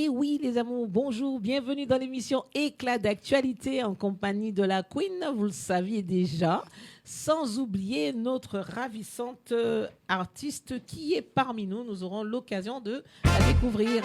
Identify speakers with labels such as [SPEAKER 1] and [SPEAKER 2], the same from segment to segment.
[SPEAKER 1] Et oui, les amours, bonjour, bienvenue dans l'émission Éclat d'actualité en compagnie de la Queen, vous le saviez déjà, sans oublier notre ravissante artiste qui est parmi nous. Nous aurons l'occasion de la découvrir.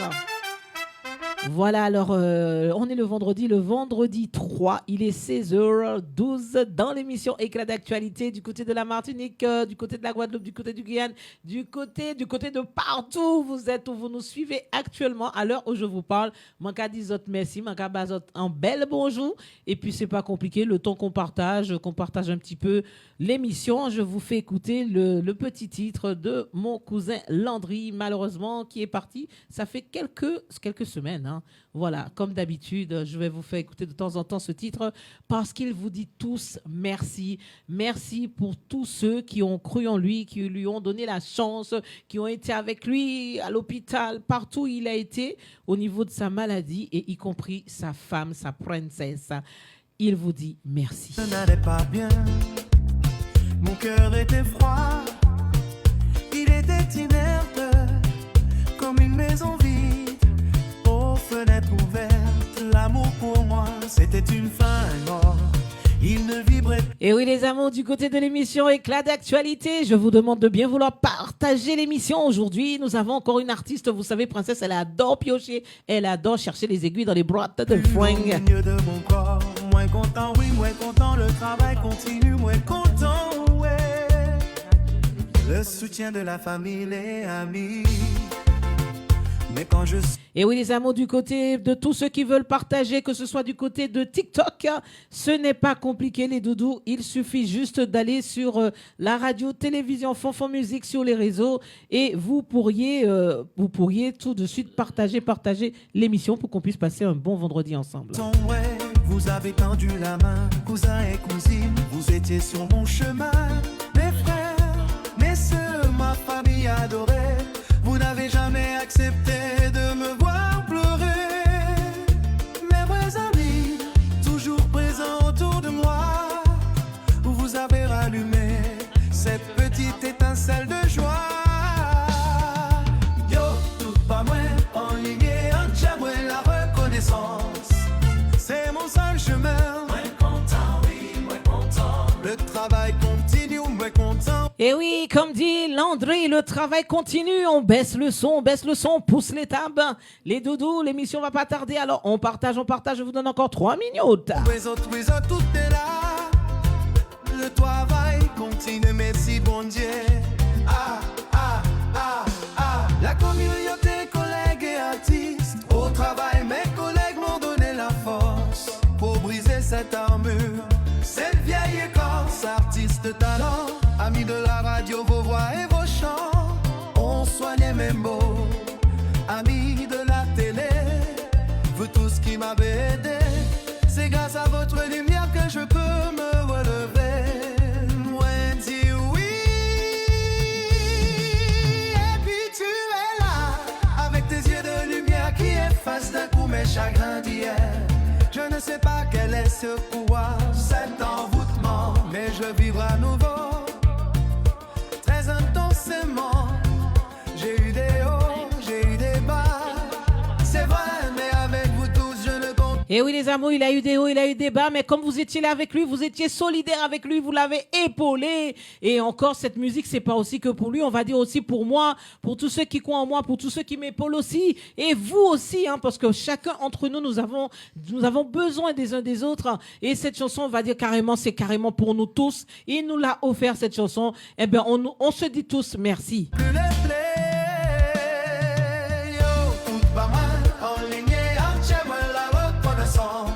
[SPEAKER 1] Voilà, alors on est le vendredi 3, il est 16h12 dans l'émission Éclat d'actualité du côté de la Martinique, du côté de la Guadeloupe, du côté du Guyane, du côté de partout où vous êtes, où vous nous suivez actuellement à l'heure où je vous parle. Manka dit merci, manka bazot un bel bonjour et puis c'est pas compliqué, le temps qu'on partage un petit peu l'émission, je vous fais écouter le petit titre de mon cousin Landry, malheureusement qui est parti, ça fait quelques semaines. Voilà, comme d'habitude, je vais vous faire écouter de temps en temps ce titre parce qu'il vous dit tous merci. Merci pour tous ceux qui ont cru en lui, qui lui ont donné la chance, qui ont été avec lui à l'hôpital, partout où il a été au niveau de sa maladie et y compris sa femme, sa princesse. Il vous dit merci.
[SPEAKER 2] Je n'allais pas bien, mon cœur était froid, il était inerte comme une maison vide. Fenêtre ouverte, l'amour pour moi, c'était une fin mort. Il ne vibrait pas.
[SPEAKER 1] Et oui, les amours, du côté de l'émission Éclat d'actualité, je vous demande de bien vouloir partager l'émission. Aujourd'hui, nous avons encore une artiste, vous savez, Princesse, elle adore piocher, elle adore chercher les aiguilles dans les boîtes de fringues.
[SPEAKER 2] Au milieu de mon corps, moins content, oui, moins content, le travail continue, moins content, ouais. Le soutien de la famille, les amis. Mais quand je...
[SPEAKER 1] Et oui, les amours, du côté de tous ceux qui veulent partager, que ce soit du côté de TikTok, ce n'est pas compliqué, les doudous. Il suffit juste d'aller sur la radio, télévision, Fonfon Musique sur les réseaux et vous pourriez tout de suite partager l'émission pour qu'on puisse passer un bon vendredi ensemble.
[SPEAKER 2] Ouais, vous avez tendu la main, cousins et cousines, vous étiez sur mon chemin. Mes frères, mes sœurs, ma famille adorée. Vous n'avez jamais accepté de me voir pleurer. Mes vrais amis, toujours présents autour de moi. Vous avez rallumé cette petite étincelle de joie. Yo, tout pas moins en ligne, en j'aimerais la reconnaissance. C'est mon seul chemin. Moins content, oui, moins content. Le travail continue, moins content.
[SPEAKER 1] Et oui, comme dit Landry, le travail continue, on baisse le son, pousse les tables. Les doudous, l'émission va pas tarder, alors on partage, je vous donne encore 3 minutes.
[SPEAKER 2] Les autres, tout est là. Le travail continue, merci bon Dieu. La communauté, collègues et artistes, au travail, mes collègues m'ont donné la force pour briser cette armure. Cette vieille écorce, artiste talent, amis de la radio, vos voix et vos chants, on soignait mes mots. Amis de la télé, vous tous qui m'avez aidé, c'est grâce à votre lumière que je peux me relever. Moi dis oui, et puis tu es là, avec tes yeux de lumière qui effacent d'un coup mes chagrins d'hier. Je ne sais pas quel est ce pouvoir, cet envoûtement, mais je vivrai à nouveau, très intensément. J'ai eu des hauts, j'ai eu des bas, c'est vrai, mais avec vous tous, je ne compte.
[SPEAKER 1] Et oui, les amours, il a eu des hauts, il a eu des bas, mais comme vous étiez là avec lui, vous étiez solidaire avec lui, vous l'avez épaulé. Et encore, cette musique, c'est pas aussi que pour lui, on va dire aussi pour moi, pour tous ceux qui croient en moi, pour tous ceux qui m'épaulent aussi, et vous aussi, hein, parce que chacun entre nous, nous avons besoin des uns des autres. Et cette chanson, on va dire carrément, c'est carrément pour nous tous. Il nous l'a offert, cette chanson. Eh bien, on se dit tous merci.
[SPEAKER 2] Plus les plaies, yo, tout pas mal, en ligne, j'aimerais la reconnaissance.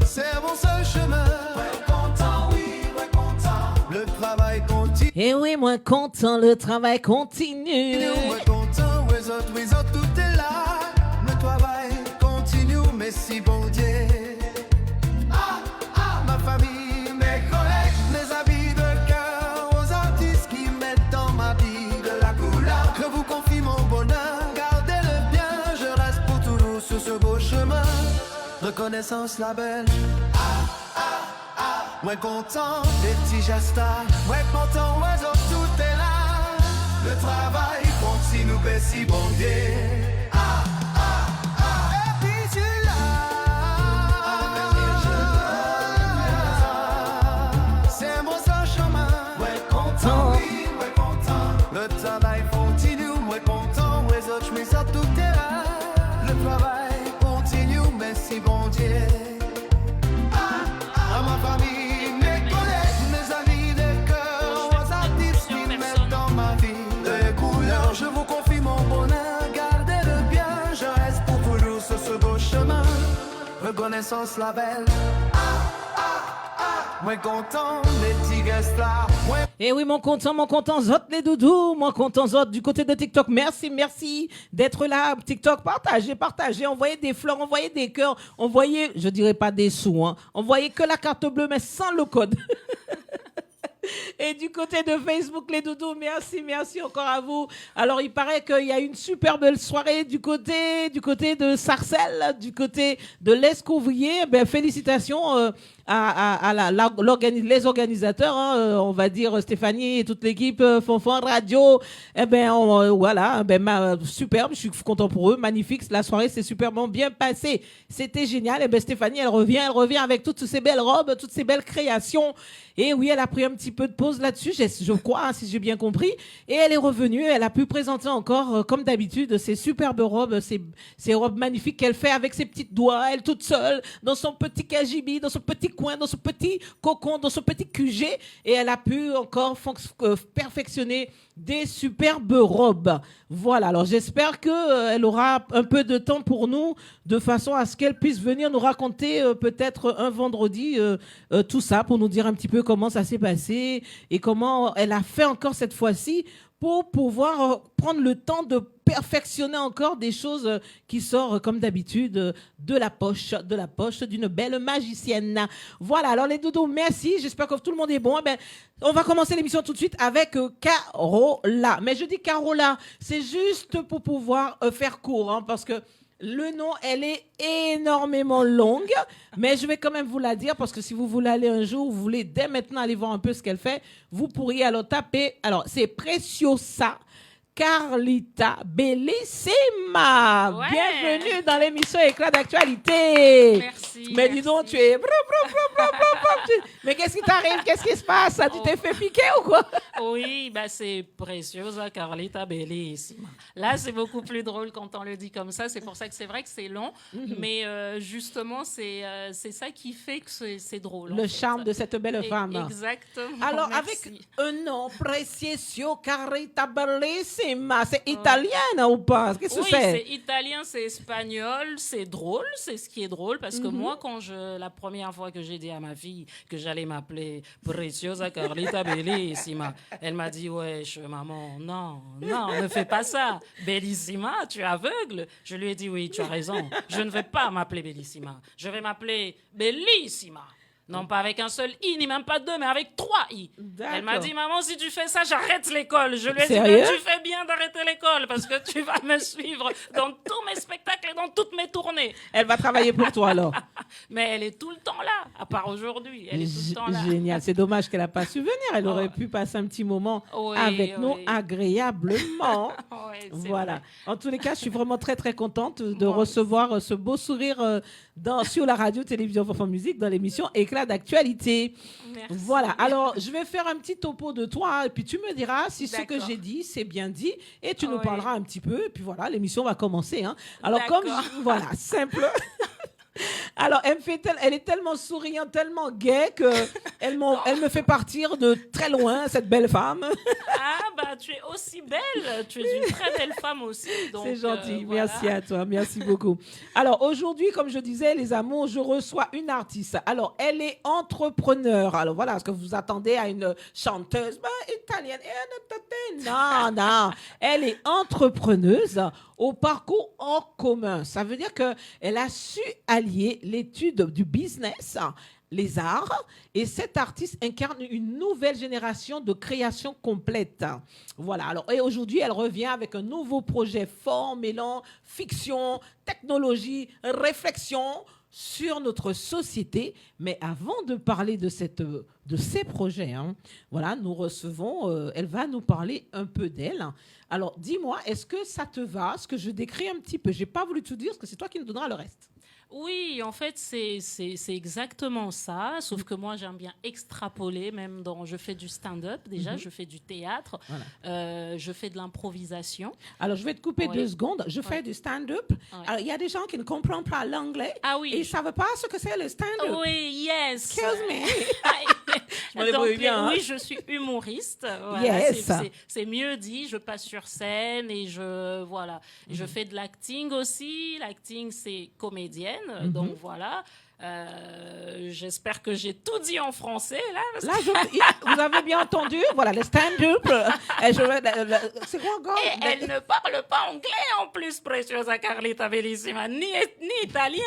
[SPEAKER 2] C'est mon seul chemin. Ouais, content, oui, ouais, content. Le travail continue.
[SPEAKER 1] Et oui, moins content, le travail continue.
[SPEAKER 2] Ouais, content, les autres, tout est là. Le travail continue, merci bon Dieu. Ma famille, mes collègues, les amis de cœur, aux artistes qui mettent dans ma vie de la couleur. Je vous confie mon bonheur, gardez-le bien, je reste pour toujours sur ce beau chemin. Reconnaissance label. Moins content, les petits gestes. Moins content, oiseau, tout est là. Le travail continue, merci bon Dieu. Le travail continue, moi content, moi autres, je mets ça tout terrain. Le travail continue, merci bon Dieu. À ma famille, mes collègues, mes amis de cœur, aux artistes qui mettent dans ma vie des couleurs. Je vous confie mon bonheur, gardez-le bien. Je reste pour toujours sur ce beau chemin. Reconnaissance la belle. Moi content, les petits guests là.
[SPEAKER 1] Et oui, mon content, zot les doudous, mon content, zot du côté de TikTok. Merci d'être là. TikTok, partagez, envoyez des fleurs, envoyez des cœurs, envoyez, je dirais pas des sous, hein, envoyez que la carte bleue, mais sans le code. Et du côté de Facebook, les doudous, merci encore à vous. Alors, il paraît qu'il y a une super belle soirée du côté de Sarcelles, du côté de l'Escouvrier. Ben, félicitations les organisateurs, hein, on va dire Stéphanie et toute l'équipe Fonfon Radio. Eh ben, voilà, superbe, je suis content pour eux, magnifique. La soirée s'est superbement bien passée. C'était génial. Et ben, Stéphanie, elle revient avec toutes ces belles robes, toutes ces belles créations. Et oui, elle a pris un petit peu de pause là-dessus, je crois, hein, si j'ai bien compris. Et elle est revenue, elle a pu présenter encore, comme d'habitude, ces superbes robes, ces robes magnifiques qu'elle fait avec ses petits doigts, elle toute seule, dans son petit cagibi, dans son petit coin, dans son petit cocon, dans son petit QG. Et elle a pu encore perfectionner des superbes robes. Voilà, alors j'espère qu'elle aura un peu de temps pour nous, de façon à ce qu'elle puisse venir nous raconter peut-être un vendredi tout ça, pour nous dire un petit peu comment ça s'est passé et comment elle a fait encore cette fois-ci pour pouvoir prendre le temps de perfectionner encore des choses qui sortent comme d'habitude de la poche d'une belle magicienne. Voilà, alors les doudous, merci, j'espère que tout le monde est bon. Eh ben, on va commencer l'émission tout de suite avec Carola. Mais je dis Carola, c'est juste pour pouvoir faire court, hein, parce que le nom, elle est énormément longue, mais je vais quand même vous la dire parce que si vous voulez aller un jour, vous voulez dès maintenant aller voir un peu ce qu'elle fait, vous pourriez alors taper. Alors, c'est Preciosa Carlita Bellissima. Ouais. Bienvenue dans l'émission Éclat d'actualité.
[SPEAKER 3] Merci.
[SPEAKER 1] Mais dis donc, tu es... Mais qu'est-ce qui t'arrive? Qu'est-ce qui se passe? Tu t'es fait piquer ou quoi?
[SPEAKER 3] Oui, c'est Preciosa Carlita Bellissima. Là, c'est beaucoup plus drôle quand on le dit comme ça. C'est pour ça que c'est vrai que c'est long. Mais justement, c'est ça qui fait que c'est drôle.
[SPEAKER 1] Le charme de cette belle femme.
[SPEAKER 3] Exactement.
[SPEAKER 1] Alors,
[SPEAKER 3] merci.
[SPEAKER 1] avec un nom, Preciosa Carlita Bellissima, c'est italien ou pas? Qu'est-ce que c'est?
[SPEAKER 3] Oui, c'est italien, c'est espagnol, c'est drôle, c'est ce qui est drôle parce que moi, la première fois que j'ai dit à ma fille que j'allais m'appeler Preciosa Carlita Bellissima, elle m'a dit, wesh, maman, non, ne fais pas ça. Bellissima, tu es aveugle? Je lui ai dit, oui, tu as raison, je ne vais pas m'appeler Bellissima, je vais m'appeler Bellissima. Non pas avec un seul I, ni même pas deux, mais avec 3 I. D'accord. Elle m'a dit, maman, si tu fais ça, j'arrête l'école. Je lui ai dit, tu fais bien d'arrêter l'école parce que tu vas me suivre dans tous mes spectacles et dans toutes mes tournées.
[SPEAKER 1] Elle va travailler pour toi alors.
[SPEAKER 3] Mais elle est tout le temps là, à part aujourd'hui. Elle est tout le temps là.
[SPEAKER 1] Génial, c'est dommage qu'elle n'a pas su venir. Elle aurait pu passer un petit moment avec nous agréablement. Voilà. Vrai. En tous les cas, je suis vraiment très très contente de recevoir ce beau sourire sur la radio-télévision Fonfon Musique dans l'émission Éclat d'actualité.
[SPEAKER 3] Merci.
[SPEAKER 1] Voilà, alors je vais faire un petit topo de toi et puis tu me diras si ce que j'ai dit c'est bien dit et tu nous parleras un petit peu et puis voilà, l'émission va commencer. Hein. Alors voilà, simple. Alors, elle est tellement souriante, tellement gaie qu'elle me fait partir de très loin, cette belle femme.
[SPEAKER 3] Ah, tu es aussi belle. Tu es une très belle femme aussi.
[SPEAKER 1] C'est gentil. Merci à toi. Merci beaucoup. Alors, aujourd'hui, comme je disais, les amours, je reçois une artiste. Alors, elle est entrepreneur. Alors, voilà, est-ce que vous attendez à une chanteuse italienne? Non. Elle est entrepreneuse au parcours en commun. Ça veut dire qu'elle a su allier l'étude du business, les arts, et cette artiste incarne une nouvelle génération de création complète. Voilà. Alors, et aujourd'hui, elle revient avec un nouveau projet fort, mêlant fiction, technologie, réflexion sur notre société. Mais avant de parler de ces projets, voilà, nous recevons, elle va nous parler un peu d'elle. Alors, dis-moi, est-ce que ça te va, ce que je décris un petit peu? Je n'ai pas voulu tout dire, parce que c'est toi qui nous donneras le reste.
[SPEAKER 3] Oui, en fait, c'est exactement ça. Sauf que moi, j'aime bien extrapoler. Même je fais du stand-up déjà, je fais du théâtre,
[SPEAKER 1] Voilà.
[SPEAKER 3] je fais de l'improvisation.
[SPEAKER 1] Alors, je vais te couper
[SPEAKER 3] Oui.
[SPEAKER 1] 2 secondes. Je fais
[SPEAKER 3] Oui.
[SPEAKER 1] du stand-up.
[SPEAKER 3] Oui.
[SPEAKER 1] Alors, il y a des gens qui ne comprennent pas l'anglais
[SPEAKER 3] Ah oui.
[SPEAKER 1] et ils ne savent pas ce que c'est le stand-up.
[SPEAKER 3] Oui, yes.
[SPEAKER 1] Excuse me. Je me
[SPEAKER 3] Donc,
[SPEAKER 1] débrouille bien, hein.
[SPEAKER 3] oui, je suis humoriste. Voilà,
[SPEAKER 1] Yes.
[SPEAKER 3] c'est mieux dit. Je passe sur scène et je fais de l'acting aussi. L'acting, c'est comédienne. Donc voilà. J'espère que j'ai tout dit en français là. Parce
[SPEAKER 1] Là, vous avez bien entendu, voilà, le stand-up. C'est quoi encore?
[SPEAKER 3] Et elle ne parle pas anglais en plus, Preciosa Carlita Bellissima, ni italien.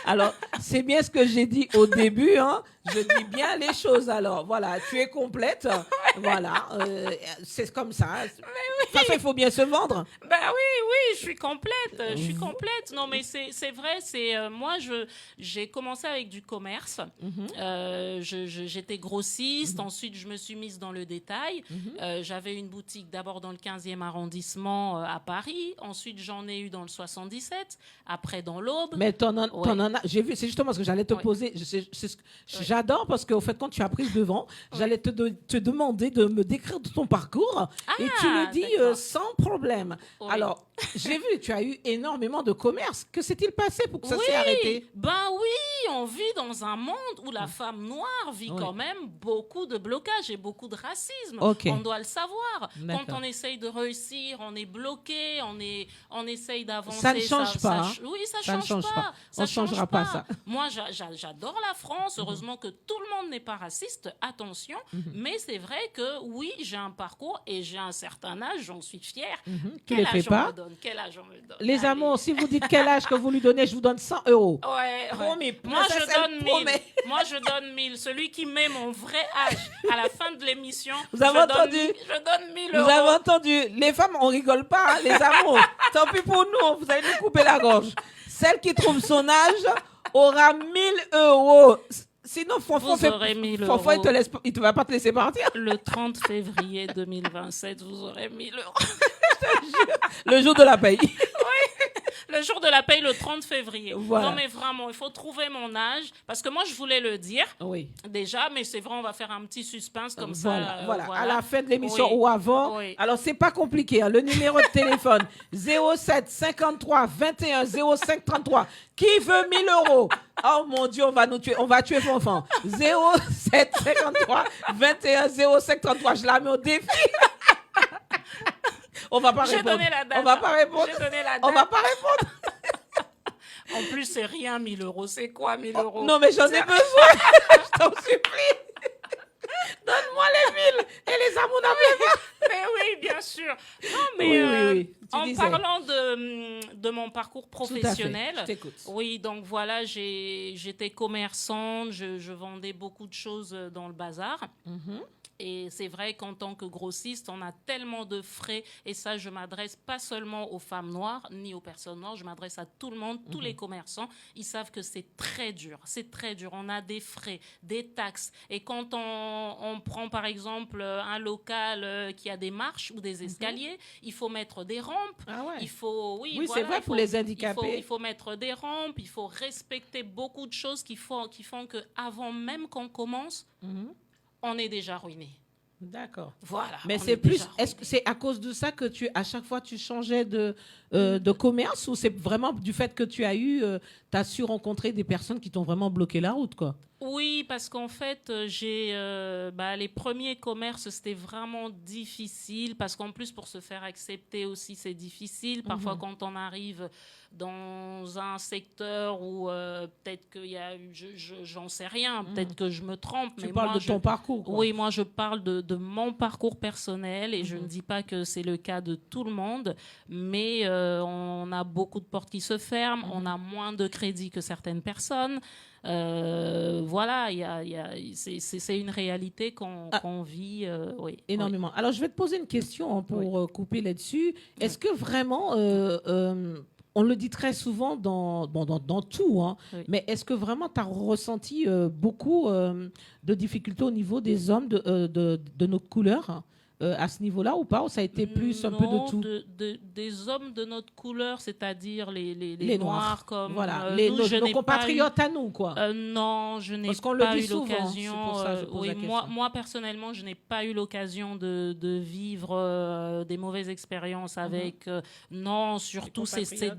[SPEAKER 1] Alors, c'est bien ce que j'ai dit au début, hein. Je dis bien les choses, alors. Voilà, tu es complète. Voilà, c'est comme ça. De toute façon, il faut bien se vendre.
[SPEAKER 3] Ben oui, je suis complète. Non, mais c'est vrai, moi, j'ai commencé avec du commerce. J'étais grossiste, ensuite je me suis mise dans le détail. J'avais une boutique d'abord dans le 15e arrondissement à Paris, ensuite j'en ai eu dans le 77, après dans l'Aube.
[SPEAKER 1] Mais t'en as, j'ai vu, c'est justement ce que j'allais te poser. J'adore parce qu'au fait, quand tu as pris le devant, j'allais te demander de me décrire ton parcours et tu le dis sans problème.
[SPEAKER 3] Oui.
[SPEAKER 1] Alors, j'ai vu, tu as eu énormément de commerce. Que s'est-il passé pour que ça s'est arrêté?
[SPEAKER 3] Ben oui, on vit dans un monde où la femme noire vit quand même beaucoup de blocages et beaucoup de racisme.
[SPEAKER 1] Okay.
[SPEAKER 3] On doit le savoir.
[SPEAKER 1] D'accord.
[SPEAKER 3] Quand on essaye de réussir, on est bloqué, on essaye d'avancer.
[SPEAKER 1] Ça ne change pas.
[SPEAKER 3] Oui, ça
[SPEAKER 1] ne
[SPEAKER 3] change pas.
[SPEAKER 1] On ne changera pas ça.
[SPEAKER 3] Moi, j'adore la France. Heureusement que tout le monde n'est pas raciste. Attention. Mais c'est vrai que oui, j'ai un parcours et j'ai un certain âge. J'en suis fière.
[SPEAKER 1] Tu ne les fais pas.
[SPEAKER 3] Quel âge on me donne?
[SPEAKER 1] Les
[SPEAKER 3] Allez.
[SPEAKER 1] amours, si vous dites quel âge que vous lui donnez, je vous donne 100 €.
[SPEAKER 3] Ouais.
[SPEAKER 1] Promis.
[SPEAKER 3] Moi, je
[SPEAKER 1] Princesse, elle
[SPEAKER 3] donne 1000.
[SPEAKER 1] promet.
[SPEAKER 3] Moi, je donne 1000. Celui qui met mon vrai âge à la fin de l'émission,
[SPEAKER 1] Vous avez entendu?
[SPEAKER 3] Je donne 1000
[SPEAKER 1] Vous
[SPEAKER 3] euros.
[SPEAKER 1] avez entendu? Les femmes, on rigole pas, hein, les amours. Tant pis pour nous, vous allez nous couper la gorge. Celle qui trouve son âge aura 1000 €. Sinon,
[SPEAKER 3] Vous aurez 1000
[SPEAKER 1] Fonfon,
[SPEAKER 3] euros.
[SPEAKER 1] il te va pas te laisser partir.
[SPEAKER 3] Le 30 février 2027, vous aurez 1000 euros.
[SPEAKER 1] Le jour de la paye.
[SPEAKER 3] Le jour de la paye, le 30 février.
[SPEAKER 1] Voilà.
[SPEAKER 3] Non, mais vraiment, il faut trouver mon âge. Parce que moi, je voulais le dire
[SPEAKER 1] Oui.
[SPEAKER 3] déjà, mais c'est vrai, on va faire un petit suspense comme
[SPEAKER 1] Voilà,
[SPEAKER 3] ça.
[SPEAKER 1] voilà. À la fin de l'émission
[SPEAKER 3] Oui.
[SPEAKER 1] ou avant.
[SPEAKER 3] Oui.
[SPEAKER 1] Alors, c'est pas compliqué. Hein. Le numéro de téléphone 07 53 21 05 33. Qui veut 1000 €? Oh mon Dieu, on va nous tuer. On va tuer Fonfon. 07 53 21 05 33. Je la mets au défi. On va pas
[SPEAKER 3] J'ai
[SPEAKER 1] répondre.
[SPEAKER 3] donné la date.
[SPEAKER 1] On va pas répondre.
[SPEAKER 3] J'ai donné la
[SPEAKER 1] On va
[SPEAKER 3] date.
[SPEAKER 1] pas répondre.
[SPEAKER 3] En plus, c'est rien, 1000 euros. C'est quoi, 1000 euros?
[SPEAKER 1] Non, mais j'en ai besoin. Je t'en supplie. Donne-moi les 1000 et les amours n'avaient
[SPEAKER 3] Mais oui, bien sûr. Non, mais
[SPEAKER 1] oui. Tu
[SPEAKER 3] en
[SPEAKER 1] disais.
[SPEAKER 3] parlant de mon parcours professionnel,
[SPEAKER 1] Je t'écoute.
[SPEAKER 3] oui, donc voilà, j'étais commerçante, je vendais beaucoup de choses dans le bazar. Et c'est vrai qu'en tant que grossiste, on a tellement de frais. Et ça, je m'adresse pas seulement aux femmes noires, ni aux personnes noires. Je m'adresse à tout le monde, tous les commerçants. Ils savent que c'est très dur. C'est très dur. On a des frais, des taxes. Et quand on prend, par exemple, un local qui a des marches ou des escaliers, il faut mettre des rampes.
[SPEAKER 1] Ah ouais.
[SPEAKER 3] Il faut,
[SPEAKER 1] Oui, c'est vrai, pour les handicapés.
[SPEAKER 3] Il faut mettre des rampes. Il faut respecter beaucoup de choses qui font qu'avant même qu'on commence, on est déjà ruiné.
[SPEAKER 1] D'accord.
[SPEAKER 3] Voilà.
[SPEAKER 1] Mais
[SPEAKER 3] on
[SPEAKER 1] c'est
[SPEAKER 3] est
[SPEAKER 1] plus,
[SPEAKER 3] déjà
[SPEAKER 1] est-ce que c'est à cause de ça que à chaque fois tu changeais de commerce ou c'est vraiment du fait que tu as su rencontrer des personnes qui t'ont vraiment bloqué la route, quoi?
[SPEAKER 3] Oui, parce qu'en fait, les premiers commerces, c'était vraiment difficile parce qu'en plus, pour se faire accepter aussi, c'est difficile. Parfois, quand on arrive dans un secteur où peut-être qu'il y a eu, j'en sais rien, peut-être que je me trompe.
[SPEAKER 1] Tu
[SPEAKER 3] mais
[SPEAKER 1] parles
[SPEAKER 3] moi,
[SPEAKER 1] de ton parcours, quoi.
[SPEAKER 3] Oui, moi, je parle de mon parcours personnel et je ne dis pas que c'est le cas de tout le monde, mais on a beaucoup de portes qui se ferment, on a moins de crédit que certaines personnes. Voilà, c'est une réalité qu'on vit. Oui,
[SPEAKER 1] énormément. Alors, je vais te poser une question pour couper là-dessus. Est-ce que vraiment, on le dit très souvent dans tout, hein, mais est-ce que vraiment tu as ressenti beaucoup de difficultés au niveau des hommes de notre couleur à ce niveau-là ou pas? Ou ça a été plus un peu de tout?
[SPEAKER 3] Des hommes de notre couleur, c'est-à-dire
[SPEAKER 1] Les
[SPEAKER 3] noirs comme
[SPEAKER 1] voilà,
[SPEAKER 3] nous,
[SPEAKER 1] nos compatriotes à nous, quoi.
[SPEAKER 3] Non, je n'ai
[SPEAKER 1] Parce qu'on
[SPEAKER 3] pas
[SPEAKER 1] le dit
[SPEAKER 3] eu
[SPEAKER 1] souvent,
[SPEAKER 3] l'occasion.
[SPEAKER 1] c'est pour ça que je pose la question.
[SPEAKER 3] Moi, personnellement, je n'ai pas eu l'occasion de vivre des mauvaises expériences avec. Non, surtout, c'est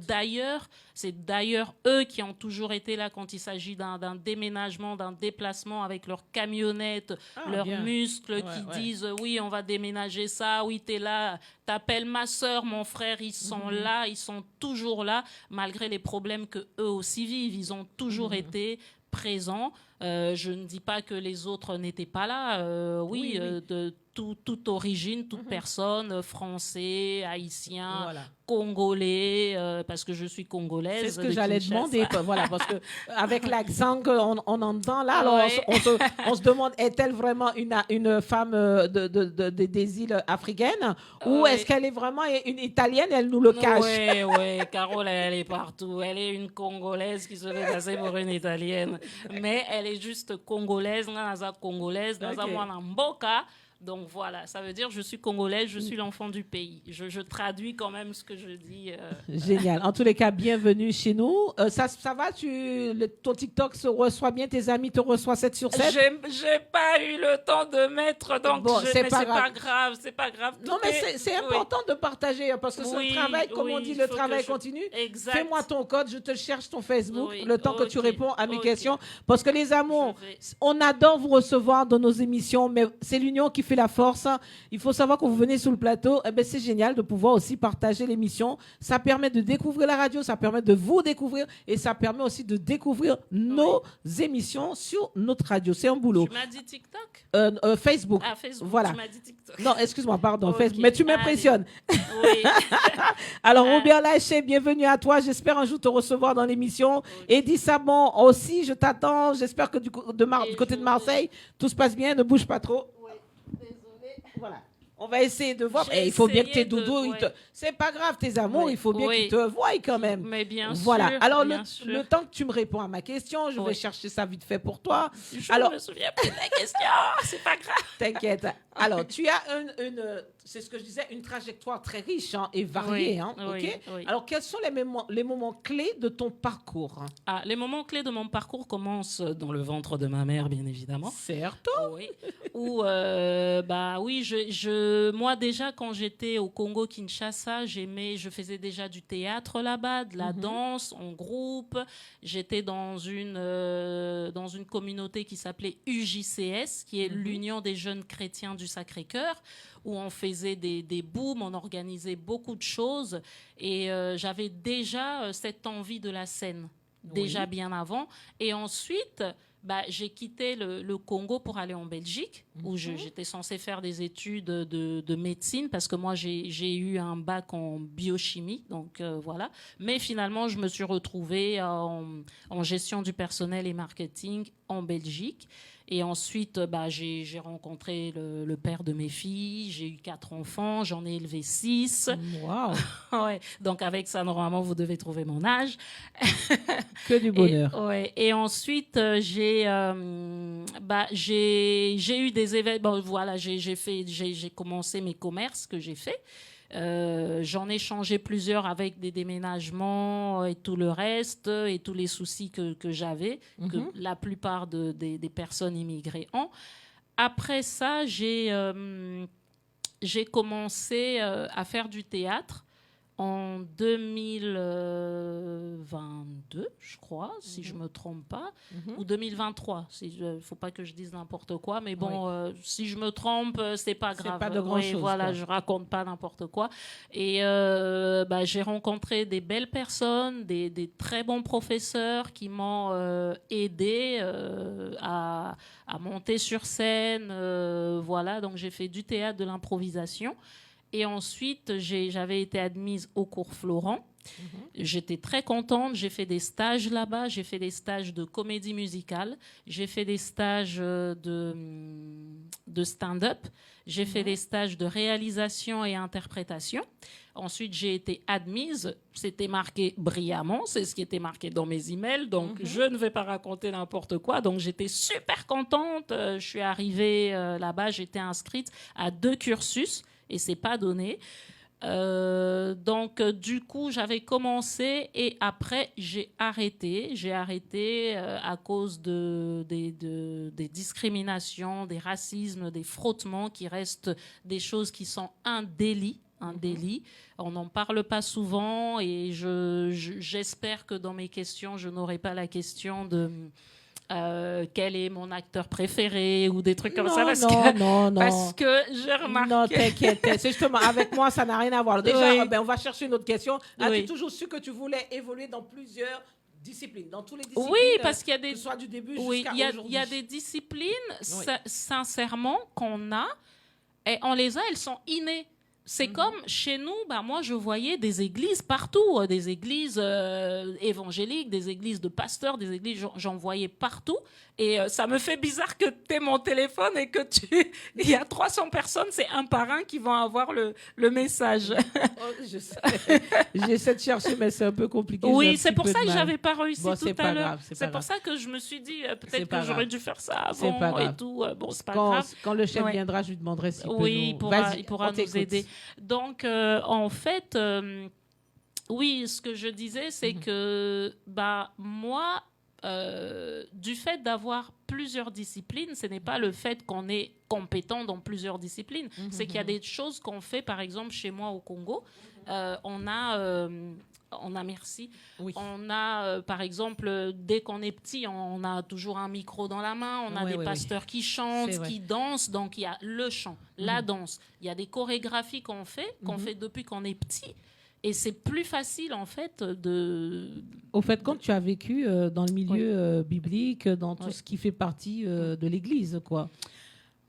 [SPEAKER 3] d'ailleurs eux qui ont toujours été là quand il s'agit d'un déménagement, d'un déplacement avec leurs camionnettes, leurs muscles qui disent oui, on va déménager ça, oui, t'es là, t'appelles ma soeur, mon frère, ils sont là, ils sont toujours là, malgré les problèmes que eux aussi vivent, ils ont toujours été présents. Je ne dis pas que les autres n'étaient pas là, de toute origine, toute personne, français, haïtien, congolais, parce que je suis congolaise.
[SPEAKER 1] C'est ce que j'allais demander, voilà, parce que avec l'accent qu'on entend là, alors on se demande, est-elle vraiment une femme des îles africaines ou est-ce qu'elle est vraiment une italienne, elle nous le cache?
[SPEAKER 3] Oui, Carole, elle est partout. Elle est une congolaise qui se fait passer pour une italienne, mais elle est juste congolaise, congolaise, Mboka. Donc voilà, ça veut dire je suis congolaise, je suis l'enfant du pays. Je traduis quand même ce que je dis.
[SPEAKER 1] Génial. En tous les cas, bienvenue chez nous. Ça va, ton TikTok se reçoit bien, tes amis te reçoivent 7 sur 7?
[SPEAKER 3] J'ai pas eu le temps de mettre, donc
[SPEAKER 1] bon,
[SPEAKER 3] c'est pas grave.
[SPEAKER 1] Non, mais c'est important de partager, parce que c'est un travail, comme on dit, le travail continue.
[SPEAKER 3] Exact.
[SPEAKER 1] Fais-moi ton code, je te cherche ton Facebook, le temps que tu réponds à mes questions. Parce que les amours, on adore vous recevoir dans nos émissions, mais c'est l'union qui fait la force. Il faut savoir que vous venez sur le plateau, c'est génial de pouvoir aussi partager l'émission. Ça permet de découvrir la radio, ça permet de vous découvrir et ça permet aussi de découvrir nos émissions sur notre radio. C'est un boulot.
[SPEAKER 3] Tu m'as dit TikTok?
[SPEAKER 1] Facebook.
[SPEAKER 3] Ah, Facebook,
[SPEAKER 1] voilà.
[SPEAKER 3] Tu m'as dit TikTok.
[SPEAKER 1] Non, excuse-moi, pardon, Facebook. Mais tu m'impressionnes.
[SPEAKER 3] Oui.
[SPEAKER 1] Alors, Robert Laché, bienvenue à toi. J'espère un jour te recevoir dans l'émission. Eddie Sabon aussi, je t'attends. J'espère que du côté de Marseille, tout se passe bien. Ne bouge pas trop. Désolée. Voilà. On va essayer de voir. Il faut bien que tes doudous, c'est pas grave, tes amours, il faut bien qu'ils te voient quand même.
[SPEAKER 3] Mais bien
[SPEAKER 1] voilà.
[SPEAKER 3] sûr.
[SPEAKER 1] Alors, le temps que tu me réponds à ma question, je vais chercher ça vite fait pour toi.
[SPEAKER 3] Je me souviens plus de la question. C'est pas grave.
[SPEAKER 1] T'inquiète. Alors, tu as c'est ce que je disais, une trajectoire très riche et variée.
[SPEAKER 3] Oui.
[SPEAKER 1] Alors, quels sont les moments clés de ton parcours?
[SPEAKER 3] Les moments clés de mon parcours commencent dans le ventre de ma mère, bien évidemment.
[SPEAKER 1] Certes.
[SPEAKER 3] Oui. Moi déjà, quand j'étais au Congo-Kinshasa, je faisais déjà du théâtre là-bas, de la danse en groupe. J'étais dans une communauté qui s'appelait UJCS, qui est l'Union des jeunes chrétiens du Sacré-Cœur, où on faisait des booms, on organisait beaucoup de choses. Et j'avais déjà cette envie de la scène, déjà bien avant. Et ensuite... j'ai quitté le Congo pour aller en Belgique, où j'étais censée faire des études de médecine, parce que moi, j'ai eu un bac en biochimie, donc voilà. Mais finalement, je me suis retrouvée en gestion du personnel et marketing en Belgique. Et ensuite, j'ai rencontré le père de mes filles. J'ai eu 4 enfants. J'en ai élevé 6.
[SPEAKER 1] Waouh.
[SPEAKER 3] Ouais. Donc, avec ça, normalement, vous devez trouver mon âge.
[SPEAKER 1] Que du bonheur.
[SPEAKER 3] Et ensuite, j'ai eu des événements. Voilà, j'ai commencé mes commerces que j'ai fait. J'en ai changé plusieurs avec des déménagements et tout le reste et tous les soucis que j'avais, que la plupart des personnes immigrées ont. Après ça, j'ai commencé à faire du théâtre en 2022, je crois, si je ne me trompe pas, ou 2023. Il ne faut pas que je dise n'importe quoi, mais bon, si je me trompe, ce n'est pas grave.
[SPEAKER 1] C'est pas de grand-chose.
[SPEAKER 3] Voilà, je ne raconte pas n'importe quoi. Et j'ai rencontré des belles personnes, des très bons professeurs qui m'ont aidé à monter sur scène. Voilà, donc j'ai fait du théâtre, de l'improvisation. Et ensuite, j'avais été admise au cours Florent. J'étais très contente. J'ai fait des stages là-bas. J'ai fait des stages de comédie musicale. J'ai fait des stages de stand-up. J'ai fait des stages de réalisation et interprétation. Ensuite, j'ai été admise. C'était marqué brillamment. C'est ce qui était marqué dans mes emails. Donc, je ne vais pas raconter n'importe quoi. Donc, j'étais super contente. Je suis arrivée là-bas. J'étais inscrite à 2 cursus et c'est pas donné. Donc, du coup, j'avais commencé et après, j'ai arrêté. J'ai arrêté à cause des discriminations, des racismes, des frottements qui restent des choses qui sont un délit. On n'en parle pas souvent et j'espère que dans mes questions, je n'aurai pas la question de quel est mon acteur préféré ou des trucs comme ça parce que j'ai remarqué.
[SPEAKER 1] Non, t'inquiète. C'est justement avec moi, ça n'a rien à voir. Déjà,
[SPEAKER 3] Oui.
[SPEAKER 1] on va chercher une autre question. As-tu
[SPEAKER 3] Oui.
[SPEAKER 1] toujours su que tu voulais évoluer dans plusieurs disciplines, dans tous les disciplines?
[SPEAKER 3] Oui, parce qu'il y a des
[SPEAKER 1] que ce soit du début
[SPEAKER 3] oui,
[SPEAKER 1] jusqu'à
[SPEAKER 3] il
[SPEAKER 1] aujourd'hui.
[SPEAKER 3] y a des disciplines sincèrement qu'on a et on les a, elles sont innées. C'est comme chez nous, moi je voyais des églises partout, des églises évangéliques, des églises de pasteurs, des églises, j'en voyais partout. Et ça me fait bizarre que tu aies mon téléphone et que il y a 300 personnes, c'est un par un qui vont avoir le message.
[SPEAKER 1] Je sais. J'essaie de chercher, mais c'est un peu compliqué.
[SPEAKER 3] Oui, c'est pour ça que j'avais pas réussi tout à l'heure. C'est pour ça que je me suis dit, peut-être que j'aurais dû faire ça avant et tout. Bon, c'est pas grave.
[SPEAKER 1] Quand le chef viendra, je lui demanderai s'il peut
[SPEAKER 3] il pourra nous aider. Donc, en fait, oui, ce que je disais, c'est que moi, du fait d'avoir plusieurs disciplines, ce n'est pas le fait qu'on est compétent dans plusieurs disciplines. C'est qu'il y a des choses qu'on fait, par exemple, chez moi au Congo. On a, merci. Oui. On a, par exemple, dès qu'on est petit, on a toujours un micro dans la main. On a des pasteurs qui chantent, qui dansent. Donc, il y a le chant, la danse. Il y a des chorégraphies qu'on fait depuis qu'on est petit. Et c'est plus facile, en fait,
[SPEAKER 1] Au fait, quand tu as vécu dans le milieu biblique, dans tout ce qui fait partie de l'Église, quoi.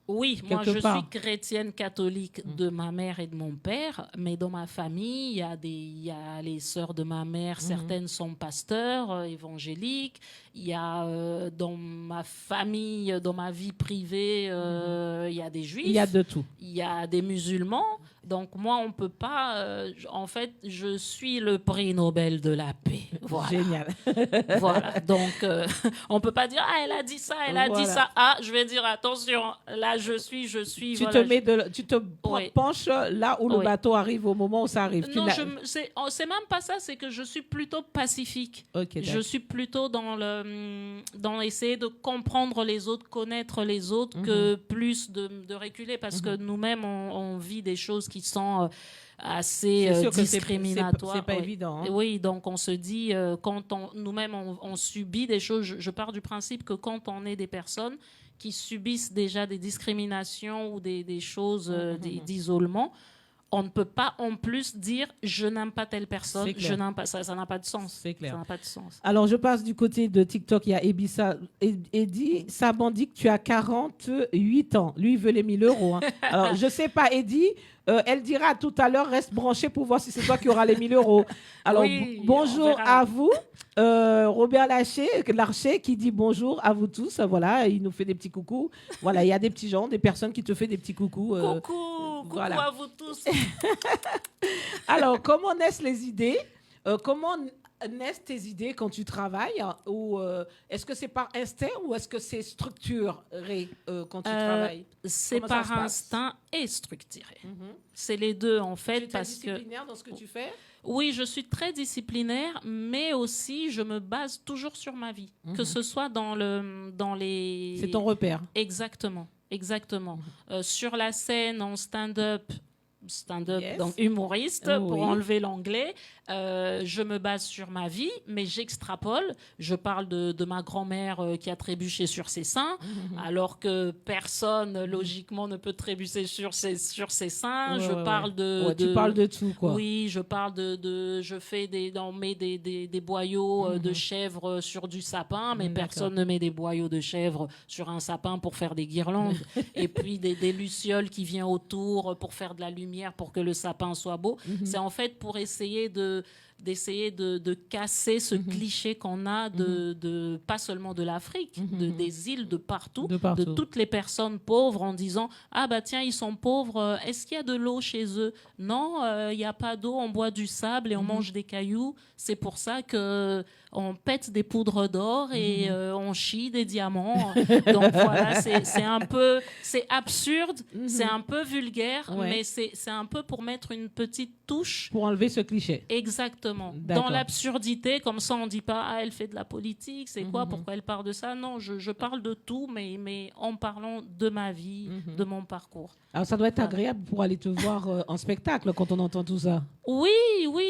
[SPEAKER 3] Oui, moi je suis chrétienne catholique de ma mère et de mon père, mais dans ma famille, il y a les sœurs de ma mère, certaines sont pasteurs évangéliques, il y a dans ma famille, dans ma vie privée, il y a des juifs.
[SPEAKER 1] Il y a de tout.
[SPEAKER 3] Il y a des musulmans. Donc moi, on peut pas... en fait, je suis le prix Nobel de la paix. Voilà.
[SPEAKER 1] Génial.
[SPEAKER 3] Voilà. Donc, on peut pas dire, elle a dit ça, elle a dit ça. Je vais dire, attention, là, je suis.
[SPEAKER 1] Tu te penches là où le bateau arrive au moment où ça arrive.
[SPEAKER 3] Non, c'est même pas ça, c'est que je suis plutôt pacifique.
[SPEAKER 1] Okay,
[SPEAKER 3] je suis plutôt dans essayer de comprendre les autres, connaître les autres, que plus de reculer, parce que nous-mêmes, on vit des choses qui sont assez discriminatoires.
[SPEAKER 1] C'est pas évident. Hein.
[SPEAKER 3] Oui, donc on se dit, quand nous-mêmes, on subit des choses, je pars du principe que quand on est des personnes qui subissent déjà des discriminations ou des choses d'isolement, on ne peut pas en plus dire je n'aime pas telle personne, je n'aime pas ça n'a pas de sens.
[SPEAKER 1] C'est clair.
[SPEAKER 3] Ça n'a pas de sens.
[SPEAKER 1] Alors je passe du côté de TikTok, il y a Eddie Saban dit que tu as 48 ans. Lui il veut les 1000 euros. Hein. Alors je sais pas Eddie, elle dira tout à l'heure reste branché pour voir si c'est toi qui auras les 1000 euros. Alors bonjour à vous. Robert Larcher qui dit bonjour à vous tous. Voilà, il nous fait des petits coucous. Voilà, il y a des petits gens, des personnes qui te font des petits coucous.
[SPEAKER 3] Coucou à vous tous.
[SPEAKER 1] Alors, comment naissent les idées? Comment naissent tes idées quand tu travailles? Ou est-ce que c'est par instinct ou est-ce que c'est structuré quand tu travailles?
[SPEAKER 3] C'est par instinct et structuré. C'est les deux en fait.
[SPEAKER 1] Tu es disciplinaire dans ce que tu fais?
[SPEAKER 3] Oui, je suis très disciplinaire, mais aussi je me base toujours sur ma vie, que ce soit dans les...
[SPEAKER 1] C'est ton repère.
[SPEAKER 3] Exactement. Sur la scène, en stand-up, donc humoriste, pour enlever l'anglais. Je me base sur ma vie, mais j'extrapole. Je parle de ma grand-mère qui a trébuché sur ses seins, alors que personne, logiquement, ne peut trébucher sur ses seins. Je parle
[SPEAKER 1] tu parles de tout, quoi.
[SPEAKER 3] Oui, je parle je fais on met des boyaux de chèvre sur du sapin, mais personne ne met des boyaux de chèvre sur un sapin pour faire des guirlandes. Et puis des lucioles qui viennent autour pour faire de la lumière pour que le sapin soit beau. C'est en fait pour essayer de d'essayer de casser ce cliché qu'on a de pas seulement de l'Afrique, des îles de partout, de toutes les personnes pauvres, en disant ah bah tiens, ils sont pauvres, est-ce qu'il y a de l'eau chez eux? Non, il n'y a pas d'eau, on boit du sable et on mange des cailloux. C'est pour ça que on pète des poudres d'or et on chie des diamants. Donc voilà, c'est absurde, c'est un peu vulgaire, mais c'est un peu pour mettre une petite touche.
[SPEAKER 1] Pour enlever ce cliché.
[SPEAKER 3] Exactement. Dans l'absurdité, comme ça on ne dit pas ah, elle fait de la politique, c'est quoi, pourquoi elle parle de ça? Non, je parle de tout, mais en parlant de ma vie, de mon parcours.
[SPEAKER 1] Alors ça doit être agréable pour aller te voir en spectacle quand on entend tout ça.
[SPEAKER 3] Oui,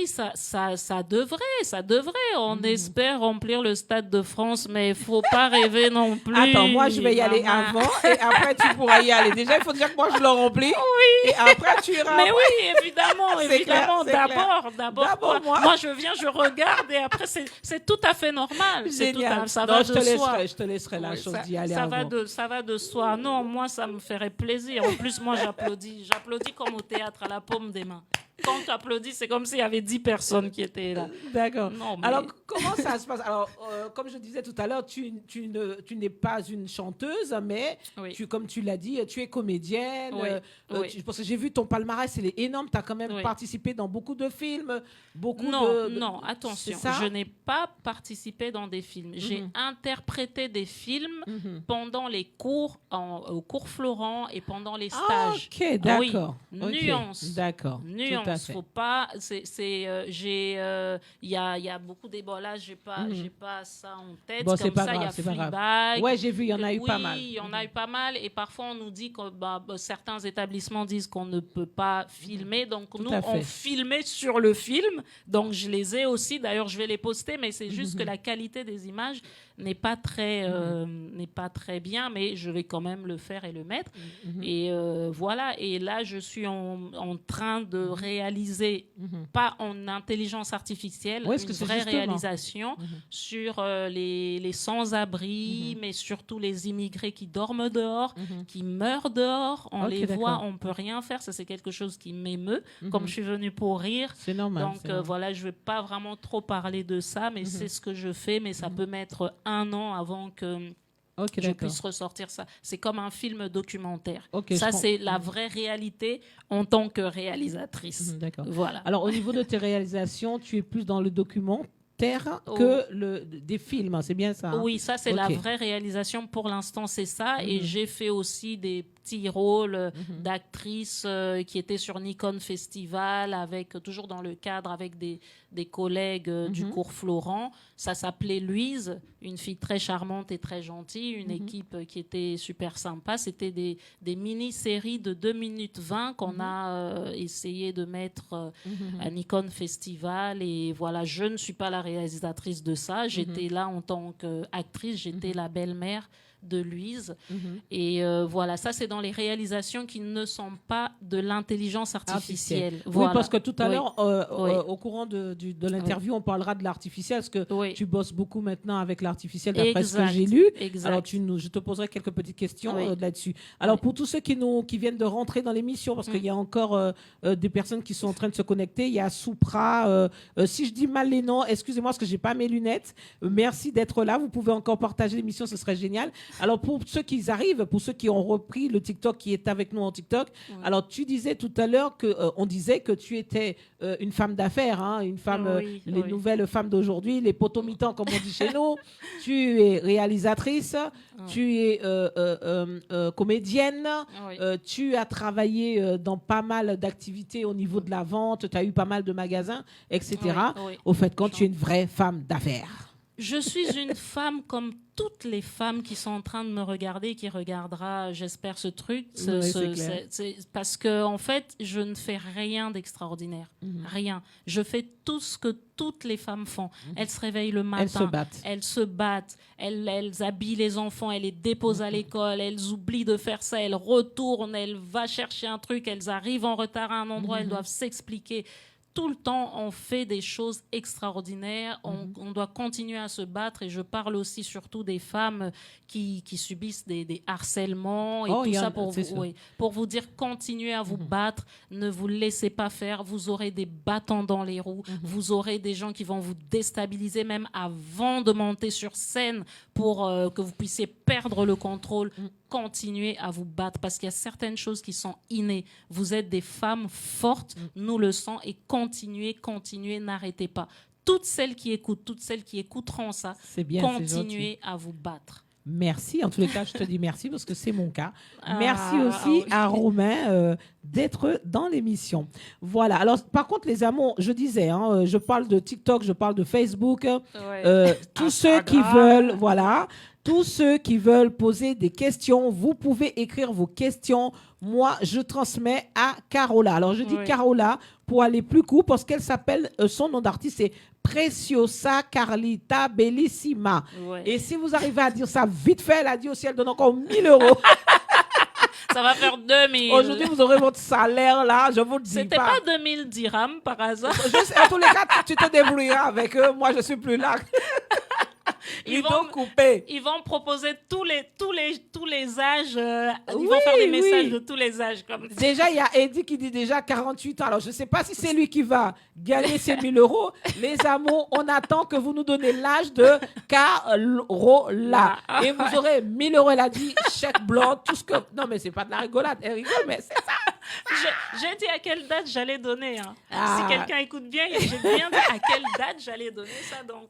[SPEAKER 3] ça devrait. On espère remplir le Stade de France, mais il faut pas rêver non plus.
[SPEAKER 1] Attends, moi je vais y aller avant et après tu pourras y aller. Déjà, il faut dire que moi je le remplis. Oui. Et après tu iras.
[SPEAKER 3] Mais oui, évidemment, évidemment.
[SPEAKER 1] Clair.
[SPEAKER 3] D'abord, moi je viens, je regarde et après c'est tout à fait normal.
[SPEAKER 1] Génial.
[SPEAKER 3] Ça va de soi.
[SPEAKER 1] Je te laisserai la chose d'y aller avant.
[SPEAKER 3] Ça va de soi. Non, moi ça me ferait plaisir. En plus, moi j'applaudis comme au théâtre, à la paume des mains. Quand tu applaudis, c'est comme s'il y avait 10 personnes qui étaient là.
[SPEAKER 1] D'accord. Mais... Alors, comment ça se passe? Alors, comme je disais tout à l'heure, tu n'es pas une chanteuse, mais comme tu l'as dit, tu es comédienne. Parce que j'ai vu ton palmarès, il est énorme. Tu as quand même participé dans beaucoup de films.
[SPEAKER 3] Non, attention. Je n'ai pas participé dans des films. J'ai interprété des films pendant les cours, au cours Florent et pendant les stages.
[SPEAKER 1] Ok, d'accord.
[SPEAKER 3] Nuance.
[SPEAKER 1] D'accord.
[SPEAKER 3] Nuance. Faut pas. Il y a beaucoup d'Ebola. J'ai pas ça en tête.
[SPEAKER 1] Bon,
[SPEAKER 3] comme ça, il y a Fleabag.
[SPEAKER 1] Ouais, j'ai vu. Il y en a eu pas mal.
[SPEAKER 3] Oui, il y en a eu pas mal. Et parfois, on nous dit que certains établissements disent qu'on ne peut pas filmer. Donc nous, on filmait sur le film. Donc je les ai aussi. D'ailleurs, je vais les poster. Mais c'est juste que la qualité des images n'est pas très bien. Mais je vais quand même le faire et le mettre. Et voilà. Et là, je suis en train de réaliser, pas en intelligence artificielle, une vraie réalisation sur les sans-abri, mais surtout les immigrés qui dorment dehors, qui meurent dehors. On les voit, on peut rien faire. Ça, c'est quelque chose qui m'émeut. Comme je suis venue pour rire.
[SPEAKER 1] C'est normal.
[SPEAKER 3] Donc voilà, je vais pas vraiment trop parler de ça, mais c'est ce que je fais. Mais ça peut mettre 1 an avant que je puisse ressortir ça. C'est comme un film documentaire. Ça, c'est la vraie réalité en tant que réalisatrice.
[SPEAKER 1] D'accord.
[SPEAKER 3] Voilà.
[SPEAKER 1] Alors, au niveau de tes réalisations, tu es plus dans le documentaire que des films, c'est bien ça?
[SPEAKER 3] Oui, ça, c'est la vraie réalisation. Pour l'instant, c'est ça. Et j'ai fait aussi des petits rôles d'actrices qui étaient sur Nikon Festival, toujours dans le cadre avec des collègues du cours Florent. Ça s'appelait Louise, une fille très charmante et très gentille, une équipe qui était super sympa. C'était des mini-séries de 2 minutes 20 qu'on a essayé de mettre à Nikon Festival. Et voilà, je ne suis pas la réalisatrice de ça. J'étais là en tant qu'actrice, j'étais la belle-mère de Louise. Et voilà, ça c'est dans les réalisations qui ne sont pas de l'intelligence artificielle. Voilà.
[SPEAKER 1] Oui, parce que tout à l'heure, au courant de l'interview, on parlera de l'artificiel, parce que tu bosses beaucoup maintenant avec l'artificiel, d'après ce que j'ai lu. Alors, je te poserai quelques petites questions là-dessus. Alors, pour tous ceux qui viennent de rentrer dans l'émission, parce qu'il y a encore des personnes qui sont en train de se connecter, il y a Soupra. Si je dis mal les noms, excusez-moi, parce que j'ai pas mes lunettes. Merci d'être là. Vous pouvez encore partager l'émission, ce serait génial. Alors, pour ceux qui arrivent, pour ceux qui ont repris le TikTok, qui est avec nous en TikTok, alors tu disais tout à l'heure qu'on disait que tu étais une femme d'affaires, une femme, les nouvelles femmes d'aujourd'hui, les potomitans, comme on dit chez nous. Tu es réalisatrice, tu es comédienne, tu as travaillé dans pas mal d'activités au niveau de la vente, tu as eu pas mal de magasins, etc. Au fait, quand tu es une vraie femme d'affaires.
[SPEAKER 3] Je suis une femme comme toutes les femmes qui sont en train de me regarder, qui regardera, j'espère, ce truc. Parce que, en fait, je ne fais rien d'extraordinaire. Rien. Je fais tout ce que toutes les femmes font. Elles se réveillent le matin. Elles se battent. Elles habillent les enfants. Elles les déposent à l'école. Elles oublient de faire ça. Elles retournent. Elles vont chercher un truc. Elles arrivent en retard à un endroit. Elles doivent s'expliquer. tout le temps, on fait des choses extraordinaires. On doit continuer à se battre. Et je parle aussi surtout des femmes qui subissent des harcèlements et tout ça pour vous dire, continuez à vous battre. Ne vous laissez pas faire. Vous aurez des bâtons dans les roues. Vous aurez des gens qui vont vous déstabiliser même avant de monter sur scène pour que vous puissiez perdre le contrôle. Continuez à vous battre parce qu'il y a certaines choses qui sont innées. Vous êtes des femmes fortes, nous le sommes, et continuez, n'arrêtez pas. Toutes celles qui écouteront ça, continuez à vous battre.
[SPEAKER 1] Merci. En tous les cas, je te dis merci parce que c'est mon cas. Merci aussi à Romain d'être dans l'émission. Voilà. Alors, par contre, les amours, je disais, je parle de TikTok, je parle de Facebook. Tous ceux qui veulent, tous ceux qui veulent poser des questions, vous pouvez écrire vos questions. Moi, je transmets à Carola. Alors, je dis Carola pour aller plus court parce qu'elle s'appelle, son nom d'artiste, c'est Preciosa Carlita Bellissima. Et si vous arrivez à dire ça vite fait, elle a dit aussi, elle donne encore 1 000 €.
[SPEAKER 3] Ça va faire 2000.
[SPEAKER 1] Aujourd'hui, vous aurez votre salaire là, je vous le dis pas.
[SPEAKER 3] C'était pas 2000 dirhams par hasard?
[SPEAKER 1] En tous les cas, tu te débrouilleras avec eux. Moi, je suis plus là. Ils vont proposer tous les âges. Ils vont faire des messages de tous les âges. Comme ça. Déjà, il y a Eddie qui dit déjà 48 ans. Alors, je ne sais pas si c'est lui qui va gagner ces 1 000 €. Les amours, on attend que vous nous donnez l'âge de Carola. Et vous aurez 1 000 €. Elle a dit chèque blanc, tout ce que... Non, mais c'est pas de la rigolade. Elle rigole, mais c'est ça.
[SPEAKER 3] J'ai dit à quelle date j'allais donner. Si quelqu'un écoute bien, j'ai bien dit à quelle date j'allais donner ça. Donc,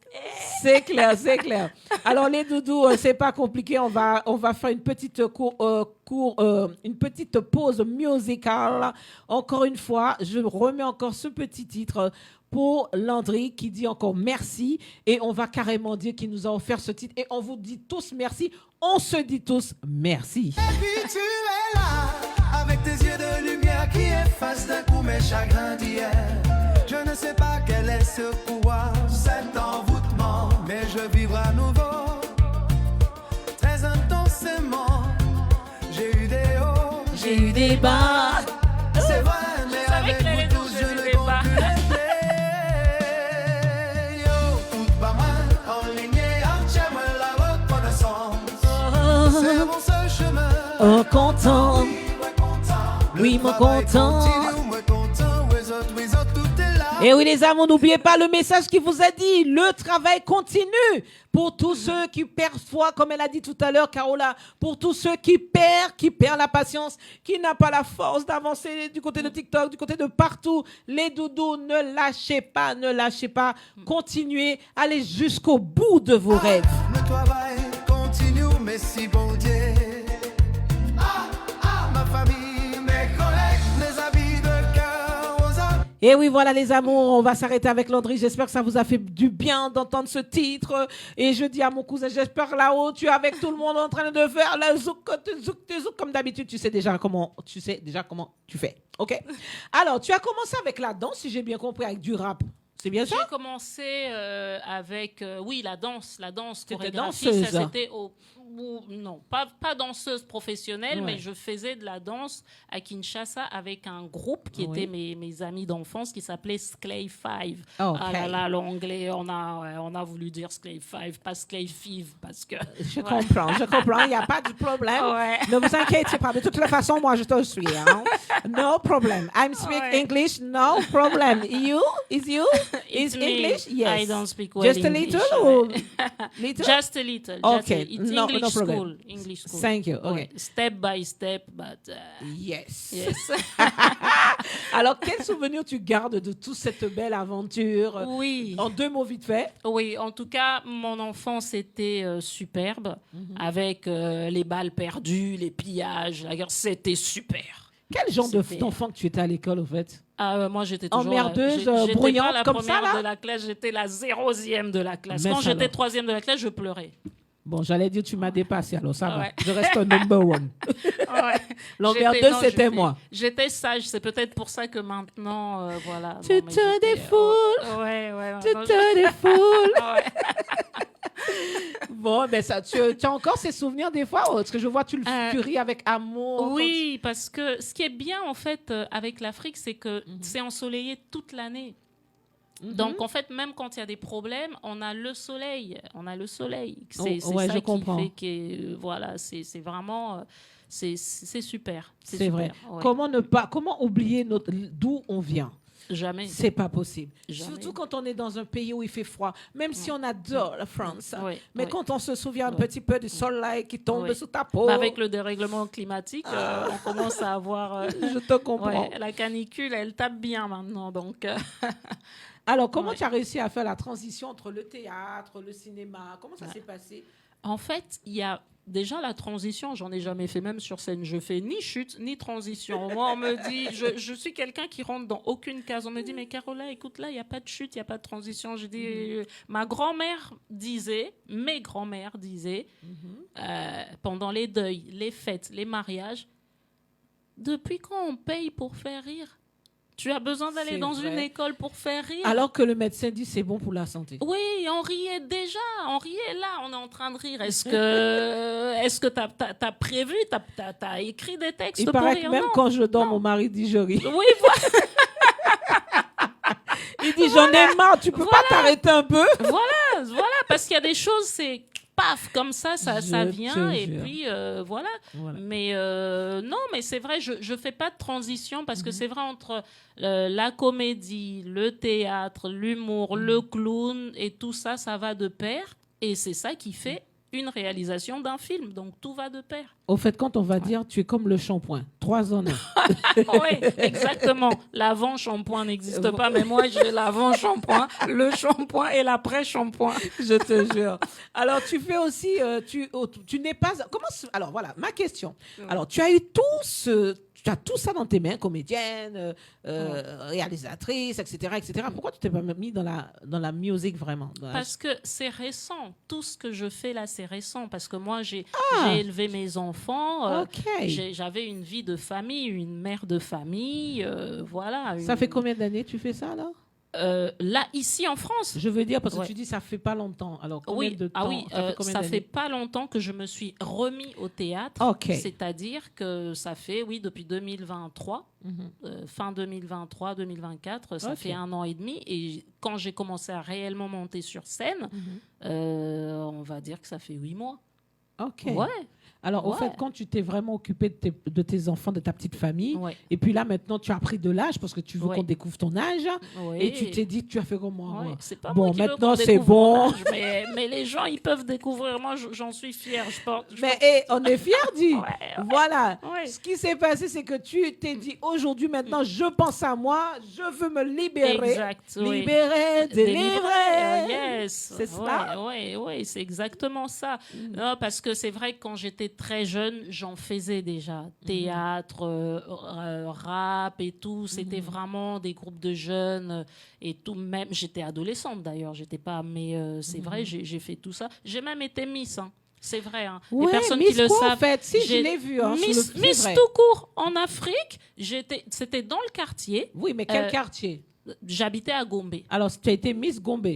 [SPEAKER 1] C'est clair, c'est clair. Alors les doudous, c'est pas compliqué. On va faire une petite une petite pause musicale. Encore une fois, je remets encore ce petit titre pour Landry qui dit encore merci et on va carrément dire qu'il nous a offert ce titre et on vous dit tous merci. On se dit tous merci.
[SPEAKER 2] Et puis tu es là avec tes yeux de lumière qui effacent d'un coup mes chagrins d'hier. Je ne sais pas quel est ce pouvoir, cet envoûtement, mais je vivrai à nouveau, très intensément. J'ai eu des hauts,
[SPEAKER 1] j'ai eu des bas.
[SPEAKER 2] C'est vrai, mais avec vous tous, je ne compte plus les plaies. Yo, tout pas mal, en ligne, entièrement la reconnaissance. C'est mon seul chemin.
[SPEAKER 1] Oh, content. Oui, mon content. Et oui, les amours, n'oubliez pas le message qui vous a dit. Le travail continue. Pour tous ceux qui perdent foi, comme elle a dit tout à l'heure, Carola. Pour tous ceux qui perdent la patience, qui n'ont pas la force d'avancer du côté de TikTok, du côté de partout. Les doudous, ne lâchez pas, ne lâchez pas. Continuez, allez jusqu'au bout de vos rêves.
[SPEAKER 2] Le travail continue, mais si bon Dieu. Ma famille, mes collègues, mes amis de cœur aux hommes.
[SPEAKER 1] Et oui, voilà les amours, on va s'arrêter avec Landry. J'espère que ça vous a fait du bien d'entendre ce titre. Et je dis à mon cousin, j'espère là-haut, tu es avec tout le monde en train de faire le zouk, comme d'habitude. Tu sais déjà comment tu fais. OK? Alors, tu as commencé avec la danse, si j'ai bien compris, avec du rap. C'est bien ça?
[SPEAKER 3] J'ai commencé avec, la danse
[SPEAKER 1] C'était
[SPEAKER 3] chorégraphie.
[SPEAKER 1] danseuse.
[SPEAKER 3] Ça, c'était non, pas danseuse professionnelle, mais je faisais de la danse à Kinshasa avec un groupe qui était mes amis d'enfance qui s'appelait Sclay 5.
[SPEAKER 1] Okay.
[SPEAKER 3] Ah là là, l'anglais, on a voulu dire Sclay 5, pas Sclay 5 parce que...
[SPEAKER 1] Je comprends, il n'y a pas de problème. Ne vous inquiétez pas, de toute façon, moi je te suis. Hein? No problem. I'm speak English, no problem. You? Is English? Yes.
[SPEAKER 3] I don't speak well
[SPEAKER 1] Just
[SPEAKER 3] English.
[SPEAKER 1] A little or little?
[SPEAKER 3] Just a little.
[SPEAKER 1] Okay.
[SPEAKER 3] It's
[SPEAKER 1] No
[SPEAKER 3] English
[SPEAKER 1] problem.
[SPEAKER 3] school. English school.
[SPEAKER 1] Thank you. Okay.
[SPEAKER 3] Ouais. Step by step, but...
[SPEAKER 1] Yes.
[SPEAKER 3] Yes.
[SPEAKER 1] Alors, quel souvenir tu gardes de toute cette belle aventure?
[SPEAKER 3] Oui.
[SPEAKER 1] En 2 mots vite fait.
[SPEAKER 3] Oui, en tout cas, mon enfance était superbe, avec les balles perdues, les pillages, la guerre, c'était super.
[SPEAKER 1] Quel genre d'enfant que tu étais à l'école, au fait?
[SPEAKER 3] Moi, j'étais toujours...
[SPEAKER 1] Emmerdeuse,
[SPEAKER 3] j'étais
[SPEAKER 1] bruyante,
[SPEAKER 3] pas la
[SPEAKER 1] comme ça,
[SPEAKER 3] première
[SPEAKER 1] là?
[SPEAKER 3] de la classe, j'étais la 0e de la classe.
[SPEAKER 1] Mais
[SPEAKER 3] Quand
[SPEAKER 1] ça,
[SPEAKER 3] j'étais
[SPEAKER 1] alors.
[SPEAKER 3] 3e de la classe, je pleurais.
[SPEAKER 1] Bon, j'allais dire tu m'as dépassé, alors ça va.
[SPEAKER 3] Ouais.
[SPEAKER 1] Je reste un number one.
[SPEAKER 3] Ouais.
[SPEAKER 1] L'emmerdeuse, c'était moi.
[SPEAKER 3] J'étais sage, c'est peut-être pour ça que maintenant, voilà.
[SPEAKER 1] Tu te défoules.
[SPEAKER 3] Ouais.
[SPEAKER 1] Tu te défoules.
[SPEAKER 3] Ouais.
[SPEAKER 1] Bon, ben ça, tu as encore ces souvenirs des fois? Parce que je vois, tu ris avec amour.
[SPEAKER 3] Oui, parce que ce qui est bien, en fait, avec l'Afrique, c'est que c'est ensoleillé toute l'année. Donc, en fait, même quand il y a des problèmes, on a le soleil. C'est
[SPEAKER 1] ouais,
[SPEAKER 3] ça
[SPEAKER 1] je
[SPEAKER 3] qui
[SPEAKER 1] comprends.
[SPEAKER 3] fait que, voilà, c'est vraiment... c'est super.
[SPEAKER 1] C'est
[SPEAKER 3] super,
[SPEAKER 1] vrai.
[SPEAKER 3] ouais.
[SPEAKER 1] Comment oublier d'où on vient?
[SPEAKER 3] Jamais.
[SPEAKER 1] C'est pas possible.
[SPEAKER 3] Jamais.
[SPEAKER 1] Surtout quand on est dans un pays où il fait froid. Même si on adore la France.
[SPEAKER 3] Ouais,
[SPEAKER 1] Mais
[SPEAKER 3] ouais.
[SPEAKER 1] quand on se souvient un petit peu du soleil qui tombe
[SPEAKER 3] Ouais.
[SPEAKER 1] sur ta peau.
[SPEAKER 3] Bah, avec le dérèglement climatique, on commence à avoir...
[SPEAKER 1] Je te comprends.
[SPEAKER 3] ouais, la canicule, elle tape bien maintenant. Donc,
[SPEAKER 1] Alors, comment
[SPEAKER 3] Ouais.
[SPEAKER 1] tu as réussi à faire la transition entre le théâtre, le cinéma? Comment ça s'est passé?
[SPEAKER 3] en fait, il y a déjà la transition. J'en ai jamais fait, même sur scène. Je fais ni chute, ni transition. Moi, on me dit... Je suis quelqu'un qui rentre dans aucune case. On me dit, mais Carola, écoute, là, il n'y a pas de chute, il n'y a pas de transition. Je dis... Ma grand-mère disait, mes grands-mères disaient, pendant les deuils, les fêtes, les mariages, depuis quand on paye pour faire rire? Tu as besoin d'aller
[SPEAKER 1] C'est
[SPEAKER 3] dans
[SPEAKER 1] vrai.
[SPEAKER 3] une école pour faire rire?
[SPEAKER 1] Alors que le médecin dit c'est bon pour la santé.
[SPEAKER 3] Oui, on riait déjà, on riait là, on est en train de rire. Est-ce que t'as prévu, t'as écrit des textes
[SPEAKER 1] Il
[SPEAKER 3] pour
[SPEAKER 1] paraît
[SPEAKER 3] rire?
[SPEAKER 1] que même
[SPEAKER 3] Non.
[SPEAKER 1] quand je dors,
[SPEAKER 3] Non.
[SPEAKER 1] mon mari dit je ris.
[SPEAKER 3] Oui, voilà,
[SPEAKER 1] Il dit j'en ai marre, tu peux pas t'arrêter un peu?
[SPEAKER 3] voilà, parce qu'il y a des choses, c'est paf, comme ça
[SPEAKER 1] Je
[SPEAKER 3] vient,
[SPEAKER 1] te
[SPEAKER 3] et
[SPEAKER 1] jure.
[SPEAKER 3] puis voilà.
[SPEAKER 1] Voilà.
[SPEAKER 3] Mais non, mais c'est vrai, je fais pas de transition parce que c'est vrai entre la comédie, le théâtre, l'humour, le clown et tout ça, ça va de pair. Et c'est ça qui fait une réalisation d'un film. Donc tout va de pair.
[SPEAKER 1] Au fait, quand on va dire tu es comme le shampoing, 3 en 1.
[SPEAKER 3] Oui, exactement. L'avant-shampoing n'existe pas, mais moi j'ai l'avant-shampoing, le shampoing et l'après-shampoing.
[SPEAKER 1] Je te jure. Alors, tu fais aussi, tu n'es pas. Alors voilà, ma question. Alors, tu as eu tu as tout ça dans tes mains, comédienne, réalisatrice, etc., etc. Pourquoi tu t'es pas mis dans la musique vraiment?
[SPEAKER 3] Parce que c'est récent. Tout ce que je fais là, c'est récent. Parce que moi, j'ai élevé mes enfants.
[SPEAKER 1] Ok.
[SPEAKER 3] J'avais une vie de famille, une mère de famille. Voilà.
[SPEAKER 1] Ça fait combien d'années que tu fais ça alors?
[SPEAKER 3] Là, ici en France.
[SPEAKER 1] Je veux dire parce que
[SPEAKER 3] Ouais.
[SPEAKER 1] tu dis ça fait pas longtemps. Alors combien
[SPEAKER 3] Oui,
[SPEAKER 1] de temps?
[SPEAKER 3] ça fait pas longtemps que je me suis remis au théâtre.
[SPEAKER 1] Ok.
[SPEAKER 3] C'est-à-dire que ça fait, oui, depuis 2023, fin 2023, 2024, ça
[SPEAKER 1] Ok.
[SPEAKER 3] fait 1 an et demi. Et quand j'ai commencé à réellement monter sur scène, on va dire que ça fait 8 mois.
[SPEAKER 1] Ok.
[SPEAKER 3] Ouais.
[SPEAKER 1] Alors, au
[SPEAKER 3] Ouais.
[SPEAKER 1] fait, quand tu t'es vraiment occupé de tes enfants, de ta petite famille,
[SPEAKER 3] Ouais.
[SPEAKER 1] et puis là, maintenant, tu as pris de l'âge parce que tu veux
[SPEAKER 3] Ouais.
[SPEAKER 1] qu'on découvre ton âge,
[SPEAKER 3] Ouais.
[SPEAKER 1] et tu t'es dit que tu as fait comme moi.
[SPEAKER 3] Ouais,
[SPEAKER 1] moi.
[SPEAKER 3] c'est pas
[SPEAKER 1] Bon,
[SPEAKER 3] moi qui veux
[SPEAKER 1] maintenant,
[SPEAKER 3] qu'on
[SPEAKER 1] c'est
[SPEAKER 3] découvre
[SPEAKER 1] bon.
[SPEAKER 3] mon âge, mais les gens, ils peuvent découvrir. Moi, j'en suis fière.
[SPEAKER 1] Mais on est fiers, dit.
[SPEAKER 3] Ouais.
[SPEAKER 1] Voilà.
[SPEAKER 3] Ouais.
[SPEAKER 1] Ce qui s'est passé, c'est que tu t'es dit, aujourd'hui, maintenant, je pense à moi, je veux me libérer.
[SPEAKER 3] Exact, oui.
[SPEAKER 1] Libérer, délivrer.
[SPEAKER 3] Yes.
[SPEAKER 1] C'est cela.
[SPEAKER 3] Oui, c'est exactement ça. Non, parce que c'est vrai que quand j'étais très jeune, j'en faisais déjà. Théâtre, rap et tout. C'était vraiment des groupes de jeunes et tout. Même, j'étais adolescente d'ailleurs. J'étais pas, mais c'est vrai, j'ai fait tout ça. J'ai même été Miss. Hein. C'est vrai. Hein.
[SPEAKER 1] Ouais,
[SPEAKER 3] Les personnes
[SPEAKER 1] Miss
[SPEAKER 3] qui le
[SPEAKER 1] quoi,
[SPEAKER 3] savent.
[SPEAKER 1] en fait? Si, je
[SPEAKER 3] j'ai-
[SPEAKER 1] l'ai vu. Hein,
[SPEAKER 3] Miss,
[SPEAKER 1] c'est
[SPEAKER 3] Miss
[SPEAKER 1] vrai.
[SPEAKER 3] tout court en Afrique. C'était dans le quartier.
[SPEAKER 1] Oui, mais quel
[SPEAKER 3] Euh,
[SPEAKER 1] quartier?
[SPEAKER 3] J'habitais à Gombe.
[SPEAKER 1] Alors, tu as été Miss Gombe.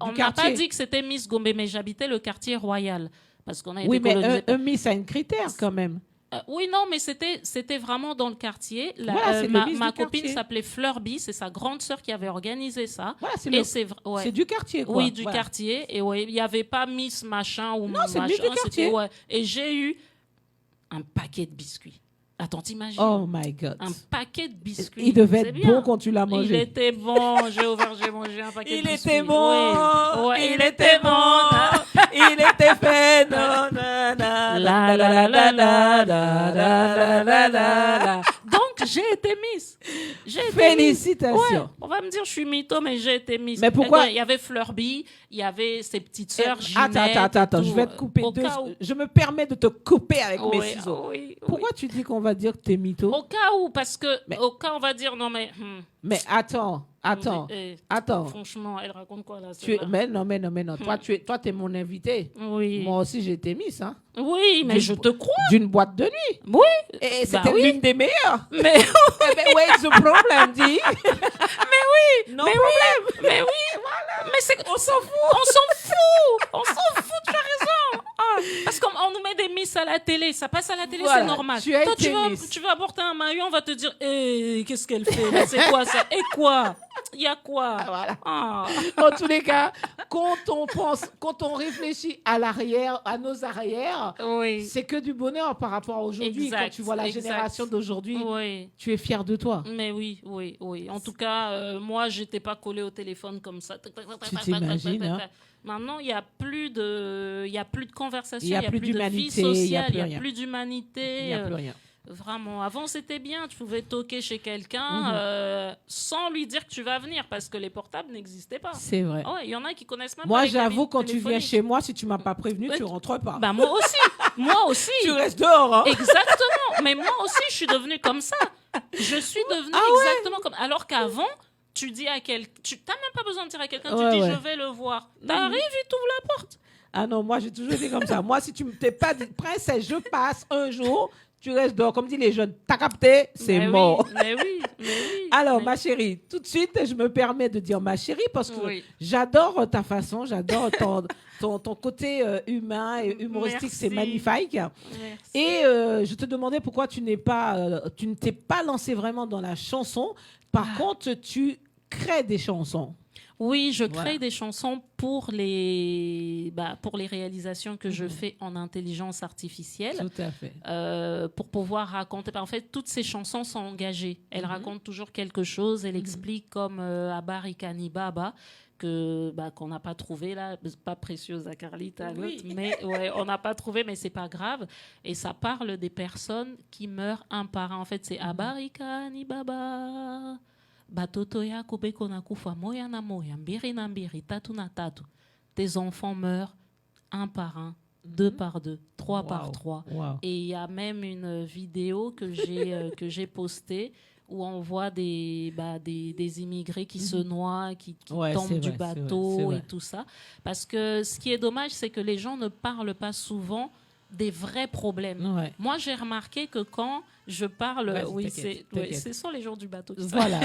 [SPEAKER 3] On n'a
[SPEAKER 1] quartier.
[SPEAKER 3] pas dit que c'était Miss Gombe, mais j'habitais le quartier royal. Parce qu'on a été
[SPEAKER 1] Oui, mais
[SPEAKER 3] colonisé.
[SPEAKER 1] un Miss a un critère quand même.
[SPEAKER 3] Oui, non, mais c'était vraiment dans le quartier.
[SPEAKER 1] Voilà, c'est le Miss
[SPEAKER 3] ma
[SPEAKER 1] du
[SPEAKER 3] copine
[SPEAKER 1] quartier.
[SPEAKER 3] s'appelait Fleur B, c'est sa grande sœur qui avait organisé ça.
[SPEAKER 1] Voilà, c'est
[SPEAKER 3] Et ouais.
[SPEAKER 1] c'est du quartier, quoi.
[SPEAKER 3] Oui, du
[SPEAKER 1] Voilà.
[SPEAKER 3] quartier. Et ouais, il n'y avait pas Miss machin ou
[SPEAKER 1] Non, c'est
[SPEAKER 3] machin.
[SPEAKER 1] Miss du quartier.
[SPEAKER 3] c'était- ouais. Et j'ai eu un paquet de biscuits. Attends, t'imagines?
[SPEAKER 1] Oh my God.
[SPEAKER 3] Un paquet de biscuits.
[SPEAKER 1] Il devait
[SPEAKER 3] C'est
[SPEAKER 1] être
[SPEAKER 3] bien.
[SPEAKER 1] bon quand tu l'as
[SPEAKER 3] Il
[SPEAKER 1] mangé.
[SPEAKER 3] était bon. J'ai ouvert, j'ai mangé un paquet
[SPEAKER 1] Il
[SPEAKER 3] de biscuits.
[SPEAKER 1] était bon.
[SPEAKER 3] Oui. Ouais,
[SPEAKER 1] Il était bon. Il était fait. Non,
[SPEAKER 3] La la la la la la la la la. Donc j'ai été Miss. J'ai été Miss.
[SPEAKER 1] Félicitations.
[SPEAKER 3] Ouais, on va me dire je suis mytho, mais j'ai été Miss.
[SPEAKER 1] Mais pourquoi-
[SPEAKER 3] Il y avait Fleur B, il y avait ses petites sœurs. Ginette
[SPEAKER 1] Attends,
[SPEAKER 3] et
[SPEAKER 1] je
[SPEAKER 3] tout.
[SPEAKER 1] vais te couper.
[SPEAKER 3] Au cas où.
[SPEAKER 1] Je me permets de te couper avec mes
[SPEAKER 3] Oui,
[SPEAKER 1] ciseaux.
[SPEAKER 3] oui, oui.
[SPEAKER 1] Pourquoi tu dis qu'on va dire que t'es mytho?
[SPEAKER 3] Au cas où, parce que
[SPEAKER 1] Mais-
[SPEAKER 3] au cas on va dire non mais
[SPEAKER 1] Mais attends. Attends.
[SPEAKER 3] franchement, elle raconte quoi là?
[SPEAKER 1] Mais non. Toi, t'es mon invité.
[SPEAKER 3] Oui.
[SPEAKER 1] Moi aussi, j'ai été Miss, hein.
[SPEAKER 3] Oui, mais je te crois.
[SPEAKER 1] D'une boîte de nuit.
[SPEAKER 3] Oui.
[SPEAKER 1] Et
[SPEAKER 3] Bah
[SPEAKER 1] c'était
[SPEAKER 3] oui.
[SPEAKER 1] l'une des meilleures.
[SPEAKER 3] Mais
[SPEAKER 1] Eh ben, where's the problem, dis?
[SPEAKER 3] mais oui.
[SPEAKER 1] No
[SPEAKER 3] mais
[SPEAKER 1] problem.
[SPEAKER 3] oui. Mais oui. Mais On s'en fout. On s'en fout, tu as raison. Ah, parce qu'on nous met des Miss à la télé. Ça passe à la télé,
[SPEAKER 1] Voilà,
[SPEAKER 3] c'est normal.
[SPEAKER 1] tu as
[SPEAKER 3] Toi,
[SPEAKER 1] été Miss.
[SPEAKER 3] tu vas apporter un maillot, on va te dire, qu'est-ce qu'elle fait là? C'est quoi ça? Et quoi? Il y a quoi?
[SPEAKER 1] Voilà.
[SPEAKER 3] Ah.
[SPEAKER 1] En tous les cas, quand on réfléchit à l'arrière, à nos arrières,
[SPEAKER 3] Oui.
[SPEAKER 1] c'est que du bonheur par rapport à aujourd'hui.
[SPEAKER 3] Exact,
[SPEAKER 1] Quand tu vois la
[SPEAKER 3] exact.
[SPEAKER 1] génération d'aujourd'hui,
[SPEAKER 3] Oui.
[SPEAKER 1] tu es fier de toi.
[SPEAKER 3] Mais oui. En tout cas, moi, j'étais pas collée au téléphone comme ça.
[SPEAKER 1] Tu t'imagines, hein?
[SPEAKER 3] Maintenant, il y a plus de conversation,
[SPEAKER 1] Il y a plus
[SPEAKER 3] de vie
[SPEAKER 1] d'humanité,
[SPEAKER 3] sociale, il y a
[SPEAKER 1] rien.
[SPEAKER 3] plus d'humanité.
[SPEAKER 1] Il n'y a plus rien.
[SPEAKER 3] Vraiment, avant c'était bien, tu pouvais toquer chez quelqu'un sans lui dire que tu vas venir parce que les portables n'existaient pas.
[SPEAKER 1] C'est vrai.
[SPEAKER 3] Oh, il y en a qui connaissent même pas.
[SPEAKER 1] Moi,
[SPEAKER 3] les cabines
[SPEAKER 1] j'avoue, quand tu viens
[SPEAKER 3] téléphoniques.
[SPEAKER 1] chez moi, si tu m'as pas prévenu, tu rentres pas.
[SPEAKER 3] Bah moi aussi.
[SPEAKER 1] Tu restes dehors. Hein.
[SPEAKER 3] Exactement. Mais moi aussi, je suis devenue comme ça. Je suis devenue exactement comme. Alors qu'avant, tu dis à quelqu'un, tu n'as même pas besoin de dire à quelqu'un, tu dis je vais le voir. T'arrives, il t'ouvre la porte.
[SPEAKER 1] Ah non, moi j'ai toujours été comme ça. Moi, si tu ne t'es pas dit, princesse, je passe un jour, tu restes dehors. Comme disent les jeunes, t'as capté, c'est mort.
[SPEAKER 3] Mais oui.
[SPEAKER 1] Alors, ma chérie, tout de suite, je me permets de dire ma chérie parce que j'adore ta façon, j'adore ton côté humain et humoristique,
[SPEAKER 3] Merci.
[SPEAKER 1] c'est magnifique.
[SPEAKER 3] Merci.
[SPEAKER 1] Et je te demandais pourquoi tu ne t'es pas lancée vraiment dans la chanson. Par contre, tu crées des chansons.
[SPEAKER 3] Oui, je crée des chansons pour les réalisations que je fais en intelligence artificielle.
[SPEAKER 1] Tout à fait.
[SPEAKER 3] Pour pouvoir raconter. En fait, toutes ces chansons sont engagées. Elles racontent toujours quelque chose. Elles expliquent comme Abarikani Baba, qu'on n'a pas trouvé là, pas Précieuse à Carlita, mais on n'a pas trouvé, mais c'est pas grave. Et ça parle des personnes qui meurent un par un. En fait, c'est Abarikani Baba. Batoto ya kubeko na kufa moya na moya, mbiri na mbiri, tatu na tatu. Tes enfants meurent un par un, deux par deux, trois par trois.
[SPEAKER 1] Wow.
[SPEAKER 3] Et il y a même une vidéo que j'ai postée où on voit des immigrés qui se noient, qui tombent du bateau et tout ça. Parce que ce qui est dommage, c'est que les gens ne parlent pas souvent des vrais problèmes. Ouais. Moi, j'ai remarqué que quand je parle... ce sont les gens du bateau.
[SPEAKER 1] Voilà.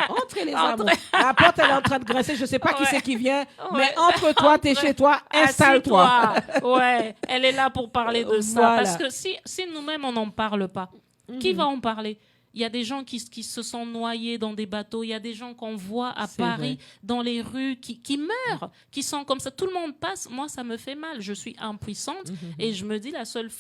[SPEAKER 1] Entrez les amours. La porte, elle est en train de grincer. Je ne sais pas qui c'est qui vient, mais entre toi, t'es chez toi, installe-toi.
[SPEAKER 3] Ouais, elle est là pour parler de ça. Parce que si nous-mêmes, on n'en parle pas, qui va en parler? Il y a des gens qui se sont noyés dans des bateaux. Il y a des gens qu'on voit à Paris, dans les rues, qui meurent, qui sont comme ça. Tout le monde passe. Moi, ça me fait mal. Je suis impuissante. Et je me dis, la seule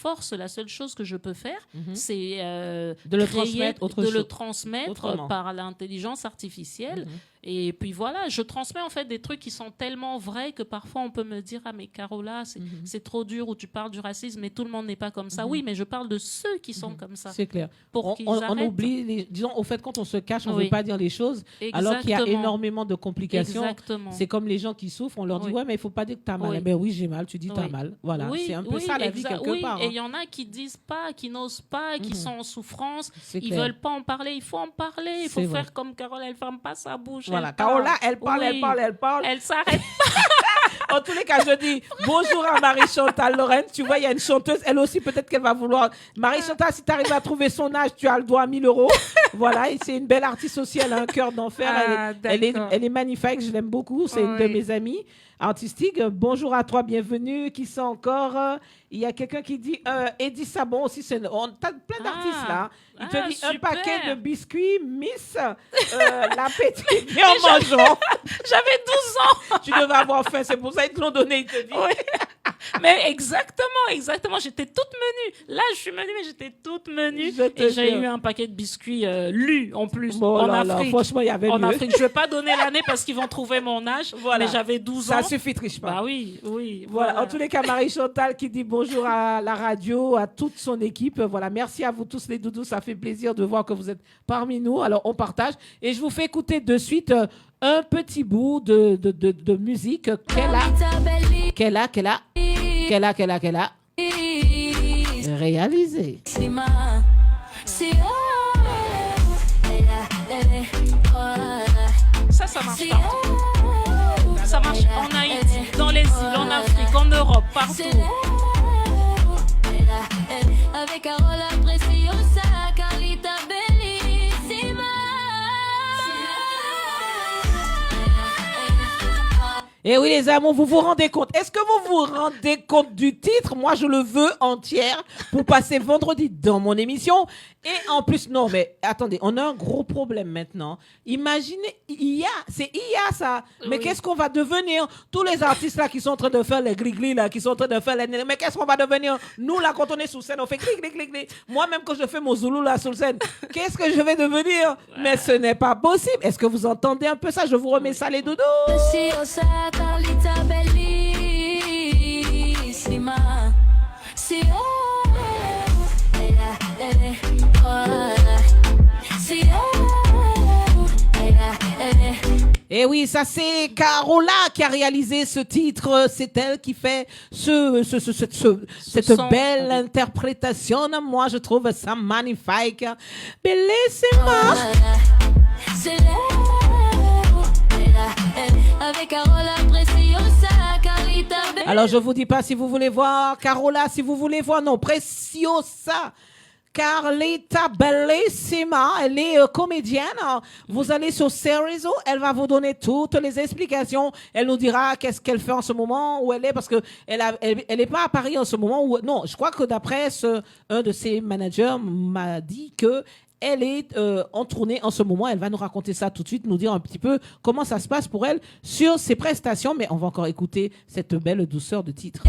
[SPEAKER 3] chose que je peux faire, c'est de le transmettre par l'intelligence artificielle. Et puis voilà, je transmets en fait des trucs qui sont tellement vrais que parfois on peut me dire « Ah mais Carola, c'est trop dur » ou tu parles du racisme, mais tout le monde n'est pas comme ça. Oui, mais je parle de ceux qui sont comme ça.
[SPEAKER 1] C'est clair.
[SPEAKER 3] Pour
[SPEAKER 1] on oublie, disons, au fait, quand on se cache, on ne veut pas dire les choses, alors qu'il y a énormément de complications.
[SPEAKER 3] Exactement.
[SPEAKER 1] C'est comme les gens qui souffrent, on leur dit « Ouais, mais il ne faut pas dire que tu as mal. » Mais oui, j'ai mal, tu dis « Tu as mal. » Voilà, c'est un peu ça la vie quelque part.
[SPEAKER 3] Et il y en a qui disent pas, qui n'osent pas, qui sont en souffrance. Ils ne veulent pas en parler. Il faut en parler. Il faut faire comme Carole, elle ne ferme pas sa bouche.
[SPEAKER 1] Voilà, Carola, elle parle.
[SPEAKER 3] Elle s'arrête pas.
[SPEAKER 1] En tous les cas, je dis bonjour à Marie-Chantal Lorraine. Tu vois, il y a une chanteuse, elle aussi, peut-être qu'elle va vouloir. Marie-Chantal, si tu arrives à trouver son âge, tu as le droit à 1 000 euros. Voilà, et c'est une belle artiste aussi, elle a un cœur d'enfer. Elle est magnifique, je l'aime beaucoup. C'est une de mes amies artistiques. Bonjour à toi, bienvenue. Qui sont encore il y a quelqu'un qui dit Eddie Sabon aussi. On t'as plein d'artistes là. Il te dit un paquet de biscuits, Miss, l'appétit bien en mangeant.
[SPEAKER 3] J'avais 12 ans.
[SPEAKER 1] Tu devais avoir faim, c'est pour ça qu'ils te l'ont donné, il te dit.
[SPEAKER 3] Oui. Mais exactement. J'étais toute menue. Là, je suis menue, mais j'étais toute menue. Et j'ai eu un paquet de biscuits lus en plus. En Afrique.
[SPEAKER 1] Franchement, il y avait
[SPEAKER 3] en
[SPEAKER 1] mieux.
[SPEAKER 3] Afrique. Je ne vais pas donner l'année parce qu'ils vont trouver mon âge. Voilà. Mais j'avais 12 ans.
[SPEAKER 1] Ça suffit, triche pas.
[SPEAKER 3] Bah oui.
[SPEAKER 1] Voilà. En tous les cas, Marie-Chantal qui dit bonjour à la radio, à toute son équipe. Voilà. Merci à vous tous les doudous. Ça fait plaisir de voir que vous êtes parmi nous. Alors, on partage. Et je vous fais écouter de suite un petit bout de musique qu'elle a réalisé.
[SPEAKER 3] Ça marche partout. Ça marche en Haïti, dans les îles, en Afrique, en Europe, partout. Avec Carola Preciosa, Carlita Bellissima.
[SPEAKER 1] Et oui, les amours, vous vous rendez compte? Est-ce que vous vous rendez compte du titre? Moi, je le veux entière pour passer vendredi dans mon émission. Et en plus, non, mais attendez, on a un gros problème maintenant. Imaginez, c'est IA ça. Mais qu'est-ce qu'on va devenir? Tous les artistes là qui sont en train de faire les gris-gris là, qui sont en train de faire les... Mais qu'est-ce qu'on va devenir? Nous là, quand on est sur scène, on fait gris-gris-gris-gris. Moi-même, quand je fais mon zoulou là sur scène, qu'est-ce que je vais devenir? Mais ce n'est pas possible. Est-ce que vous entendez un peu ça? Je vous remets ça les doudous. Et oui, ça c'est Carola qui a réalisé ce titre. C'est elle qui fait cette belle interprétation. Moi, je trouve ça magnifique. Bellissima. Alors, je vous dis pas si vous voulez voir Carola, si vous voulez voir, non, Preciosa. Carlita Bellissima, elle est comédienne. Vous allez sur Cerezo, elle va vous donner toutes les explications. Elle nous dira qu'est-ce qu'elle fait en ce moment, où elle est, parce que elle est pas à Paris en ce moment. Non, je crois que d'après un de ses managers m'a dit que elle est en tournée en ce moment. Elle va nous raconter ça tout de suite, nous dire un petit peu comment ça se passe pour elle sur ses prestations. Mais on va encore écouter cette belle douceur de titre.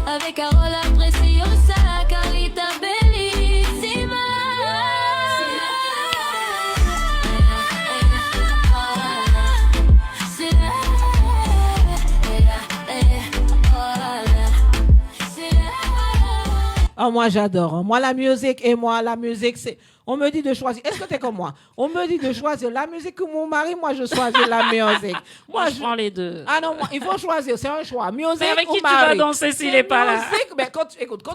[SPEAKER 1] Avec Carola Preciosa, Carlita Bellissima. Oh, moi j'adore. Moi la musique c'est... On me dit de choisir. Est-ce que t'es comme moi? On me dit de choisir la musique ou mon mari. Moi, je choisis la musique.
[SPEAKER 3] Moi, je prends les deux.
[SPEAKER 1] Ah non, il faut choisir. C'est un choix. Musique
[SPEAKER 3] mais avec
[SPEAKER 1] ou
[SPEAKER 3] qui
[SPEAKER 1] mari?
[SPEAKER 3] Tu vas danser s'il n'est pas là?
[SPEAKER 1] Mais quand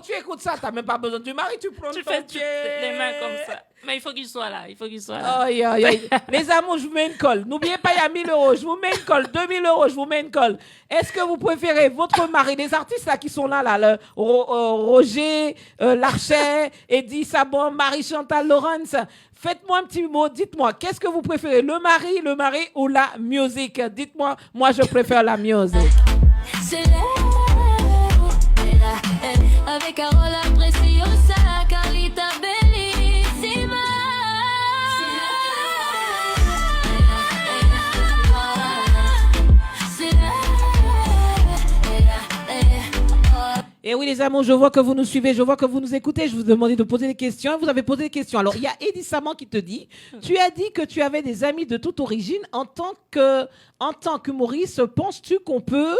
[SPEAKER 1] tu écoutes ça, t'as même pas besoin du mari. Tu prends
[SPEAKER 3] les mains comme ça. Mais il faut qu'il soit là.
[SPEAKER 1] Aïe, aïe, aïe. Les amours, je vous mets une colle. N'oubliez pas, il y a 1 000 euros. Je vous mets une colle. 2 000 euros, je vous mets une colle. Est-ce que vous préférez votre mari, les artistes là qui sont là, Roger, Larcher, Eddie Sabon, Marie-Chantal Laurence? Faites-moi un petit mot, dites-moi, qu'est-ce que vous préférez, le mari ou la musique? Dites-moi, moi je préfère la musique. Avec Carola Preciosa, Carlita Bellissima. Et oui les amours, je vois que vous nous suivez, je vois que vous nous écoutez, je vous demandais de poser des questions, vous avez posé des questions. Alors il y a Eddie Saman qui te dit, tu as dit que tu avais des amis de toute origine, en tant qu'humoriste, penses-tu qu'on peut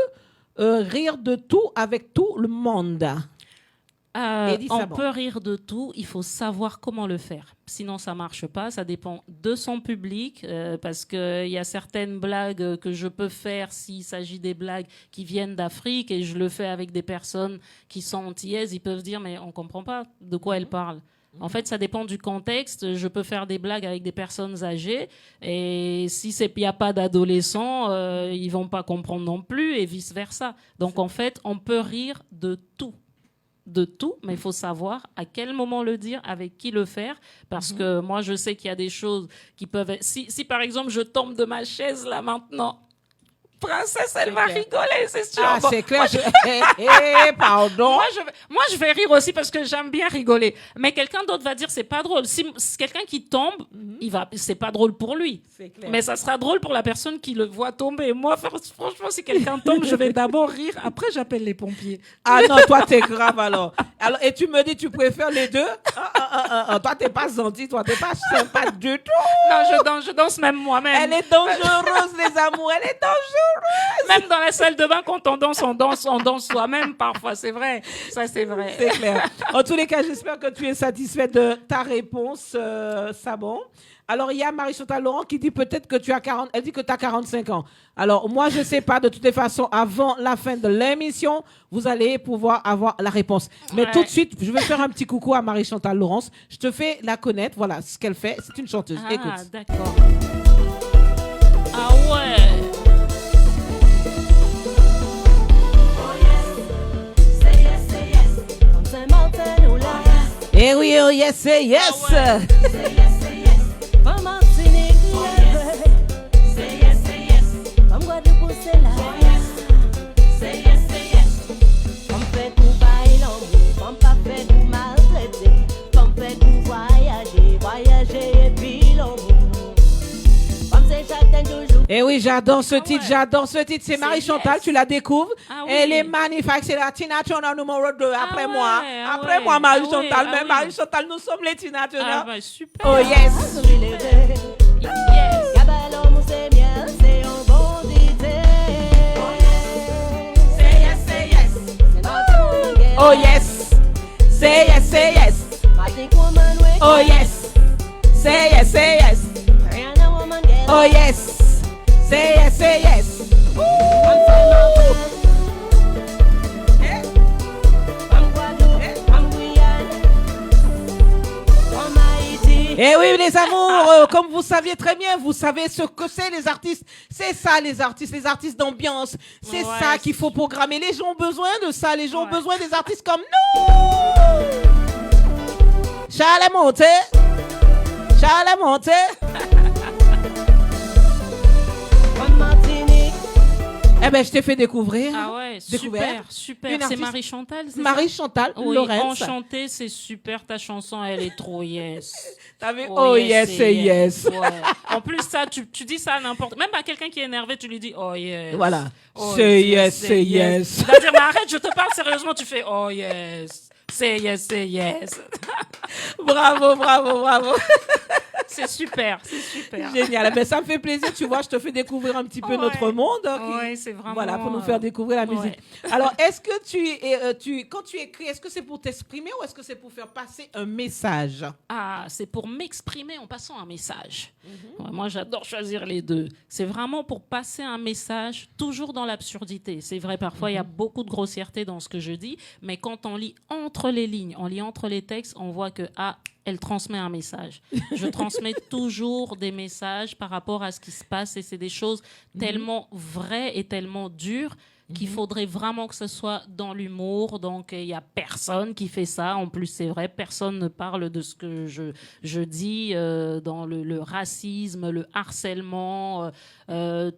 [SPEAKER 1] rire de tout avec tout le monde?
[SPEAKER 3] On peut rire de tout, il faut savoir comment le faire. Sinon, ça marche pas. Ça dépend de son public, parce qu'il y a certaines blagues que je peux faire s'il s'agit des blagues qui viennent d'Afrique et je le fais avec des personnes qui sont antillaises. Ils peuvent dire, mais on comprend pas de quoi elle parle. En fait, ça dépend du contexte. Je peux faire des blagues avec des personnes âgées et si il n'y a pas d'adolescents, ils vont pas comprendre non plus et vice-versa. Donc, en fait, on peut rire de tout. Mais il faut savoir à quel moment le dire, avec qui le faire, parce que moi je sais qu'il y a des choses qui peuvent être... Si par exemple je tombe de ma chaise là maintenant, Princesse, elle va rigoler, c'est sûr.
[SPEAKER 1] Ah, bon, c'est clair. Pardon.
[SPEAKER 3] Moi, je vais rire aussi parce que j'aime bien rigoler. Mais quelqu'un d'autre va dire c'est pas drôle. Si quelqu'un qui tombe, c'est pas drôle pour lui. Mais ça sera drôle pour la personne qui le voit tomber. Moi, franchement, si quelqu'un tombe, je vais d'abord rire. Après, j'appelle les pompiers.
[SPEAKER 1] Ah non, toi, t'es grave alors. Et tu me dis, tu préfères les deux? Toi, t'es pas gentil, toi, t'es pas sympa du tout.
[SPEAKER 3] Non, je danse même moi-même.
[SPEAKER 1] Elle est dangereuse, les amours. Elle est dangereuse.
[SPEAKER 3] Même dans la salle de bain, quand on danse soi-même parfois, c'est vrai. Ça, c'est vrai.
[SPEAKER 1] C'est clair. En tous les cas, j'espère que tu es satisfait de ta réponse, Sabon. Alors, il y a Marie-Chantal Laurent qui dit peut-être que elle dit que tu as 45 ans. Alors, moi, je ne sais pas. De toutes les façons, avant la fin de l'émission, vous allez pouvoir avoir la réponse. Mais tout de suite, je vais faire un petit coucou à Marie-Chantal Laurence. Je te fais la connaître. Voilà ce qu'elle fait. C'est une chanteuse. Écoute.
[SPEAKER 3] Ah, d'accord. Ah ouais.
[SPEAKER 1] Eh oui, oh yes, say yes.
[SPEAKER 3] Ah ouais.
[SPEAKER 4] From Martinique, say yes, say yes. From Guadeloupe, c'est là. Say yes, say yes. From fait tout bail l'amour, from pas fait tout maltraiter, from fait tout voyager et puis l'amour. From c'est chacun toujours.
[SPEAKER 1] Eh oui, j'adore ce titre,
[SPEAKER 3] ouais.
[SPEAKER 1] j'adore ce titre. C'est Marie Chantal,
[SPEAKER 3] yes.
[SPEAKER 1] tu la découvres.
[SPEAKER 3] Ah oui.
[SPEAKER 1] Elle est magnifique, c'est la Tina Turner numéro 2 après
[SPEAKER 3] ouais,
[SPEAKER 1] moi.
[SPEAKER 3] ah
[SPEAKER 1] Après
[SPEAKER 3] ouais,
[SPEAKER 1] moi, Marie
[SPEAKER 3] ah
[SPEAKER 1] Chantal.
[SPEAKER 3] ouais,
[SPEAKER 1] Mais
[SPEAKER 3] ah
[SPEAKER 1] Marie
[SPEAKER 3] oui.
[SPEAKER 1] Chantal, nous sommes les Tina Turner.
[SPEAKER 3] Ah bah super.
[SPEAKER 1] Oh yes.
[SPEAKER 3] Yes.
[SPEAKER 4] Gabelon, c'est miel, c'est un bon idée.
[SPEAKER 3] Say yes, say yes.
[SPEAKER 4] C'est notre woman girl.
[SPEAKER 1] Oh yes. Say yes, say yes.
[SPEAKER 4] Magic woman, we
[SPEAKER 1] Oh yes. Say yes, say yes.
[SPEAKER 4] Rihanna woman girl.
[SPEAKER 1] Oh yes. Say yes, say yes.
[SPEAKER 4] From Guadeloupe, from Guyane, from Haïti.
[SPEAKER 1] Eh oui, les amours, comme vous saviez très bien, vous savez ce que c'est les artistes. C'est ça, les artistes d'ambiance. C'est
[SPEAKER 3] Ouais,
[SPEAKER 1] ça qu'il faut programmer. Les gens ont besoin de ça. Les gens ont
[SPEAKER 3] Ouais.
[SPEAKER 1] besoin des artistes comme nous. Charles monté. Charles monté.
[SPEAKER 4] From Martinique,
[SPEAKER 1] Eh ben, je t'ai fait découvrir.
[SPEAKER 3] Ah ouais,
[SPEAKER 1] Découverte.
[SPEAKER 3] super.
[SPEAKER 1] Une
[SPEAKER 3] C'est
[SPEAKER 1] artiste-
[SPEAKER 3] Marie Chantal, c'est
[SPEAKER 1] Marie
[SPEAKER 3] ça?
[SPEAKER 1] Chantal,
[SPEAKER 3] Oui,
[SPEAKER 1] Lorenz.
[SPEAKER 3] enchantée, c'est super. Ta chanson, elle est trop yes.
[SPEAKER 1] T'as vu? Oh yes,
[SPEAKER 3] c'est
[SPEAKER 1] say yes.
[SPEAKER 3] Ouais. En plus, ça, tu dis ça à n'importe... Même à quelqu'un qui est énervé, tu lui dis oh yes.
[SPEAKER 1] Voilà.
[SPEAKER 3] Oh,
[SPEAKER 1] Say yes, say yes.
[SPEAKER 3] Il va dire, mais arrête, je te parle sérieusement, tu fais oh yes. Say yes, say yes.
[SPEAKER 1] Bravo, bravo, bravo.
[SPEAKER 3] C'est super, c'est super.
[SPEAKER 1] Génial. Ben, ça me fait plaisir, tu vois, je te fais découvrir un petit peu
[SPEAKER 3] Ouais.
[SPEAKER 1] notre monde.
[SPEAKER 3] Ouais, c'est vraiment,
[SPEAKER 1] Voilà, pour nous faire découvrir la musique.
[SPEAKER 3] ouais.
[SPEAKER 1] Alors, est-ce que quand tu écris, est-ce que c'est pour t'exprimer ou est-ce que c'est pour faire passer un message?
[SPEAKER 3] Ah, c'est pour m'exprimer en passant un message. Ouais, moi, j'adore choisir les deux. C'est vraiment pour passer un message, toujours dans l'absurdité. C'est vrai, parfois, il y a beaucoup de grossièreté dans ce que je dis, mais quand on lit entre les lignes, on lit entre les textes, on voit que, elle transmet un message. Je transmets toujours des messages par rapport à ce qui se passe et c'est des choses tellement vraies et tellement dures qu'il faudrait vraiment que ce soit dans l'humour. Donc, il n'y a personne qui fait ça. En plus, c'est vrai, personne ne parle de ce que je dis dans le racisme, le harcèlement,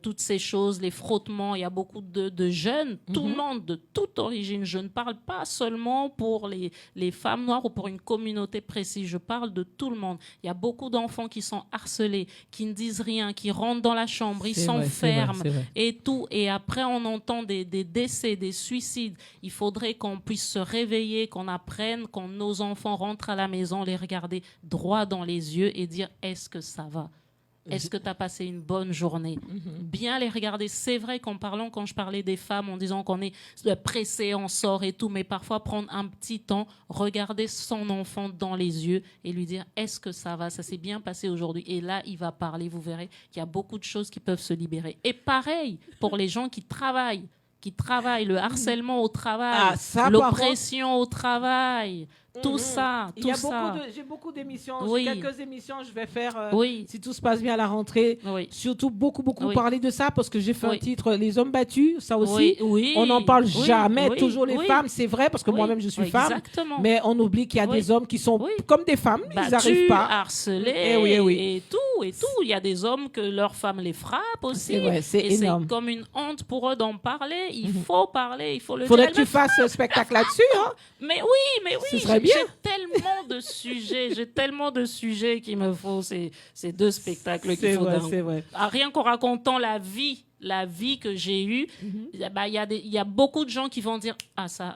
[SPEAKER 3] toutes ces choses, les frottements. Il y a beaucoup de jeunes, tout le monde, de toute origine. Je ne parle pas seulement pour les femmes noires ou pour une communauté précise. Je parle de tout le monde. Il y a beaucoup d'enfants qui sont harcelés, qui ne disent rien, qui rentrent dans la chambre, ils
[SPEAKER 1] C'est vrai,
[SPEAKER 3] s'enferment
[SPEAKER 1] c'est vrai.
[SPEAKER 3] et tout. Et après, on entend des décès, des suicides. Il faudrait qu'on puisse se réveiller, qu'on apprenne, quand nos enfants rentrent à la maison, les regarder droit dans les yeux et dire « Est-ce que ça va ? Est-ce que tu as passé une bonne journée ?» Bien les regarder. C'est vrai qu'en parlant, quand je parlais des femmes, en disant qu'on est pressé, on sort et tout, mais parfois prendre un petit temps, regarder son enfant dans les yeux et lui dire « Est-ce que ça va ? Ça s'est bien passé aujourd'hui ?» Et là, il va parler. Vous verrez qu'il y a beaucoup de choses qui peuvent se libérer. Et pareil pour les gens qui travaillent, le harcèlement au travail,
[SPEAKER 1] Ah, ça, par
[SPEAKER 3] l'oppression au travail, tout ça,
[SPEAKER 1] Il y
[SPEAKER 3] tout
[SPEAKER 1] a
[SPEAKER 3] ça.
[SPEAKER 1] j'ai beaucoup d'émissions,
[SPEAKER 3] Oui.
[SPEAKER 1] quelques émissions, je vais faire,
[SPEAKER 3] Oui.
[SPEAKER 1] si tout se passe bien à la rentrée.
[SPEAKER 3] Oui.
[SPEAKER 1] Surtout beaucoup
[SPEAKER 3] Oui.
[SPEAKER 1] parler de ça parce que j'ai fait un
[SPEAKER 3] Oui.
[SPEAKER 1] titre Les hommes battus, ça aussi.
[SPEAKER 3] Oui, oui,
[SPEAKER 1] On n'en parle
[SPEAKER 3] oui,
[SPEAKER 1] jamais,
[SPEAKER 3] oui,
[SPEAKER 1] toujours les
[SPEAKER 3] oui.
[SPEAKER 1] femmes, c'est vrai parce que
[SPEAKER 3] Oui,
[SPEAKER 1] moi-même je suis
[SPEAKER 3] oui,
[SPEAKER 1] femme.
[SPEAKER 3] exactement.
[SPEAKER 1] Mais on oublie qu'il y a
[SPEAKER 3] Oui.
[SPEAKER 1] des hommes qui sont
[SPEAKER 3] Oui.
[SPEAKER 1] comme des femmes, ils
[SPEAKER 3] Battus,
[SPEAKER 1] n'arrivent pas.
[SPEAKER 3] harcelés,
[SPEAKER 1] Eh oui, eh oui.
[SPEAKER 3] et tout, et tout. Il y a des hommes que leurs femmes les frappent aussi.
[SPEAKER 1] C'est vrai, c'est
[SPEAKER 3] et
[SPEAKER 1] énorme.
[SPEAKER 3] c'est comme une honte pour eux d'en parler. Il faut parler, il faut le
[SPEAKER 1] Faudrait
[SPEAKER 3] dire.
[SPEAKER 1] que tu fasses un spectacle là-dessus, hein.
[SPEAKER 3] Mais oui,
[SPEAKER 1] Ce serait bien.
[SPEAKER 3] J'ai tellement de sujets qu'il me faut ces deux spectacles qu'il
[SPEAKER 1] C'est
[SPEAKER 3] faut
[SPEAKER 1] vrai,
[SPEAKER 3] d'un
[SPEAKER 1] c'est
[SPEAKER 3] coup.
[SPEAKER 1] vrai.
[SPEAKER 3] Rien qu'en racontant la vie que j'ai eue, bah, il y a beaucoup de gens qui vont dire ça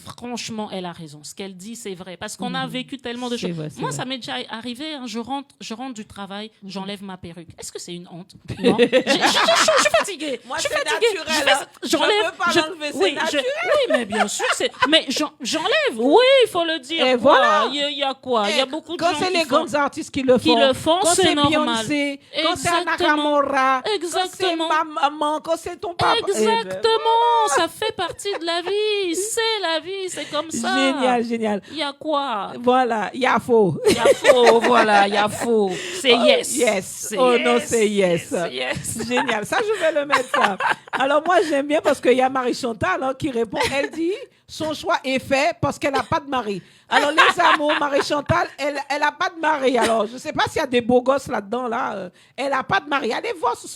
[SPEAKER 3] franchement elle a raison, ce qu'elle dit c'est vrai, parce qu'on a vécu tellement de
[SPEAKER 1] C'est
[SPEAKER 3] choses.
[SPEAKER 1] vrai, c'est
[SPEAKER 3] Moi
[SPEAKER 1] vrai.
[SPEAKER 3] ça m'est déjà arrivé, hein, je rentre du travail, j'enlève ma perruque. Est-ce que c'est une honte? Non. Je suis fatiguée.
[SPEAKER 1] Moi,
[SPEAKER 3] je suis
[SPEAKER 1] c'est
[SPEAKER 3] fatiguée.
[SPEAKER 1] naturel, hein.
[SPEAKER 3] J'enlève.
[SPEAKER 1] Je peux pas l'enlever, c'est naturel.
[SPEAKER 3] Oui, mais bien sûr, mais j'enlève. Oui, il faut le dire.
[SPEAKER 1] Et
[SPEAKER 3] quoi.
[SPEAKER 1] voilà.
[SPEAKER 3] Il y a quoi? Il y a beaucoup de
[SPEAKER 1] Quand
[SPEAKER 3] gens
[SPEAKER 1] c'est
[SPEAKER 3] qui
[SPEAKER 1] les
[SPEAKER 3] font-
[SPEAKER 1] grands artistes qui le font, quand
[SPEAKER 3] c'est
[SPEAKER 1] c'est
[SPEAKER 3] normal.
[SPEAKER 1] Beyoncé, quand c'est Anna
[SPEAKER 3] Exactement.
[SPEAKER 1] Nakamura, quand c'est
[SPEAKER 3] Exactement.
[SPEAKER 1] ma maman, quand c'est ton papa.
[SPEAKER 3] Exactement, ça fait partie de la vie. C'est la vie, c'est comme ça.
[SPEAKER 1] Génial.
[SPEAKER 3] Il y a quoi?
[SPEAKER 1] Voilà, il y a faux.
[SPEAKER 3] Il y a faux, voilà, il y a faux. C'est yes.
[SPEAKER 1] Yes.
[SPEAKER 3] C'est
[SPEAKER 1] Oh
[SPEAKER 3] yes.
[SPEAKER 1] non, c'est yes.
[SPEAKER 3] Yes.
[SPEAKER 1] Génial. Ça, je vais le mettre ça. Alors moi, j'aime bien parce qu'il y a Marie Chantal, hein, qui répond. Elle dit, son choix est fait parce qu'elle n'a pas de mari. Alors, les amours, Marie-Chantal, elle n'a pas de mari. Alors, je ne sais pas s'il y a des beaux gosses là-dedans. Là. Elle n'a pas de mari. Allez voir sous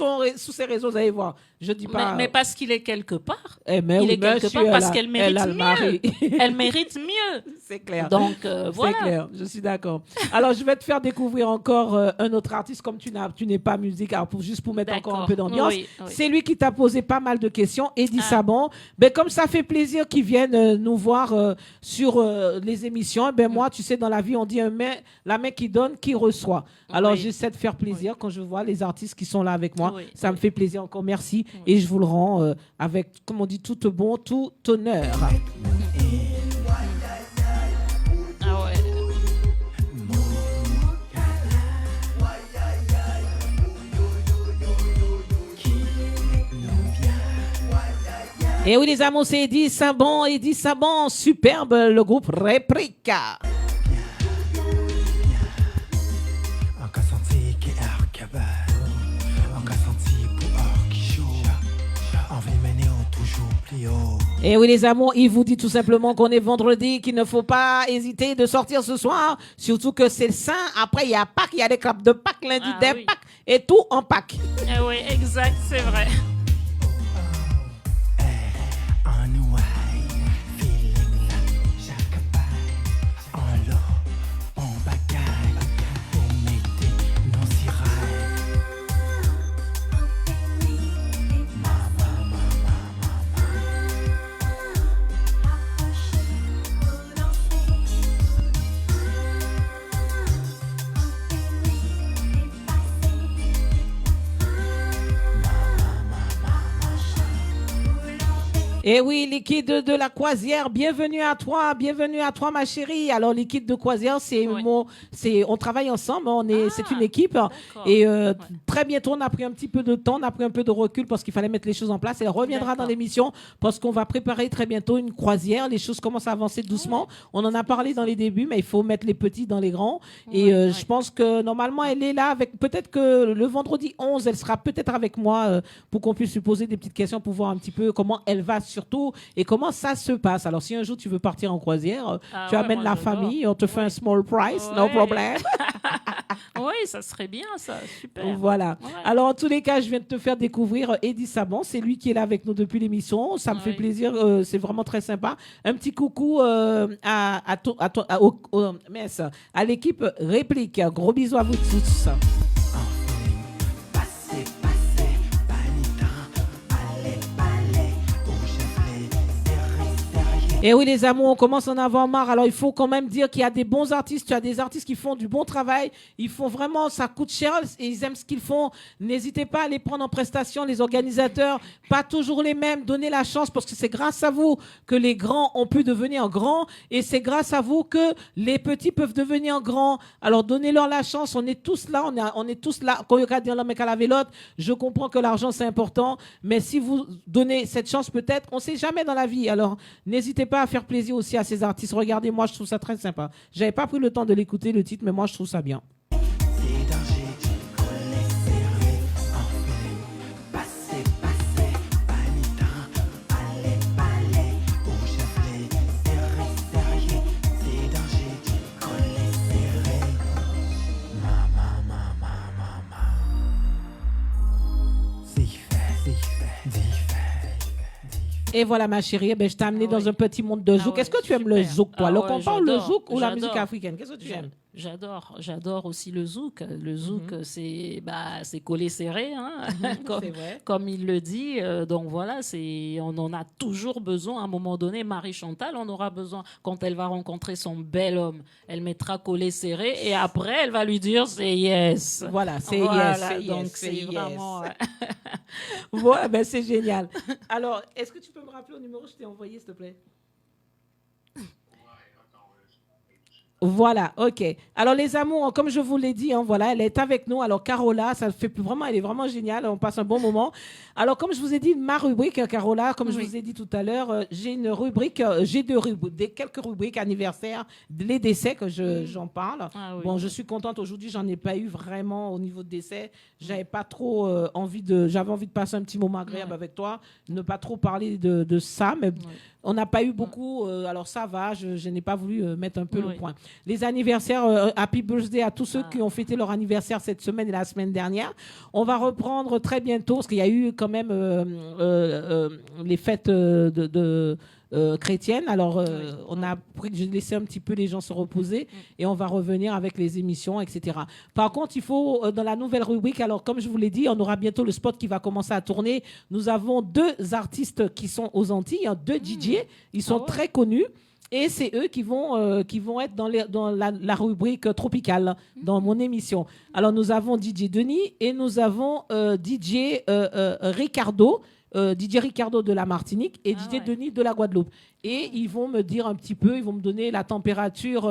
[SPEAKER 1] ses réseaux, vous allez voir. Je dis pas.
[SPEAKER 3] Mais parce qu'il est quelque part.
[SPEAKER 1] Mais
[SPEAKER 3] Il est quelque part parce qu'elle mérite
[SPEAKER 1] elle a le mari.
[SPEAKER 3] mieux. Elle mérite mieux.
[SPEAKER 1] C'est clair.
[SPEAKER 3] Donc, voilà.
[SPEAKER 1] C'est clair, je suis d'accord. Alors, je vais te faire découvrir encore un autre artiste, comme tu n'es pas musique, alors juste pour mettre encore un peu d'ambiance.
[SPEAKER 3] Oui.
[SPEAKER 1] C'est lui qui t'a posé pas mal de questions, Eddie
[SPEAKER 3] Ah.
[SPEAKER 1] Sabon. Ben, comme ça fait plaisir qu'il vienne nous voir sur les émissions, ben, moi, tu sais, dans la vie, on dit la main qui donne, qui reçoit. Alors,
[SPEAKER 3] Oui.
[SPEAKER 1] j'essaie de faire plaisir quand je vois les artistes qui sont là avec moi.
[SPEAKER 3] Oui.
[SPEAKER 1] Ça me fait plaisir encore. Merci. Et je vous le rends avec, comme on dit, tout bon, tout honneur.
[SPEAKER 3] Ah ouais.
[SPEAKER 1] Et oui, les amours, c'est Eddie Sabon, superbe, le groupe Réplica.
[SPEAKER 2] Encore senti qui est cabane, encore senti pour qui joue, envie mener toujours plus haut.
[SPEAKER 1] Et oui, les amours, il vous dit tout simplement qu'on est vendredi, qu'il ne faut pas hésiter de sortir ce soir, surtout que c'est le Saint. Après, il y a Pâques, il y a les crêpes de Pâques, lundi des
[SPEAKER 3] Oui.
[SPEAKER 1] Pâques, et tout en Pâques.
[SPEAKER 3] Ah oui, exact, c'est vrai.
[SPEAKER 2] En ouaille, feeling là, chaque bail, en l'eau, en bagaille, pour m'aider, non siraille.
[SPEAKER 1] Et oui, Liquide de la Croisière, bienvenue à toi, ma chérie. Alors, Liquide de Croisière, on travaille ensemble, c'est une équipe. Et très bientôt, on a pris un petit peu de temps, on a pris un peu de recul parce qu'il fallait mettre les choses en place. Elle reviendra dans l'émission parce qu'on va préparer très bientôt une croisière. Les choses commencent à avancer doucement. On en a parlé dans les débuts, mais il faut mettre les petits dans les grands. Et je pense que normalement, elle est là avec, peut-être que le vendredi 11, elle sera peut-être avec moi pour qu'on puisse lui poser des petites questions pour voir un petit peu comment elle va surtout et comment ça se passe. Alors, si un jour tu veux partir en croisière, tu amènes la famille, on te fait un small price, no problem.
[SPEAKER 3] Oui, ça serait bien, ça. Super.
[SPEAKER 1] Voilà.
[SPEAKER 3] Ouais.
[SPEAKER 1] Alors, en tous les cas, je viens de te faire découvrir Eddie Sabon. C'est lui qui est là avec nous depuis l'émission. Ça me fait plaisir. C'est vraiment très sympa. Un petit coucou à l'équipe Réplique. Gros bisous à vous tous. Et oui, les amours, on commence à en avoir marre. Alors, il faut quand même dire qu'il y a des bons artistes. Tu as des artistes qui font du bon travail. Ils font vraiment, ça coûte cher et ils aiment ce qu'ils font. N'hésitez pas à les prendre en prestation, les organisateurs. Pas toujours les mêmes. Donnez la chance parce que c'est grâce à vous que les grands ont pu devenir grands et c'est grâce à vous que les petits peuvent devenir grands. Alors, donnez-leur la chance. On est tous là. On est tous là. Quand il y a dire l'homme et qu'à la vélote, je comprends que l'argent, c'est important. Mais si vous donnez cette chance, peut-être, on ne sait jamais dans la vie. Alors, n'hésitez pas à faire plaisir aussi à ces artistes. Regardez, moi, je trouve ça très sympa. J'avais pas pris le temps de l'écouter, le titre, mais moi, je trouve ça bien. Et voilà, ma chérie, je t'ai amené dans un petit monde de zouk. Est-ce que tu aimes le zouk, toi? Alors, qu'on parle le zouk ou la musique africaine? Qu'est-ce que tu aimes?
[SPEAKER 3] J'adore aussi le zouk. Le zouk, c'est collé serré, hein, comme il le dit. Donc voilà, on en a toujours besoin. À un moment donné, Marie-Chantal, on aura besoin, quand elle va rencontrer son bel homme, elle mettra collé serré et après, elle va lui dire c'est yes.
[SPEAKER 1] Voilà, c'est yes.
[SPEAKER 3] Donc c'est vraiment...
[SPEAKER 1] Voilà, ben c'est génial. Alors, est-ce que tu peux me rappeler au numéro que je t'ai envoyé, s'il te plaît? Voilà, ok. Alors les amours, comme je vous l'ai dit, hein, voilà, elle est avec nous. Alors Carola, ça fait vraiment, elle est vraiment géniale. On passe un bon moment. Alors comme je vous ai dit, ma rubrique, Carola, comme je vous ai dit tout à l'heure, j'ai une rubrique, j'ai quelques rubriques anniversaires, les décès que j'en parle. Ah, oui. Bon, je suis contente aujourd'hui, j'en ai pas eu vraiment au niveau de décès. J'avais pas trop j'avais envie de passer un petit moment agréable avec toi, ne pas trop parler de ça, mais On n'a pas eu beaucoup, alors ça va, je n'ai pas voulu mettre un peu le
[SPEAKER 3] Oui.
[SPEAKER 1] point. Les anniversaires, happy birthday à tous ceux qui ont fêté leur anniversaire cette semaine et la semaine dernière. On va reprendre très bientôt, parce qu'il y a eu quand même les fêtes chrétiennes. Alors, on a pris, j'ai laissé un petit peu les gens se reposer et on va revenir avec les émissions, etc. Par contre, il faut, dans la nouvelle rubrique, alors comme je vous l'ai dit, on aura bientôt le spot qui va commencer à tourner. Nous avons 2 artistes qui sont aux Antilles, 2 DJ. Ils sont très connus. Et c'est eux qui vont être dans la rubrique tropicale, dans mon émission. Alors, nous avons DJ Denis et nous avons DJ Ricardo. DJ Ricardo de la Martinique et DJ Denis de la Guadeloupe. Et ils vont me dire un petit peu, ils vont me donner la température,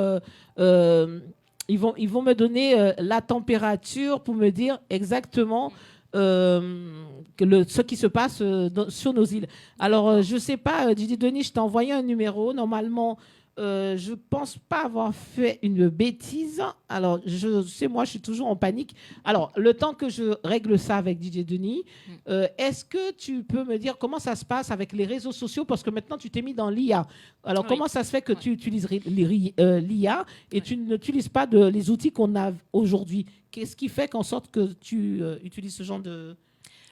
[SPEAKER 1] ils vont me donner la température pour me dire exactement ce qui se passe sur nos îles. Alors, je ne sais pas, DJ Denis, je t'ai envoyé un numéro. Normalement, je ne pense pas avoir fait une bêtise. Alors, je sais, moi, je suis toujours en panique. Alors, le temps que je règle ça avec DJ Denis, est-ce que tu peux me dire comment ça se passe avec les réseaux sociaux? Parce que maintenant, tu t'es mis dans l'IA. Alors, comment ça se fait que tu utilises l'IA et tu n'utilises pas les outils qu'on a aujourd'hui? Qu'est-ce qui fait qu'en sorte que tu utilises ce genre de...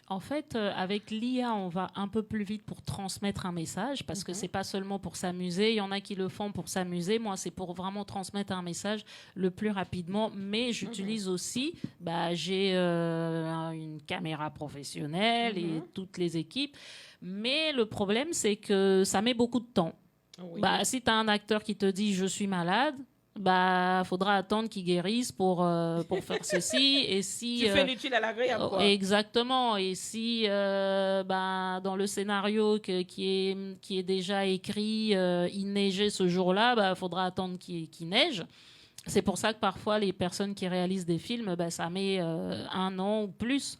[SPEAKER 3] En fait, avec l'IA, on va un peu plus vite pour transmettre un message, parce que c'est pas seulement pour s'amuser. Il y en a qui le font pour s'amuser. Moi, c'est pour vraiment transmettre un message le plus rapidement. Mais j'utilise aussi, j'ai une caméra professionnelle et toutes les équipes. Mais le problème, c'est que ça met beaucoup de temps. Oui. Si tu as un acteur qui te dit « je suis malade », faudra attendre qu'il guérisse pour faire ceci. Et si
[SPEAKER 1] tu fais l'utile à l'agréable, quoi.
[SPEAKER 3] Exactement. Et si dans le scénario qui est déjà écrit, il neigeait ce jour-là, faudra attendre qu'il neige. C'est pour ça que parfois les personnes qui réalisent des films, ça met 1 an ou plus.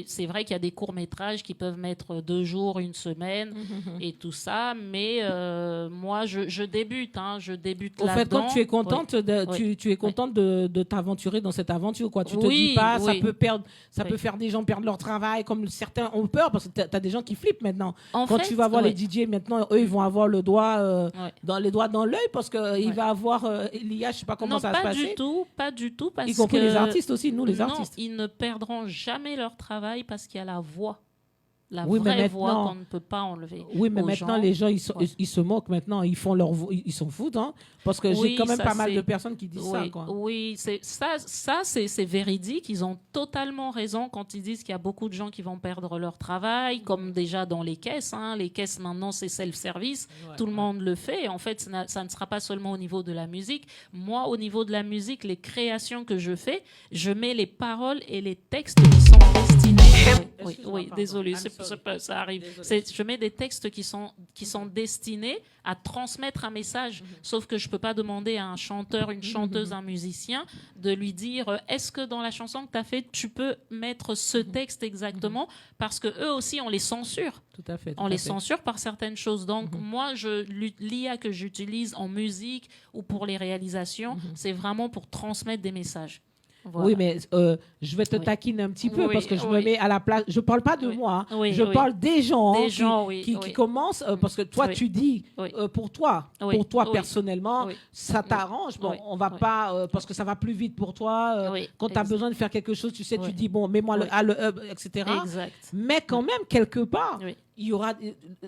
[SPEAKER 3] C'est vrai qu'il y a des courts-métrages qui peuvent mettre 2 jours, 1 semaine et tout ça, mais moi je débute, je débute là-dedans.
[SPEAKER 1] Au fait, quand tu es contente, tu es contente de t'aventurer dans cette aventure, quoi. Tu te dis pas, ça peut faire des gens perdre leur travail, comme certains ont peur, parce que tu as des gens qui flippent maintenant. Quand tu vas voir les DJ maintenant, eux ils vont avoir le doigt les doigts dans l'œil, parce qu'il va avoir l'IA, je sais pas comment ça va se passer.
[SPEAKER 3] Pas du tout, parce
[SPEAKER 1] y compris les artistes aussi, nous les artistes.
[SPEAKER 3] Ils ne perdront jamais leur travail parce qu'il y a la voix. Vraie voix qu'on ne peut pas enlever.
[SPEAKER 1] Oui, mais maintenant, les gens, ils se moquent maintenant. Ils font leur voix, ils s'en foutent. Parce que j'ai quand même pas mal de personnes qui disent ça. Quoi.
[SPEAKER 3] Oui, c'est véridique. Ils ont totalement raison quand ils disent qu'il y a beaucoup de gens qui vont perdre leur travail, comme déjà dans les caisses. Les caisses, maintenant, c'est self-service. Tout le monde le fait. En fait, ça ne sera pas seulement au niveau de la musique. Moi, au niveau de la musique, les créations que je fais, je mets les paroles et les textes qui sont destinés... Oui, désolé, ça arrive. Je mets des textes qui sont destinés à transmettre un message. Sauf que je ne peux pas demander à un chanteur, une chanteuse, un musicien de lui dire est-ce que dans la chanson que tu as faite, tu peux mettre ce texte exactement, parce que eux aussi, on les censure.
[SPEAKER 1] Tout à fait.
[SPEAKER 3] On les censure par certaines choses. Donc, moi, l'IA que j'utilise en musique ou pour les réalisations, c'est vraiment pour transmettre des messages. Voilà.
[SPEAKER 1] Oui, mais je vais te taquiner un petit peu parce que je me mets à la place. Je ne parle pas de moi, je parle des gens, qui commencent. Parce que toi, tu dis, pour toi personnellement, ça t'arrange. Bon, on va pas, parce que ça va plus vite pour toi. Quand tu as besoin de faire quelque chose, tu sais, tu dis, bon, mets-moi le hub, etc.
[SPEAKER 3] Exact.
[SPEAKER 1] Mais quand même, quelque part, il y aura,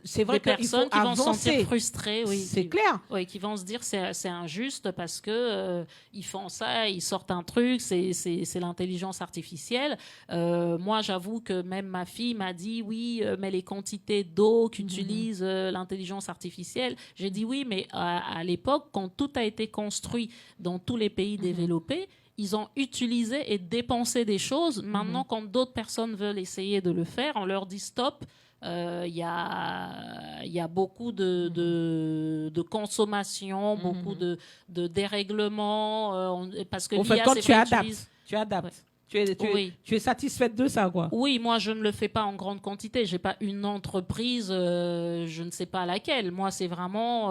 [SPEAKER 1] c'est vrai,
[SPEAKER 3] des personnes qui vont se sentir frustrées,
[SPEAKER 1] c'est clair,
[SPEAKER 3] qui vont se dire c'est injuste parce que ils font ça, ils sortent un truc, c'est l'intelligence artificielle. Moi, j'avoue que même ma fille m'a dit mais les quantités d'eau qu'utilise l'intelligence artificielle, j'ai dit oui, mais à l'époque, quand tout a été construit dans tous les pays développés, ils ont utilisé et dépensé des choses. Maintenant, quand d'autres personnes veulent essayer de le faire, on leur dit stop. Il y a beaucoup de consommation, beaucoup de dérèglements, parce que
[SPEAKER 1] au fait, quand tu adaptes. Tu es satisfaite de ça, quoi?
[SPEAKER 3] Oui, moi, je ne le fais pas en grande quantité. Je n'ai pas une entreprise, je ne sais pas laquelle. Moi, c'est vraiment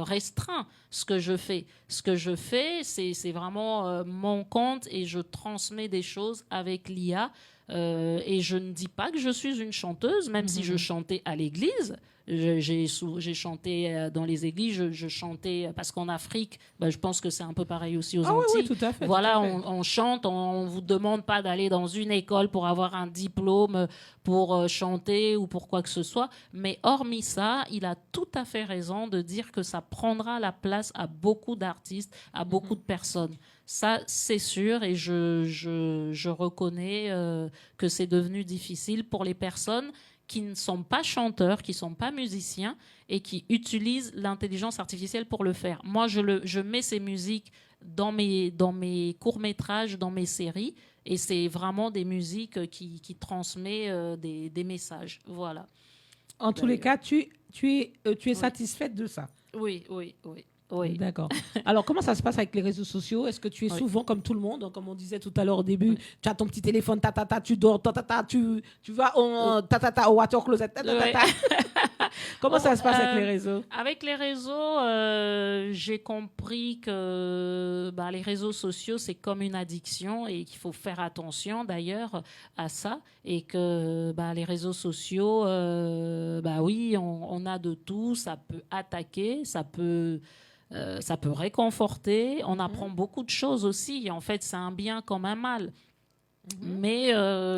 [SPEAKER 3] restreint ce que je fais. Ce que je fais, c'est vraiment mon compte et je transmets des choses avec l'IA. Et je ne dis pas que je suis une chanteuse, même si je chantais à l'église. J'ai chanté dans les églises, je chantais parce qu'en Afrique, je pense que c'est un peu pareil aussi aux
[SPEAKER 1] Ah oui,
[SPEAKER 3] Antilles.
[SPEAKER 1] oui, tout à fait.
[SPEAKER 3] Voilà,
[SPEAKER 1] tout à fait.
[SPEAKER 3] on chante, on vous demande pas d'aller dans une école pour avoir un diplôme pour chanter ou pour quoi que ce soit. Mais hormis ça, il a tout à fait raison de dire que ça prendra la place à beaucoup d'artistes, à beaucoup de personnes. Ça, c'est sûr, et je reconnais que c'est devenu difficile pour les personnes qui ne sont pas chanteurs, qui ne sont pas musiciens et qui utilisent l'intelligence artificielle pour le faire. Moi, je mets ces musiques dans mes courts-métrages, dans mes séries, et c'est vraiment des musiques qui transmettent des messages. Voilà.
[SPEAKER 1] En tous les cas, tu es satisfaite de ça.
[SPEAKER 3] Oui, oui, oui. Oui.
[SPEAKER 1] D'accord. Alors, comment ça se passe avec les réseaux sociaux? Est-ce que tu es souvent comme tout le monde, comme on disait tout à l'heure au début, tu as ton petit téléphone, tu dors, tu vas au water closet, Comment ça se passe avec les réseaux?
[SPEAKER 3] Avec les réseaux, j'ai compris que les réseaux sociaux, c'est comme une addiction et qu'il faut faire attention d'ailleurs à ça. Et que les réseaux sociaux, oui, on a de tout, ça peut attaquer, ça peut réconforter, on apprend beaucoup de choses aussi. En fait, c'est un bien comme un mal. Mais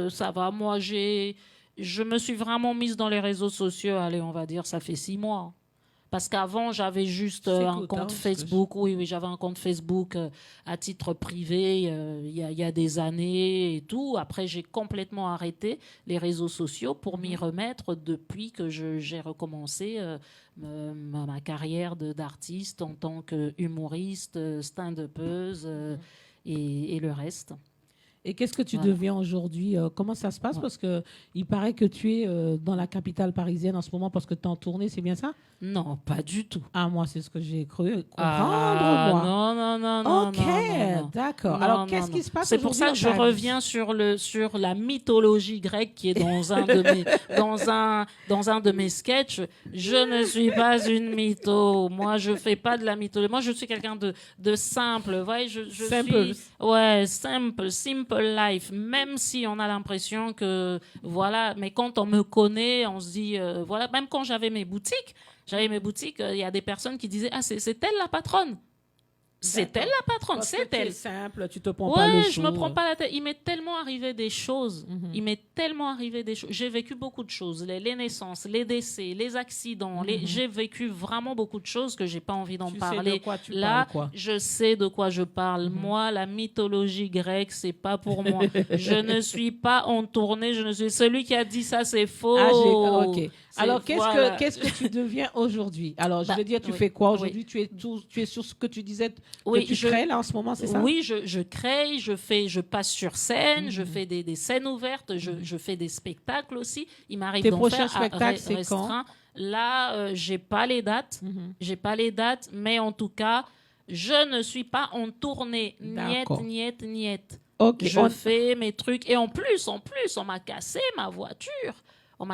[SPEAKER 3] ça va, moi, je me suis vraiment mise dans les réseaux sociaux, allez, on va dire, ça fait 6 mois. Parce qu'avant, j'avais juste un compte Facebook. Oui, j'avais un compte Facebook à titre privé il y a des années et tout. Après, j'ai complètement arrêté les réseaux sociaux pour m'y remettre depuis que j'ai recommencé ma carrière d'artiste en tant qu'humoriste, stand-upeuse et le reste.
[SPEAKER 1] Et qu'est-ce que tu deviens aujourd'hui? Comment ça se passe? Parce qu'il paraît que tu es dans la capitale parisienne en ce moment parce que tu es en tournée, c'est bien ça?
[SPEAKER 3] Non, pas du tout.
[SPEAKER 1] Ah, moi, c'est ce que j'ai cru comprendre, moi.
[SPEAKER 3] Non.
[SPEAKER 1] Ok,
[SPEAKER 3] non.
[SPEAKER 1] d'accord.
[SPEAKER 3] Non,
[SPEAKER 1] Alors,
[SPEAKER 3] non,
[SPEAKER 1] qu'est-ce qui se passe?
[SPEAKER 3] C'est pour ça que je reviens sur la mythologie grecque qui est dans un de mes sketchs. Je ne suis pas une mytho. Moi, je fais pas de la mythologie. Moi, je suis quelqu'un de simple. Ouais,
[SPEAKER 1] Simple.
[SPEAKER 3] Simple life. Même si on a l'impression que voilà, mais quand on me connaît, on se dit voilà. Même quand j'avais mes boutiques, il y a des personnes qui disaient c'est elle la patronne. C'est elle la patronne,
[SPEAKER 1] Parce
[SPEAKER 3] c'est
[SPEAKER 1] que tu es
[SPEAKER 3] elle.
[SPEAKER 1] simple, tu te prends pas le
[SPEAKER 3] Ouais, je me
[SPEAKER 1] chou.
[SPEAKER 3] prends pas la tête. Il m'est tellement arrivé des choses. J'ai vécu beaucoup de choses. Les naissances, les décès, les accidents. J'ai vécu vraiment beaucoup de choses que j'ai pas envie d'en parler.
[SPEAKER 1] Sais de quoi tu
[SPEAKER 3] Là,
[SPEAKER 1] parles, quoi.
[SPEAKER 3] je sais de quoi je parle. Moi, la mythologie grecque, c'est pas pour moi. Je ne suis pas en tournée. Je ne suis celui qui a dit ça, c'est faux.
[SPEAKER 1] Ok. Alors, qu'est-ce que tu deviens aujourd'hui? Alors, je veux dire, tu fais quoi aujourd'hui? Tu es sur ce que tu disais que tu crées là en ce moment, c'est ça?
[SPEAKER 3] Oui, je crée, je passe sur scène, je fais des scènes ouvertes, je fais des spectacles aussi. Il m'arrive
[SPEAKER 1] Tes
[SPEAKER 3] d'en
[SPEAKER 1] prochains
[SPEAKER 3] faire
[SPEAKER 1] spectacles, c'est
[SPEAKER 3] restreint. Là, j'ai pas les dates. J'ai pas les dates, mais en tout cas, je ne suis pas en tournée.
[SPEAKER 1] D'accord.
[SPEAKER 3] Niet.
[SPEAKER 1] Ok.
[SPEAKER 3] Je fais mes trucs. Et en plus, on m'a cassé ma voiture. Il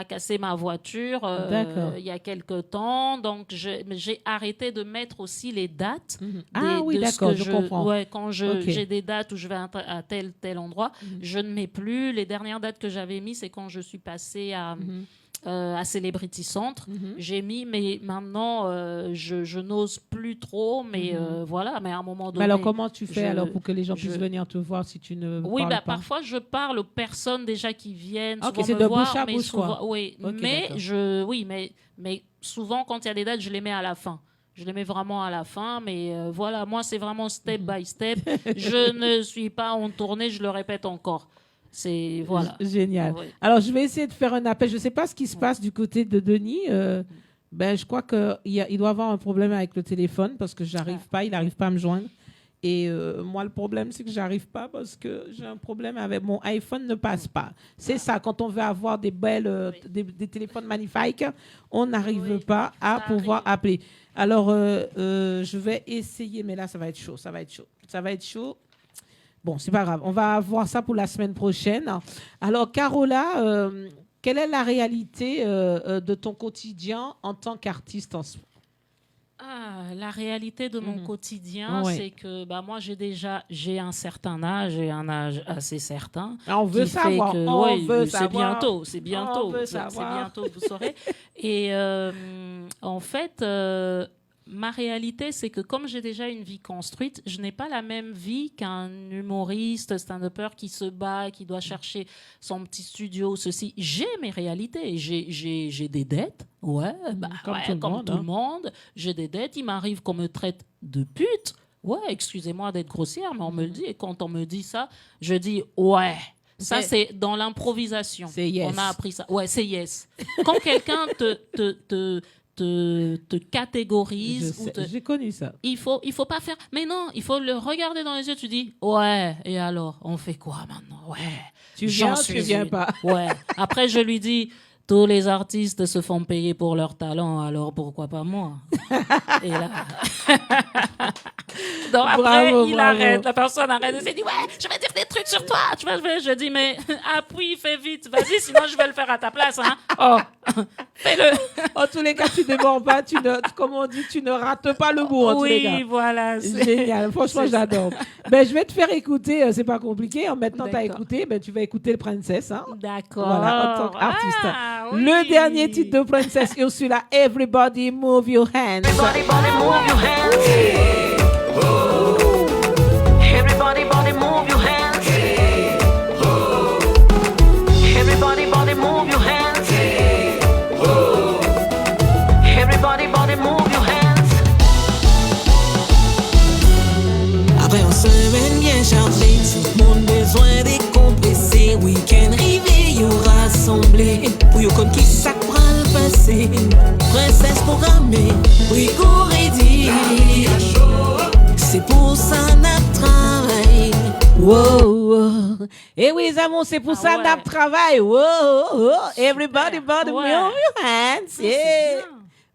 [SPEAKER 3] y a quelque temps. Donc, j'ai arrêté de mettre aussi les dates.
[SPEAKER 1] D'accord, je comprends.
[SPEAKER 3] Ouais, quand j'ai des dates où je vais à tel endroit, je ne mets plus. Les dernières dates que j'avais mises, c'est quand je suis passée à Celebrity Centre. J'ai mis, mais maintenant, je n'ose plus trop. Mais voilà, mais à un moment donné...
[SPEAKER 1] Mais alors, comment tu fais alors pour que les gens puissent venir te voir si tu ne parles pas?
[SPEAKER 3] Parfois, je parle aux personnes déjà qui viennent
[SPEAKER 1] Ok,
[SPEAKER 3] souvent
[SPEAKER 1] c'est
[SPEAKER 3] me
[SPEAKER 1] de
[SPEAKER 3] voir.
[SPEAKER 1] bouche à bouche, quoi.
[SPEAKER 3] Oui,
[SPEAKER 1] Ok,
[SPEAKER 3] mais souvent, quand il y a des dates, je les mets à la fin. Je les mets vraiment à la fin, mais voilà, moi, c'est vraiment step by step. Je ne suis pas en tournée, je le répète encore. C'est voilà.
[SPEAKER 1] Génial.
[SPEAKER 3] Ouais.
[SPEAKER 1] Alors, je vais essayer de faire un appel. Je ne sais pas ce qui se passe du côté de Denis. Je crois qu'il doit avoir un problème avec le téléphone parce que j'arrive pas. Il n'arrive pas à me joindre. Et moi, le problème, c'est que j'arrive pas parce que j'ai un problème avec mon iPhone ne passe pas. C'est ça. Quand on veut avoir des belles, des téléphones magnifiques, on n'arrive pas à pouvoir appeler. Alors, je vais essayer, mais là, ça va être chaud. Bon, c'est pas grave. On va voir ça pour la semaine prochaine. Alors, Carola, quelle est la réalité de ton quotidien en tant qu'artiste en ce moment?
[SPEAKER 3] La réalité de mon quotidien,
[SPEAKER 1] Ouais.
[SPEAKER 3] c'est que moi j'ai un certain âge et un âge assez certain.
[SPEAKER 1] On veut
[SPEAKER 3] qui fait
[SPEAKER 1] savoir,
[SPEAKER 3] que,
[SPEAKER 1] on
[SPEAKER 3] ouais,
[SPEAKER 1] veut
[SPEAKER 3] c'est
[SPEAKER 1] savoir.
[SPEAKER 3] bientôt,
[SPEAKER 1] On veut
[SPEAKER 3] c'est
[SPEAKER 1] savoir.
[SPEAKER 3] bientôt, vous saurez. Et en fait, ma réalité, c'est que comme j'ai déjà une vie construite, je n'ai pas la même vie qu'un humoriste, stand-upper qui se bat, qui doit chercher son petit studio, ceci. J'ai mes réalités, j'ai des dettes, ouais,
[SPEAKER 1] Comme tout le monde,
[SPEAKER 3] monde. J'ai des dettes, il m'arrive qu'on me traite de pute. Ouais, excusez-moi d'être grossière, mais on me le dit. Et quand on me dit ça, je dis ouais. Ça, c'est dans l'improvisation.
[SPEAKER 1] C'est yes.
[SPEAKER 3] On a appris ça. Ouais, c'est yes. Quand quelqu'un te catégorise,
[SPEAKER 1] J'ai connu ça.
[SPEAKER 3] il faut pas faire. Mais non, il faut le regarder dans les yeux. Tu dis ouais. Et alors, on fait quoi maintenant? Ouais.
[SPEAKER 1] Tu viens,
[SPEAKER 3] J'en
[SPEAKER 1] tu
[SPEAKER 3] suis
[SPEAKER 1] viens
[SPEAKER 3] une.
[SPEAKER 1] pas.
[SPEAKER 3] Ouais. Après, je lui dis. Tous les artistes se font payer pour leur talent, alors pourquoi pas moi? Et là. Donc après, il arrête, la personne arrête et se dit ouais, je vais dire des trucs sur toi. Tu vois, je dis mais appuie, fais vite, vas-y, sinon je vais le faire à ta place. Hein. Oh, fais-le.
[SPEAKER 1] En tous les cas, tu ne mords pas, comme on dit, tu ne rates pas le bout. En tous les cas.
[SPEAKER 3] Oui, voilà.
[SPEAKER 1] Génial, franchement,
[SPEAKER 3] c'est ça.
[SPEAKER 1] j'adore. Ben, je vais te faire écouter, c'est pas compliqué. Maintenant, tu as
[SPEAKER 3] D'accord.
[SPEAKER 1] écouté, ben, tu vas écouter le Princess. Hein.
[SPEAKER 3] D'accord.
[SPEAKER 1] Voilà, en tant qu'artiste.
[SPEAKER 3] Ah, oui.
[SPEAKER 1] Le dernier titre de Princess Ursula, Everybody Move Your Hands.
[SPEAKER 5] Everybody, body, move your hands. Everybody, body, move your hands. Everybody, body, move your hands. Everybody, body, move your hands.
[SPEAKER 6] Après une semaine bien chargée, tout le monde besoin décompresser. Week-end rivé, you rassemblé. Pour you comme qui ça prend le passé. Princesse programmée, oui, ready. C'est pour ça notre travail.
[SPEAKER 1] Wow. Et oui, les amours, c'est pour
[SPEAKER 3] Ah
[SPEAKER 1] ça
[SPEAKER 3] ouais.
[SPEAKER 1] notre travail. Wow. Everybody, body, move
[SPEAKER 3] Ouais.
[SPEAKER 1] your hands.
[SPEAKER 3] C'est
[SPEAKER 1] Yeah.
[SPEAKER 3] bien.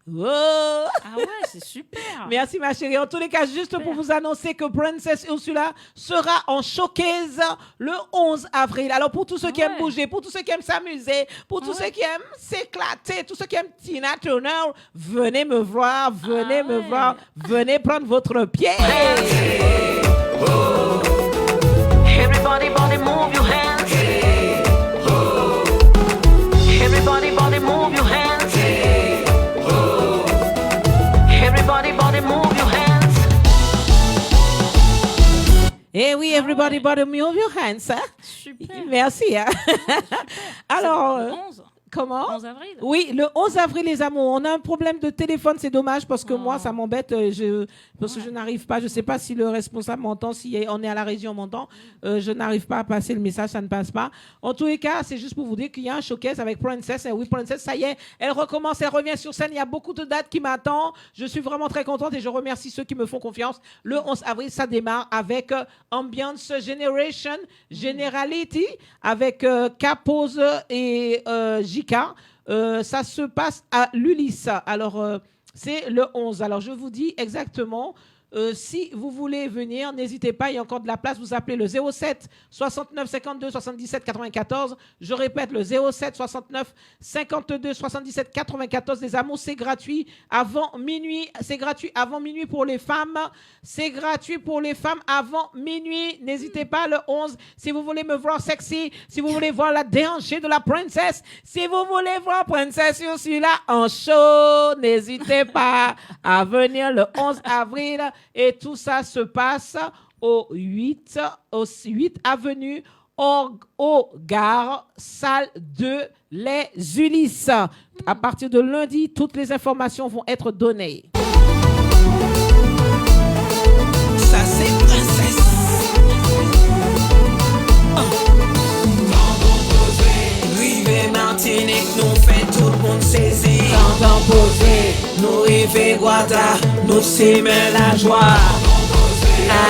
[SPEAKER 1] Wow.
[SPEAKER 3] Ah ouais, c'est super.
[SPEAKER 1] Merci ma chérie. En tous les cas, juste pour vous annoncer que Princess Ursula sera en showcase le 11 avril. Alors pour tous ceux qui aiment bouger, pour tous ceux qui aiment s'amuser, pour tous ceux qui aiment s'éclater, tous ceux qui aiment Tina Turner, venez me voir, venez me voir, venez prendre votre pied.
[SPEAKER 5] Everybody, body, move your hands. Everybody, body, move your hands. Everybody, body, move your hands.
[SPEAKER 1] Eh oui, everybody body move your hands. Hein?
[SPEAKER 3] Super.
[SPEAKER 1] Merci. Hein? Alors,
[SPEAKER 3] Le 11.
[SPEAKER 1] comment?
[SPEAKER 3] 11 avril.
[SPEAKER 1] Oui, le 11 avril, les amours. On a un problème de téléphone, c'est dommage parce que moi, ça m'embête. Parce que je n'arrive pas. Je ne sais pas si le responsable m'entend, si on est à la région m'entend. Je n'arrive pas à passer le message, ça ne passe pas. En tous les cas, c'est juste pour vous dire qu'il y a un showcase avec Princess. Et oui, Princess, ça y est, elle recommence, elle revient sur scène. Il y a beaucoup de dates qui m'attendent. Je suis vraiment très contente et je remercie ceux qui me font confiance. Le 11 avril, ça démarre avec Ambiance Generation, Generality, avec Capose et Jika. Ça se passe à l'Ulissa. Alors, c'est le 11. Alors, je vous dis exactement, si vous voulez venir, n'hésitez pas, il y a encore de la place. Vous appelez le 07 69 52 77 94. Je répète, le 07 69 52 77 94. Les amours, c'est gratuit avant minuit. C'est gratuit avant minuit pour les femmes. C'est gratuit pour les femmes avant minuit. N'hésitez pas, le 11. Si vous voulez me voir sexy, si vous voulez voir la déhanchée de la princesse, si vous voulez voir Princesse Ursula en show, n'hésitez pas à venir le 11 avril. Et tout ça se passe au 8 avenue au gare, salle 2, les Ulysses. À partir de lundi, toutes les informations vont être données.
[SPEAKER 6] Ça c'est princesse. Rive Martinique, nous fait tout le monde saisir. Temps posé, nous rive Guada, nous s'aimer la joie.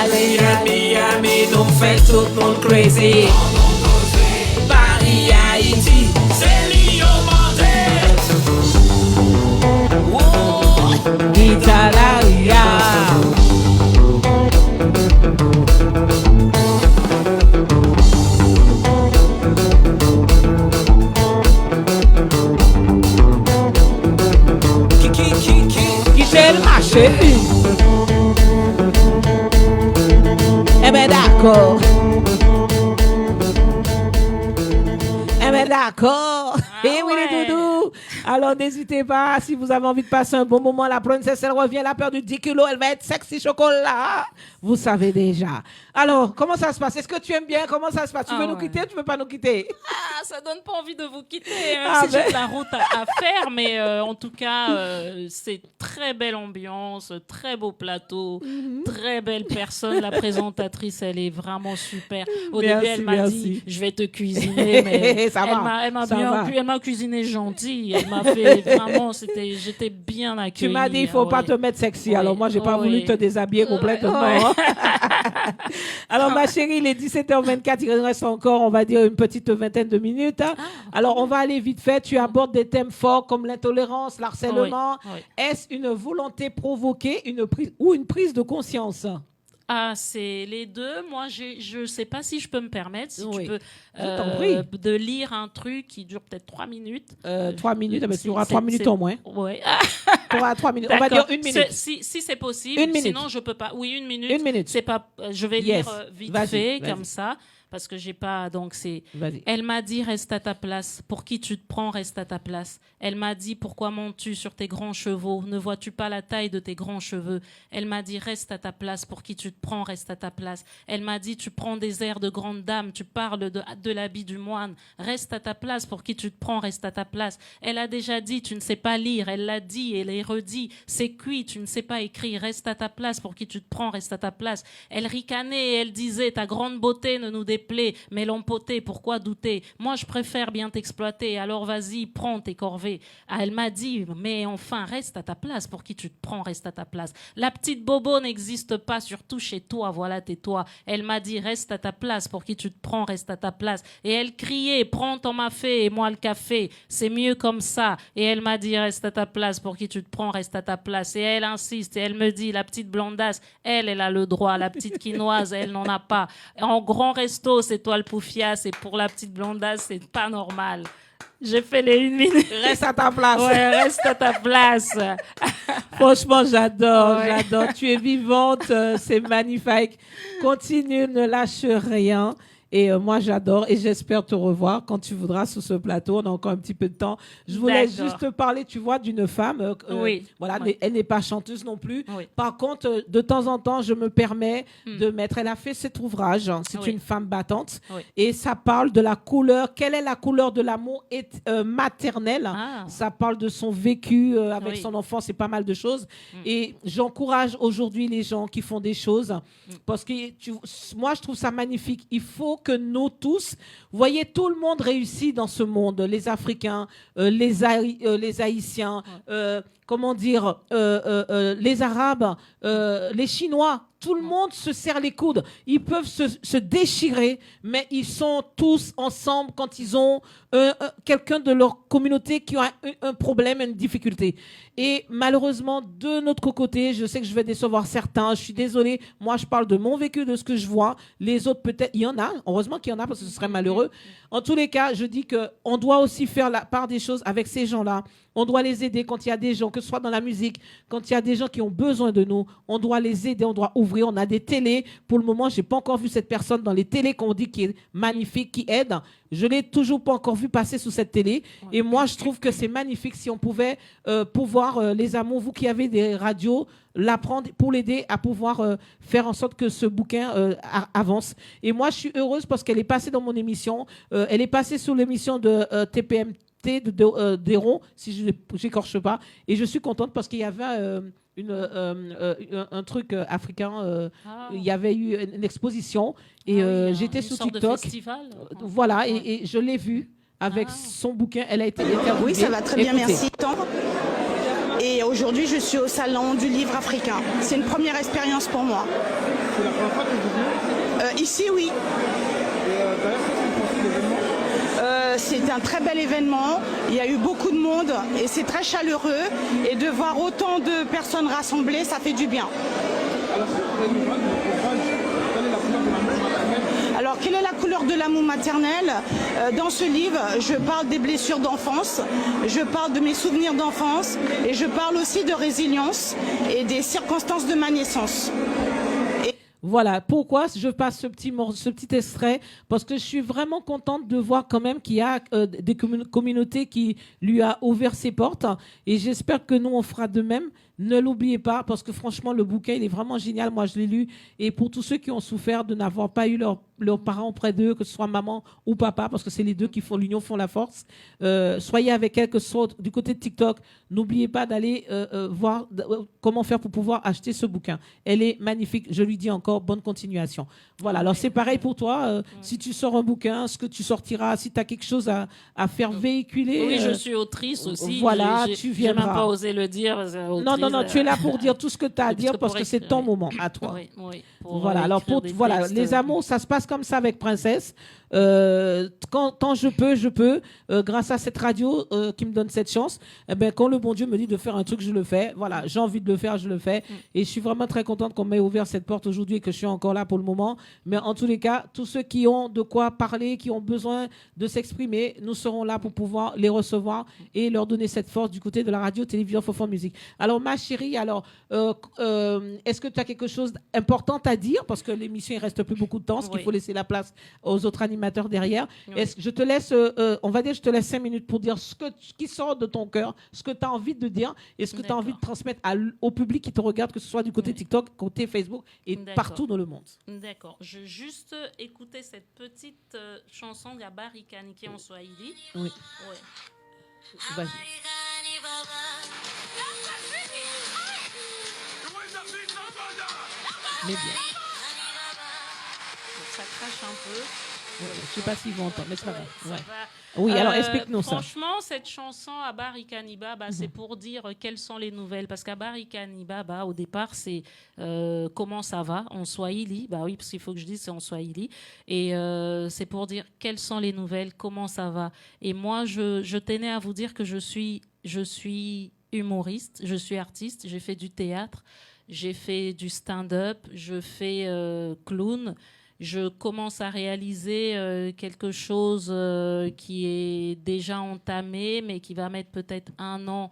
[SPEAKER 6] Allez à Miami, nous fait tout le monde crazy. Paris, Haïti, c'est Lyon Mandé.
[SPEAKER 1] Italaria. Qui c'est le machin? chérie. Eh ben d'accord. Eh ben d'accord. Eh oui, les doudous. Alors, n'hésitez pas, si vous avez envie de passer un bon moment, la princesse, elle revient, elle a perdu 10 kilos, elle va être sexy chocolat. Vous savez déjà. Alors, comment ça se passe? Est-ce que tu aimes bien? Comment ça se passe? Tu veux nous quitter ou tu veux pas nous quitter?
[SPEAKER 3] Ah, ça donne pas envie de vous quitter, même si j'ai de la route à faire, mais en tout cas, c'est très belle ambiance, très beau plateau, très belle personne. La présentatrice, elle est vraiment super. Au début, elle m'a dit, je vais te cuisiner, mais elle m'a cuisiné gentil. Elle m'a fait vraiment, j'étais bien accueillie.
[SPEAKER 1] Tu m'as dit, il faut pas te mettre sexy. Alors moi, j'ai pas voulu te déshabiller complètement. Alors ma chérie, il est 17h24, il reste encore, on va dire, une petite vingtaine de minutes. Alors on va aller vite fait. Tu abordes des thèmes forts comme l'intolérance, l'harcèlement. Est-ce une volonté provoquée, une prise de conscience?
[SPEAKER 3] Ah, c'est les deux. Moi, je sais pas si je peux me permettre, si tu peux, de lire un truc qui dure peut-être 3 minutes.
[SPEAKER 1] 3 minutes, mais tu auras 3 minutes au moins.
[SPEAKER 3] Ouais.
[SPEAKER 1] Tu auras 3 minutes. On va dire 1 minute.
[SPEAKER 3] Si c'est possible. Sinon, je peux pas. Oui, 1 minute.
[SPEAKER 1] 1 minute.
[SPEAKER 3] C'est pas. Je vais lire vite fait comme ça. Parce que j'ai pas, donc c'est. Elle m'a dit reste à ta place. Pour qui tu te prends, reste à ta place. Elle m'a dit pourquoi montes-tu sur tes grands chevaux? Ne vois-tu pas la taille de tes grands cheveux? Elle m'a dit reste à ta place. Pour qui tu te prends, reste à ta place. Elle m'a dit tu prends des airs de grande dame. Tu parles de l'habit du moine. Reste à ta place. Pour qui tu te prends, reste à ta place. Elle a déjà dit tu ne sais pas lire. Elle l'a dit et l'a redit. C'est cuit. Tu ne sais pas écrire. Reste à ta place. Pour qui tu te prends, reste à ta place. Elle ricanait et elle disait ta grande beauté ne nous déplaît. Mais l'empoté, pourquoi douter? Moi, je préfère bien t'exploiter. Alors, vas-y, prends tes corvées. Ah, elle m'a dit, mais enfin, reste à ta place. Pour qui tu te prends, reste à ta place. La petite bobo n'existe pas, surtout chez toi. Voilà, tais-toi. Elle m'a dit, reste à ta place. Pour qui tu te prends, reste à ta place. Et elle criait, prends ton mafé et moi le café. C'est mieux comme ça. Et elle m'a dit, reste à ta place. Pour qui tu te prends, reste à ta place. Et elle insiste. Et elle me dit, la petite blondasse, elle a le droit. La petite quinoise, elle n'en a pas. En grand resto, c'est toi le poufias, et pour la petite blondasse, c'est pas normal. J'ai fait les 1 minute.
[SPEAKER 1] Reste à ta place.
[SPEAKER 3] Ouais, reste à ta place.
[SPEAKER 1] Franchement, j'adore. Tu es vivante, c'est magnifique. Continue, ne lâche rien. Et moi, j'adore et j'espère te revoir quand tu voudras sur ce plateau. On a encore un petit peu de temps. Je voulais juste parler, tu vois, d'une femme. Voilà, elle n'est pas chanteuse non plus. Oui. Par contre, de temps en temps, je me permets de mettre. Elle a fait cet ouvrage. C'est une femme battante. Et ça parle de la couleur. Quelle est la couleur de l'amour maternel? Ça parle de son vécu avec son enfant. C'est pas mal de choses. Et j'encourage aujourd'hui les gens qui font des choses parce que moi, je trouve ça magnifique. Il faut que nous tous, voyez, tout le monde réussit dans ce monde, les Africains, les Haïtiens, comment dire, les Arabes, les Chinois. Tout le monde se serre les coudes. Ils peuvent se déchirer, mais ils sont tous ensemble quand ils ont quelqu'un de leur communauté qui a un problème, une difficulté. Et malheureusement, de notre côté, je sais que je vais décevoir certains. Je suis désolée. Moi, je parle de mon vécu, de ce que je vois. Les autres, peut-être, il y en a. Heureusement qu'il y en a parce que ce serait malheureux. En tous les cas, je dis qu'on doit aussi faire la part des choses avec ces gens-là. On doit les aider quand il y a des gens, que ce soit dans la musique, quand il y a des gens qui ont besoin de nous. On doit les aider, on doit ouvrir. On a des télés. Pour le moment, je n'ai pas encore vu cette personne dans les télés qu'on dit qui est magnifique, qui aide. Je ne l'ai toujours pas encore vu passer sous cette télé. Et moi, je trouve que c'est magnifique si on pouvait pouvoir, les amours, vous qui avez des radios, l'apprendre pour l'aider à pouvoir faire en sorte que ce bouquin avance. Et moi, je suis heureuse parce qu'elle est passée dans mon émission. Elle est passée sur l'émission de TPMT d'Héron, si je n'écorche pas. Et je suis contente parce qu'il y avait un truc africain. Il y avait eu une exposition et j'étais sur TikTok. Voilà, et je l'ai vue avec son bouquin. Elle a été interviewée.
[SPEAKER 7] Oui, ça va très bien, merci. Et aujourd'hui, je suis au salon du livre africain. C'est une première expérience pour moi.
[SPEAKER 8] C'est la première fois que vous venez
[SPEAKER 7] ici, oui. C'est un très bel événement, il y a eu beaucoup de monde et c'est très chaleureux et de voir autant de personnes rassemblées, ça fait du bien.
[SPEAKER 8] Alors, quelle est la couleur de l'amour maternel ? Alors
[SPEAKER 7] Alors, quelle est la couleur de l'amour maternel? Dans ce livre, je parle des blessures d'enfance, je parle de mes souvenirs d'enfance et je parle aussi de résilience et des circonstances de ma naissance.
[SPEAKER 1] Voilà, pourquoi je passe ce petit extrait? Parce que je suis vraiment contente de voir quand même qu'il y a des communautés qui lui a ouvert ses portes. Et j'espère que nous, on fera de même. Ne l'oubliez pas, parce que franchement, le bouquin, il est vraiment génial. Moi, je l'ai lu. Et pour tous ceux qui ont souffert de n'avoir pas eu leurs parents auprès d'eux, que ce soit maman ou papa, parce que c'est les deux qui font l'union, font la force, soyez avec elles, que ce soit du côté de TikTok. N'oubliez pas d'aller voir comment faire pour pouvoir acheter ce bouquin. Elle est magnifique. Je lui dis encore, bonne continuation. Voilà, alors c'est pareil pour toi. Si tu sors un bouquin, ce que tu sortiras, si tu as quelque chose à faire véhiculer.
[SPEAKER 3] Oui, je suis autrice aussi.
[SPEAKER 1] Voilà, tu viendras.
[SPEAKER 3] Je n'ai même pas osé le dire.
[SPEAKER 1] Non, tu es là pour dire tout ce que tu as à dire parce que c'est ton moment à toi.
[SPEAKER 3] Oui,
[SPEAKER 1] voilà, alors voilà, les amours, ça se passe comme ça avec Princesse. Quand je peux, grâce à cette radio qui me donne cette chance, eh ben, quand le bon Dieu me dit de faire un truc, je le fais. Voilà, j'ai envie de le faire, je le fais. Et je suis vraiment très contente qu'on m'ait ouvert cette porte aujourd'hui et que je suis encore là pour le moment. Mais en tous les cas, tous ceux qui ont de quoi parler, qui ont besoin de s'exprimer, nous serons là pour pouvoir les recevoir et leur donner cette force du côté de la radio-télévision Fofo Musique. Alors, ma chérie, est-ce que tu as quelque chose d'important à dire? Parce que l'émission, il ne reste plus beaucoup de temps, parce qu'il faut laisser la place aux autres animateurs derrière. Oui. Je te laisse, on va dire, je te laisse 5 minutes pour dire ce qui sort de ton cœur, ce que tu as envie de dire et ce que tu as envie de transmettre au public qui te regarde, que ce soit du côté TikTok, côté Facebook et partout dans le monde.
[SPEAKER 3] D'accord. Je vais juste écouter cette petite chanson de Habari Kaniki en Swahili.
[SPEAKER 1] Oui.
[SPEAKER 3] Ouais.
[SPEAKER 1] Vas-y. Mais bien.
[SPEAKER 3] Donc, ça crache un peu.
[SPEAKER 1] Ouais, je ne sais pas s'ils vont entendre, mais c'est pas grave. Ouais.
[SPEAKER 3] Va.
[SPEAKER 1] Oui, alors explique-nous ça.
[SPEAKER 3] Franchement, cette chanson Habari Kaniba, c'est pour dire quelles sont les nouvelles. Parce qu'Habari Kaniba, au départ, c'est comment ça va en Swahili. Bah oui, parce qu'il faut que je dise c'est en Swahili. Et c'est pour dire quelles sont les nouvelles, comment ça va. Et moi, je tenais à vous dire que je suis humoriste, je suis artiste, j'ai fait du théâtre, j'ai fait du stand-up, je fais clown. Je commence à réaliser quelque chose qui est déjà entamé, mais qui va mettre peut-être 1 an,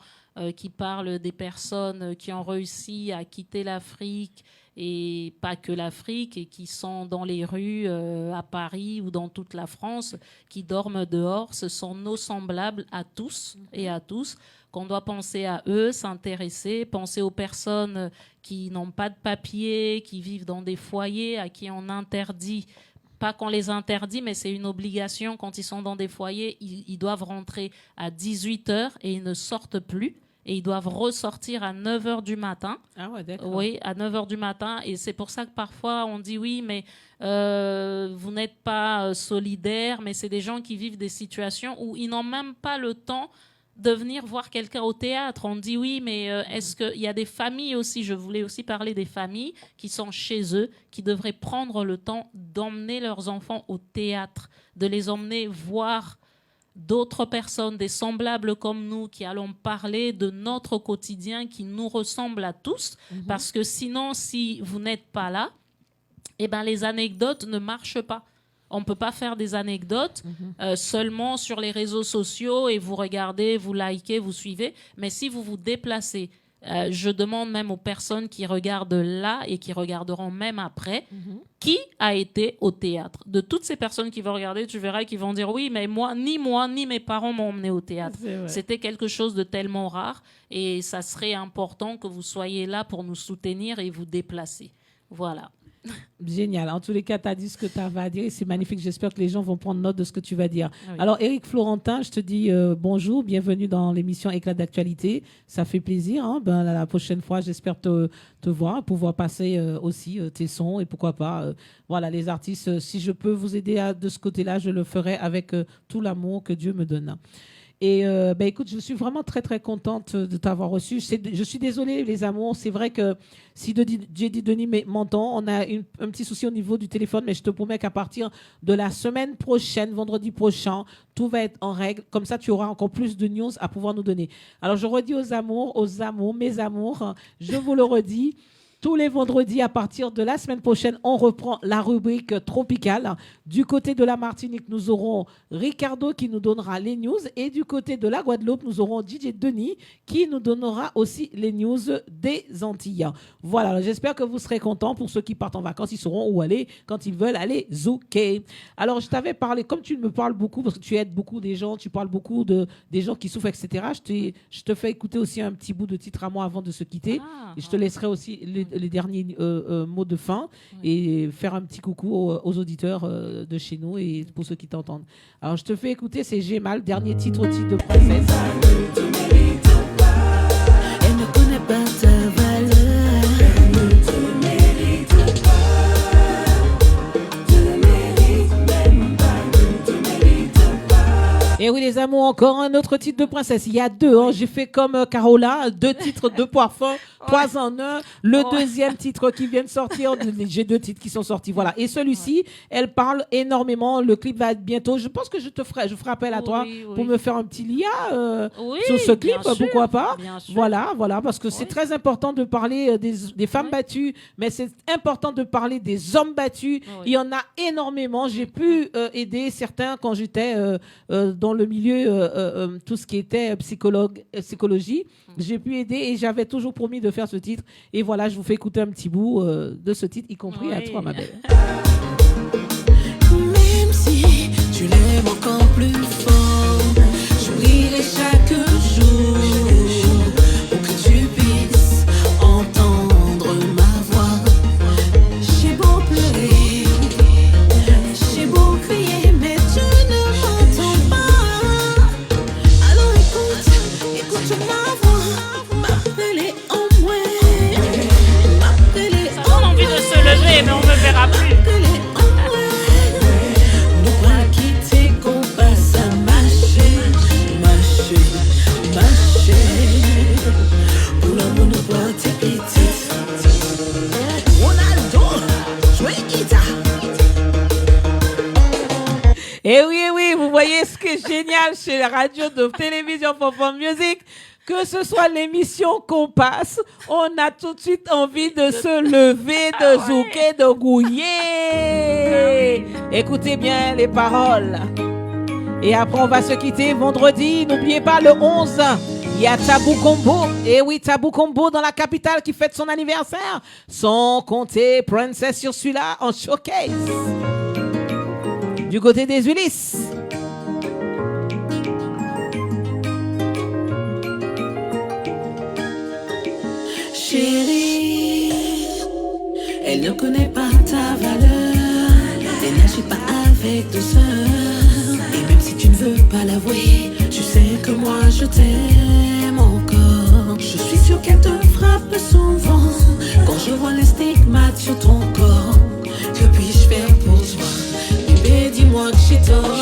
[SPEAKER 3] qui parle des personnes qui ont réussi à quitter l'Afrique, et pas que l'Afrique, et qui sont dans les rues à Paris ou dans toute la France, qui dorment dehors. Ce sont nos semblables à tous et à tous, qu'on doit penser à eux, s'intéresser, penser aux personnes qui n'ont pas de papier, qui vivent dans des foyers, à qui on interdit, pas qu'on les interdit, mais c'est une obligation, quand ils sont dans des foyers, ils doivent rentrer à 18h et ils ne sortent plus. Et ils doivent ressortir à 9h du matin.
[SPEAKER 1] Ah ouais, d'accord.
[SPEAKER 3] Oui, à 9h du matin. Et c'est pour ça que parfois on dit oui, mais vous n'êtes pas solidaire, mais c'est des gens qui vivent des situations où ils n'ont même pas le temps de venir voir quelqu'un au théâtre. On dit oui, mais est-ce qu'il y a des familles aussi, je voulais aussi parler des familles qui sont chez eux, qui devraient prendre le temps d'emmener leurs enfants au théâtre, de les emmener voir d'autres personnes, des semblables comme nous, qui allons parler de notre quotidien qui nous ressemble à tous, parce que sinon, si vous n'êtes pas là, eh ben, les anecdotes ne marchent pas. On ne peut pas faire des anecdotes seulement sur les réseaux sociaux et vous regardez, vous likez, vous suivez. Mais si vous vous déplacez, je demande même aux personnes qui regardent là et qui regarderont même après, qui a été au théâtre? De toutes ces personnes qui vont regarder, tu verras qu'ils vont dire oui, mais moi, ni mes parents m'ont emmené au théâtre. C'était quelque chose de tellement rare et ça serait important que vous soyez là pour nous soutenir et vous déplacer. Voilà.
[SPEAKER 1] Génial. En tous les cas, tu as dit ce que tu avais à dire et c'est magnifique. J'espère que les gens vont prendre note de ce que tu vas dire. Oui. Alors, Éric Florentin, je te dis bonjour, bienvenue dans l'émission Éclat d'actualité. Ça fait plaisir. Hein? La prochaine fois, j'espère te voir, pouvoir passer aussi tes sons et pourquoi pas. Voilà, les artistes, si je peux vous aider de ce côté-là, je le ferai avec tout l'amour que Dieu me donne. Et écoute, je suis vraiment très, très contente de t'avoir reçu. Je suis désolée, les amours. C'est vrai que si J.D. Denis m'entend, on a un petit souci au niveau du téléphone, mais je te promets qu'à partir de la semaine prochaine, vendredi prochain, tout va être en règle. Comme ça, tu auras encore plus de news à pouvoir nous donner. Alors, je redis aux amours, mes amours, je vous le redis. Tous les vendredis, à partir de la semaine prochaine, on reprend la rubrique tropicale. Du côté de la Martinique, nous aurons Ricardo qui nous donnera les news. Et du côté de la Guadeloupe, nous aurons DJ Denis qui nous donnera aussi les news des Antilles. Voilà, alors j'espère que vous serez contents. Pour ceux qui partent en vacances, ils sauront où aller quand ils veulent aller zouker. Alors, je t'avais parlé, comme tu me parles beaucoup, parce que tu aides beaucoup des gens, tu parles beaucoup des gens qui souffrent, etc. Je te fais écouter aussi un petit bout de titre à moi avant de se quitter. Et je te laisserai aussi les derniers mots de fin et faire un petit coucou aux auditeurs de chez nous et pour ceux qui t'entendent. Alors, je te fais écouter, c'est Gémal, dernier titre au titre de princesse.
[SPEAKER 6] Elle ne connaît pas ta valeur.
[SPEAKER 1] Et oui, les amours, encore un autre titre de princesse. Il y a deux. Hein. J'ai fait comme Carola, 2 titres, 2 parfums, 3 en 1. Le deuxième titre qui vient de sortir, j'ai 2 titres qui sont sortis. Voilà. Et celui-ci, elle parle énormément. Le clip va être bientôt. Je pense que je ferai appel à toi pour me faire un petit lien sur ce clip. Pourquoi pas? Voilà, parce que c'est très important de parler des femmes battues, mais c'est important de parler des hommes battus. Il y en a énormément. J'ai pu aider certains quand j'étais dans le milieu, tout ce qui était psychologie. J'ai pu aider et j'avais toujours promis de faire ce titre. Et voilà, je vous fais écouter un petit bout de ce titre, y compris à toi, ma belle.
[SPEAKER 6] Même si tu l'aimes encore plus fort, j'oublierai chaque jour pour que tu puisses entendre ma voix. J'ai beau pleurer, j'ai beau crier, mais tu ne m'entends pas. Alors écoute ma voix, m'appeler en moi, m'appeler en moi.
[SPEAKER 3] On a envie de se lever, mais on ne verra plus.
[SPEAKER 1] Et oui, vous voyez ce qui est génial chez la radio de télévision Fofo Music, que ce soit l'émission qu'on passe, on a tout de suite envie de se lever, de zouker, de gouiller. Écoutez bien les paroles. Et après, on va se quitter vendredi. N'oubliez pas, le 11, il y a Tabou Combo. Et oui, Tabou Combo dans la capitale qui fête son anniversaire. Sans compter Princess sur celui-là en showcase. Du côté des Ulysses.
[SPEAKER 6] Chérie, elle ne connaît pas ta valeur. Elle n'agit pas avec douceur. Et même si tu ne veux pas l'avouer, tu sais que moi je t'aime encore. Je suis sûre qu'elle te frappe souvent quand je vois les stigmates sur ton corps. Que puis-je faire pour toi? Bébé, dis-moi que j'ai tort.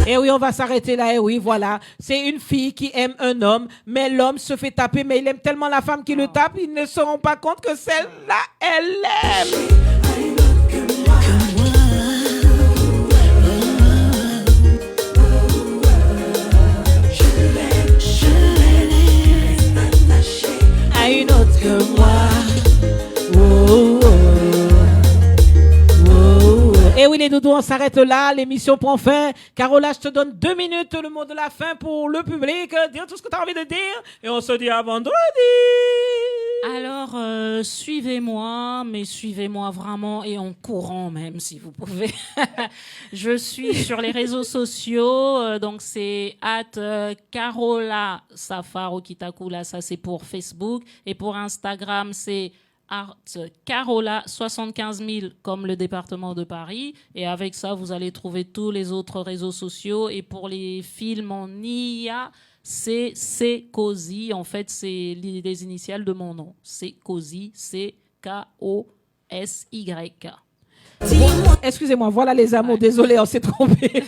[SPEAKER 1] Et oui, on va s'arrêter là. Et oui, voilà. C'est une fille qui aime un homme, mais l'homme se fait taper, mais il aime tellement la femme qui le tape, ils ne se rendent pas compte que celle-là, elle l'aime. À une autre que moi. Oh, oh. Et oui, les doudous, on s'arrête là. L'émission prend fin. Carola, je te donne 2 minutes, le mot de la fin pour le public. Dire tout ce que tu as envie de dire. Et on se dit à vendredi.
[SPEAKER 3] Alors, suivez-moi, mais suivez-moi vraiment et en courant même, si vous pouvez. Je suis sur les réseaux sociaux, donc c'est @Carola Safaro Kitakula, ça c'est pour Facebook. Et pour Instagram, c'est Carola 75 000 comme le département de Paris. Et avec ça, vous allez trouver tous les autres réseaux sociaux. Et pour les films en IA, c'est Cozy. En fait, c'est les initiales de mon nom. C'est Cozy, C-K-O-S-Y.
[SPEAKER 1] Excusez-moi, voilà les amours, désolé, on s'est trompé.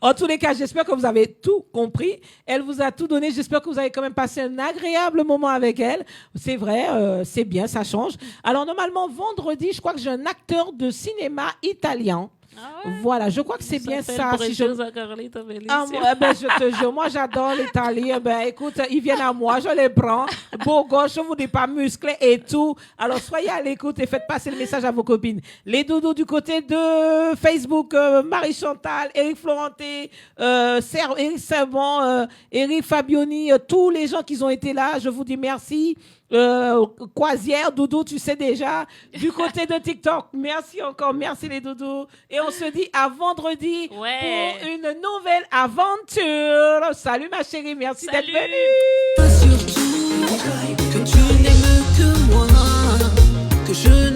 [SPEAKER 1] En tous les cas, j'espère que vous avez tout compris. Elle vous a tout donné. J'espère que vous avez quand même passé un agréable moment avec elle. C'est vrai, c'est bien, ça change. Alors normalement, vendredi, je crois que j'ai un acteur de cinéma italien Voilà, je crois que c'est bien ça. Si je...
[SPEAKER 3] Carlita Belli.
[SPEAKER 1] Je te jure, moi j'adore l'Italie. Écoute, ils viennent à moi, je les prends. Beau gosse, je vous dis pas musclé et tout. Alors soyez à l'écoute et faites passer le message à vos copines. Les doudous du côté de Facebook, Marie Chantal, Eric Florenté, Eric Servon, Eric Fabioni, tous les gens qui ont été là, je vous dis merci. Croisière, Doudou, tu sais déjà. Du côté de TikTok, merci encore, merci les doudous. Et on se dit à vendredi pour une nouvelle aventure. Salut ma chérie, merci d'être venue.
[SPEAKER 6] Surtout que tu n'aimes que moi, que je